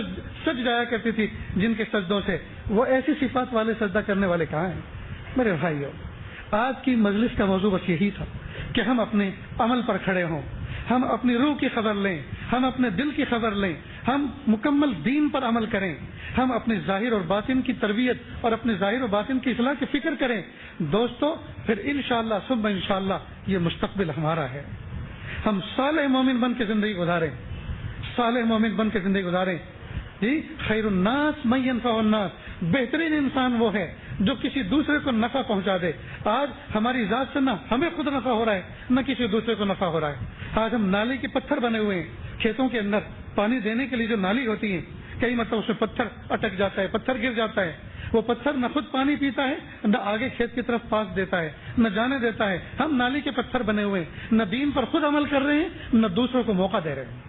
سج جایا کرتی تھی جن کے سجدوں سے، وہ ایسی صفات والے سجدہ کرنے والے کہاں ہیں؟ میرے بھائیو، آج کی مجلس کا موضوع بس یہی تھا کہ ہم اپنے عمل پر کھڑے ہوں، ہم اپنی روح کی خبر لیں، ہم اپنے دل کی خبر لیں، ہم مکمل دین پر عمل کریں، ہم اپنے ظاہر اور باطن کی تربیت اور اپنے ظاہر و باطن کی اصلاح کی فکر کریں. دوستو پھر انشاءاللہ ثم انشاءاللہ یہ مستقبل ہمارا ہے. ہم صالح مومن بن کے زندگی گزاریں، صالح مومن بن کے زندگی گزاریں. جی خیر الناس من ينفع الناس، بہترین انسان وہ ہے جو کسی دوسرے کو نفع پہنچا دے. آج ہماری ذات سے نہ ہمیں خود نفع ہو رہا ہے نہ کسی دوسرے کو نفع ہو رہا ہے. آج ہم نالی کے پتھر بنے ہوئے ہیں، کھیتوں کے اندر پانی دینے کے لیے جو نالی ہوتی ہے، کئی مرتبہ اس میں پتھر اٹک جاتا ہے، پتھر گر جاتا ہے. وہ پتھر نہ خود پانی پیتا ہے، نہ آگے کھیت کی طرف پاس دیتا ہے، نہ جانے دیتا ہے. ہم نالی کے پتھر بنے ہوئے ہیں، نہ دین پر خود عمل کر رہے ہیں نہ دوسروں کو موقع دے رہے ہیں.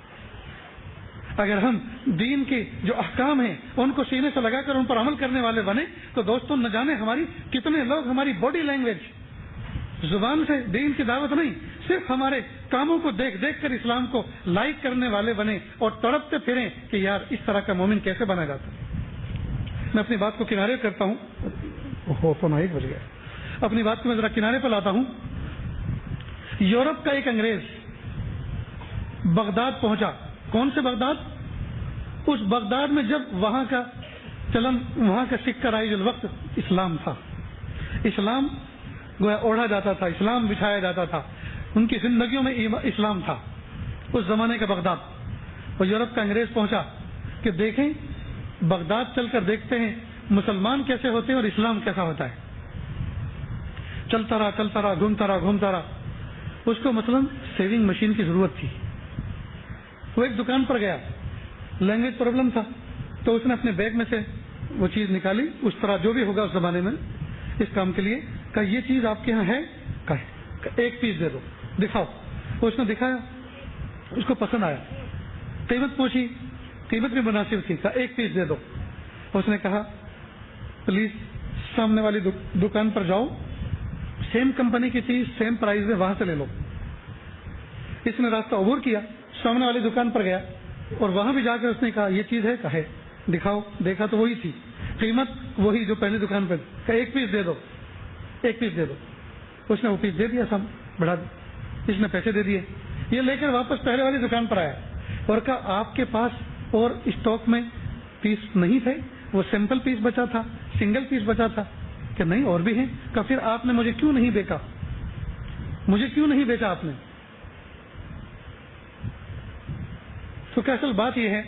اگر ہم دین کے جو احکام ہیں ان کو سینے سے لگا کر ان پر عمل کرنے والے بنے تو دوستوں نہ جانے ہماری کتنے لوگ ہماری باڈی لینگویج، زبان سے دین کی دعوت نہیں، صرف ہمارے کاموں کو دیکھ دیکھ کر اسلام کو لائک کرنے والے بنے اور تڑپتے پھریں کہ یار اس طرح کا مومن کیسے بنا جاتا ہے. میں اپنی بات کو کنارے کرتا ہوں، 1 بج گیا، اپنی بات کو میں ذرا کنارے پر لاتا ہوں. یورپ کا ایک انگریز بغداد پہنچا. کون سے بغداد؟ اس بغداد میں جب وہاں کا چلن، وہاں کا سکہ رائج الوقت اسلام تھا. اسلام گویا اوڑھا جاتا تھا، اسلام بچھایا جاتا تھا، ان کی زندگیوں میں اسلام تھا اس زمانے کا بغداد. اور یورپ کا انگریز پہنچا کہ دیکھیں بغداد چل کر دیکھتے ہیں مسلمان کیسے ہوتے ہیں اور اسلام کیسا ہوتا ہے. چلتا رہا گھومتا رہا. اس کو مثلا سیونگ مشین کی ضرورت تھی. وہ ایک دکان پر گیا، لینگویج پرابلم تھا تو اس نے اپنے بیگ میں سے وہ چیز نکالی، اس طرح جو بھی ہوگا اس زمانے میں اس کام کے لیے. کہا یہ چیز آپ کے ہاں ہے؟ کہا 1 پیس دے دو، دکھاؤ. اس نے دکھایا، اس کو پسند آیا، قیمت پوچھی، قیمت بھی مناسب تھی. کہا 1 پیس دے دو. اس نے کہا پلیز سامنے والی دکان پر جاؤ، سیم کمپنی کی چیز سیم پرائز میں وہاں سے لے لو. اس نے راستہ عبور کیا، سامنے والی دکان پر گیا اور وہاں بھی جا کر اس نے کہا یہ چیز ہے؟ کہا ہے. دکھاؤ. دیکھا تو وہی تھی، قیمت وہی جو پہلی دکان پہ. کہا 1 پیس دے دو، 1 پیس دے دو. اس نے وہ پیس دے دیا، سب بڑھا دیا. اس نے پیسے دے دیے. یہ لے کر واپس پہلے والی دکان پر آیا اور کہا آپ کے پاس اور اسٹاک میں پیس نہیں تھے؟ وہ سیمپل پیس بچا تھا، سنگل پیس بچا تھا. کہ نہیں اور بھی ہیں. کہا پھر آپ نے مجھے کیوں نہیں بیچا؟ مجھے کیوں نہیں بیچا آپ نے؟ تو کہ اصل بات یہ ہے،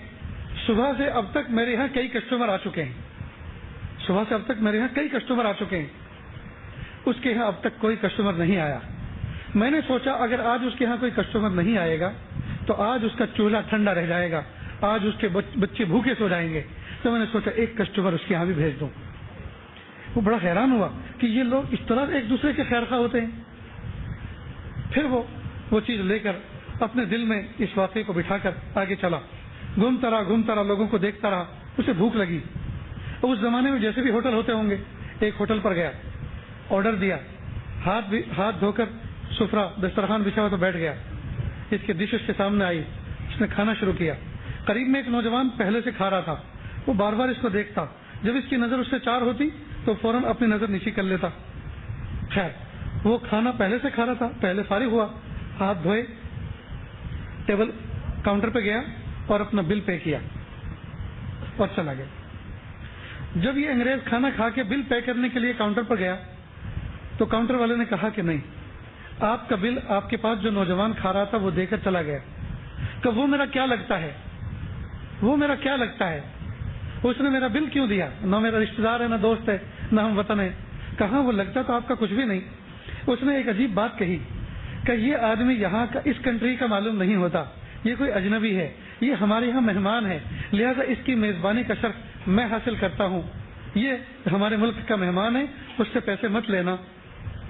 صبح سے اب تک میرے یہاں کئی کسٹمر آ چکے ہیں، صبح سے اب تک میرے یہاں کئی کسٹمر آ چکے ہیں، اس کے یہاں اب تک کوئی کسٹمر نہیں آیا. میں نے سوچا اگر آج اس کے یہاں کوئی کسٹمر نہیں آئے گا تو آج اس کا چولہا ٹھنڈا رہ جائے گا، آج اس کے بچے بھوکے سو جائیں گے. تو میں نے سوچا ایک کسٹمر اس کے یہاں بھی بھیج دوں. وہ بڑا حیران ہوا کہ یہ لوگ اس طرح ایک دوسرے کے خیر خواہ ہوتے ہیں. پھر وہ چیز لے کر اپنے دل میں اس واقعے کو بٹھا کر آگے چلا. گھومتا رہا، لوگوں کو دیکھتا رہا. اسے بھوک لگی. اس زمانے میں جیسے بھی ہوٹل ہوتے ہوں گے، ایک ہوٹل پر گیا، آرڈر دیا، ہاتھ دھو کر سفرہ دسترخوان بچھا ہوا تو بیٹھ گیا. اس کے ڈش اس کے سامنے آئی، اس نے کھانا شروع کیا. قریب میں ایک نوجوان پہلے سے کھا رہا تھا، وہ بار بار اس کو دیکھتا. جب اس کی نظر اس سے چار ہوتی تو فوراً اپنی نظر نیچی کر لیتا. خیر وہ کھانا پہلے سے کھا رہا تھا، پہلے فارغ ہوا، ہاتھ دھوئے، ٹیبل کاؤنٹر پہ گیا اور اپنا بل پے کیا اور چلا گیا. جب یہ انگریز کھانا کھا کے بل پے کرنے کے لیے کاؤنٹر پر گیا تو کاؤنٹر والے نے کہا کہ نہیں، آپ کا بل آپ کے پاس جو نوجوان کھا رہا تھا وہ دے کر چلا گیا. کہ وہ میرا کیا لگتا ہے، وہ میرا کیا لگتا ہے. اس نے میرا بل کیوں دیا؟ نہ میرا رشتہ دار ہے، نہ دوست ہے، نہ ہم وطن ہے۔ کہاں وہ لگتا تو آپ کا کچھ بھی نہیں۔ اس نے ایک عجیب بات کہی کہ یہ آدمی یہاں کا، اس کنٹری کا معلوم نہیں ہوتا، یہ کوئی اجنبی ہے، یہ ہمارے یہاں مہمان ہے، لہذا اس کی میزبانی کا شرف میں حاصل کرتا ہوں۔ یہ ہمارے ملک کا مہمان ہے، اس سے پیسے مت لینا،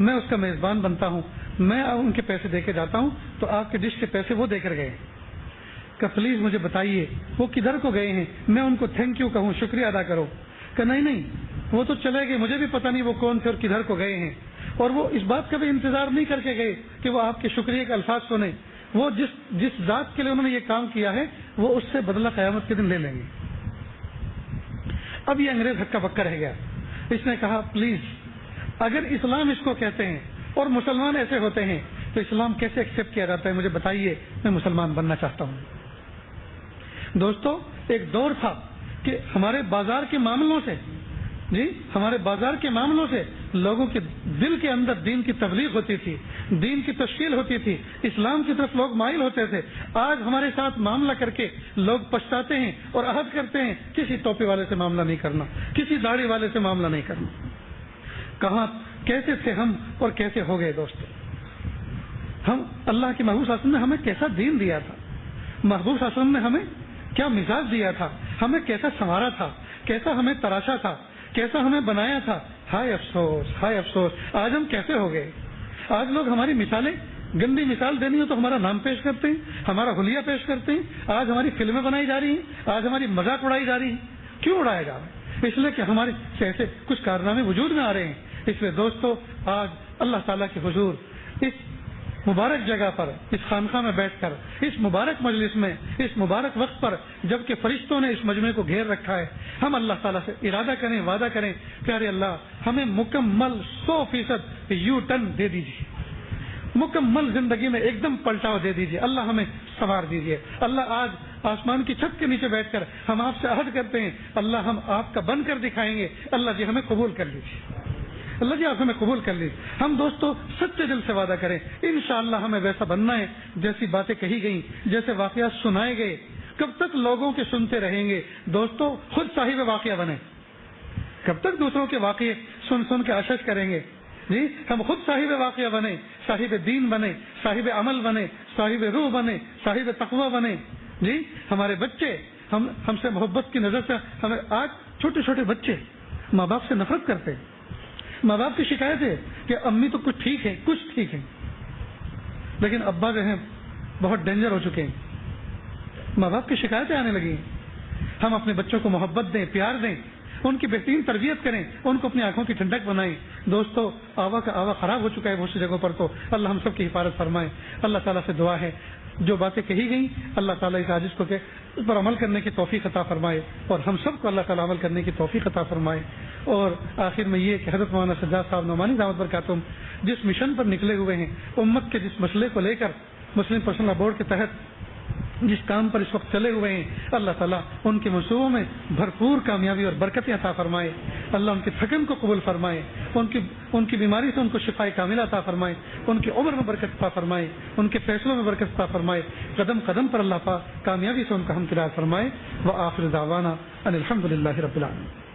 میں اس کا میزبان بنتا ہوں، میں ان کے پیسے دے کے جاتا ہوں، تو آپ کے ڈش کے پیسے وہ دے کر گئے کہ پلیز مجھے بتائیے وہ کدھر کو گئے ہیں، میں ان کو تھینک یو کہوں، شکریہ ادا کرو؟ کہ نہیں وہ تو چلے گئے، مجھے بھی پتہ نہیں وہ کون تھے اور کدھر کو گئے ہیں، اور وہ اس بات کا بھی انتظار نہیں کر کے گئے کہ وہ آپ کے شکریہ کے الفاظ سنیں۔ وہ جس ذات کے لیے انہوں نے یہ کام کیا ہے وہ اس سے بدلہ قیامت کے دن لے لیں گے۔ اب یہ انگریز ہکا بکا رہ گیا، اس نے کہا پلیز اگر اسلام اس کو کہتے ہیں اور مسلمان ایسے ہوتے ہیں تو اسلام کیسے ایکسیپٹ کیا جاتا ہے؟ مجھے بتائیے، میں مسلمان بننا چاہتا ہوں۔ دوستو، ایک دور تھا کہ ہمارے بازار کے معاملوں سے لوگوں کے دل کے اندر دین کی تبلیغ ہوتی تھی، دین کی تشکیل ہوتی تھی، اسلام کی طرف لوگ مائل ہوتے تھے۔ آج ہمارے ساتھ معاملہ کر کے لوگ پچھتاتے ہیں اور عہد کرتے ہیں کسی ٹوپی والے سے معاملہ نہیں کرنا، کسی داڑھی والے سے معاملہ نہیں کرنا۔ کہاں کیسے تھے ہم اور کیسے ہو گئے دوستو؟ ہم اللہ کے محبوب صلی اللہ علیہ وسلم نے ہمیں کیسا دین دیا تھا، محبوب صلی اللہ علیہ وسلم نے ہمیں کیا مزاج دیا تھا، ہمیں کیسا سنوارا تھا، کیسا ہمیں تراشا تھا، کیسا ہمیں بنایا تھا۔ ہائے افسوس، ہائے افسوس، آج ہم کیسے ہو گئے؟ آج لوگ ہماری مثالیں، گندی مثال دینی ہو تو ہمارا نام پیش کرتے ہیں، ہمارا حلیہ پیش کرتے ہیں۔ آج ہماری فلمیں بنائی جا رہی ہیں، آج ہماری مذاق اڑائی جا رہی ہے۔ کیوں اڑایا جا رہا ہے؟ اس لیے کہ ہمارے ایسے کچھ کارنامے وجود میں آ رہے ہیں۔ اس لیے دوستو، آج اللہ تعالیٰ کے حضور اس مبارک جگہ پر، اس خانقاہ میں بیٹھ کر، اس مبارک مجلس میں، اس مبارک وقت پر، جبکہ فرشتوں نے اس مجمع کو گھیر رکھا ہے، ہم اللہ تعالیٰ سے ارادہ کریں، وعدہ کریں، پیارے اللہ ہمیں مکمل 100% یو ٹرن دے دیجیے، مکمل زندگی میں ایک دم پلٹاؤ دے دیجیے، اللہ ہمیں سنوار دیجیے۔ اللہ آج آسمان کی چھت کے نیچے بیٹھ کر ہم آپ سے عہد کرتے ہیں، اللہ ہم آپ کا بن کر دکھائیں گے، اللہ جی ہمیں قبول کر لیجیے، اللہ جی آپ ہمیں قبول کر لیجیے۔ ہم دوستو سچے دل سے وعدہ کریں، انشاءاللہ ہمیں ویسا بننا ہے جیسی باتیں کہی گئیں، جیسے واقعات سنائے گئے۔ کب تک لوگوں کے سنتے رہیں گے دوستو؟ خود صاحب واقعہ بنے۔ کب تک دوسروں کے واقعے سن کے اشش کریں گے؟ جی ہم خود صاحب واقعہ بنے، صاحب دین بنے، صاحب عمل بنے، صاحب روح بنے، صاحب تقوی بنے۔ جی ہمارے بچے ہم سے محبت کی نظر سے، ہمیں آج چھوٹے چھوٹے بچے ماں باپ سے نفرت کرتے ہیں۔ ماں باپ کی شکایت ہے کہ امی تو کچھ ٹھیک ہے، لیکن ابا جو ہیں بہت ڈینجر ہو چکے ہیں۔ ماں باپ کی شکایتیں آنے لگی ہیں۔ ہم اپنے بچوں کو محبت دیں، پیار دیں، ان کی بہترین تربیت کریں، ان کو اپنی آنکھوں کی ٹھنڈک بنائیں۔ دوستو آوا کا آوا خراب ہو چکا ہے بہت سی جگہوں پر، تو اللہ ہم سب کی حفاظت فرمائے۔ اللہ تعالیٰ سے دعا ہے جو باتیں کہی گئیں اللہ تعالیٰ اس عاجز کو کہ اس پر عمل کرنے کی توفیق عطا فرمائے، اور ہم سب کو اللہ تعالیٰ عمل کرنے کی توفیق عطا فرمائے۔ اور آخر میں یہ کہ حضرت مولانا سجاد صاحب نعمانی دامت برکاتہم جس مشن پر نکلے ہوئے ہیں، امت کے جس مسئلے کو لے کر مسلم پرسنل لا بورڈ کے تحت جس کام پر اس وقت چلے ہوئے ہیں، اللہ تعالیٰ ان کے منصوبوں میں بھرپور کامیابی اور برکتیں عطا فرمائے۔ اللہ ان کی تھکن کو قبول فرمائے، ان کی بیماری سے ان کو شفائے کاملہ عطا فرمائے، ان کی عمر میں برکت عطا فرمائے، ان کے فیصلوں میں برکت عطا فرمائے، قدم قدم پر اللہ پاک کامیابی سے ان کا ہمکنار فرمائے۔ وآخر دعوانا ان الحمد للہ رب العالمین۔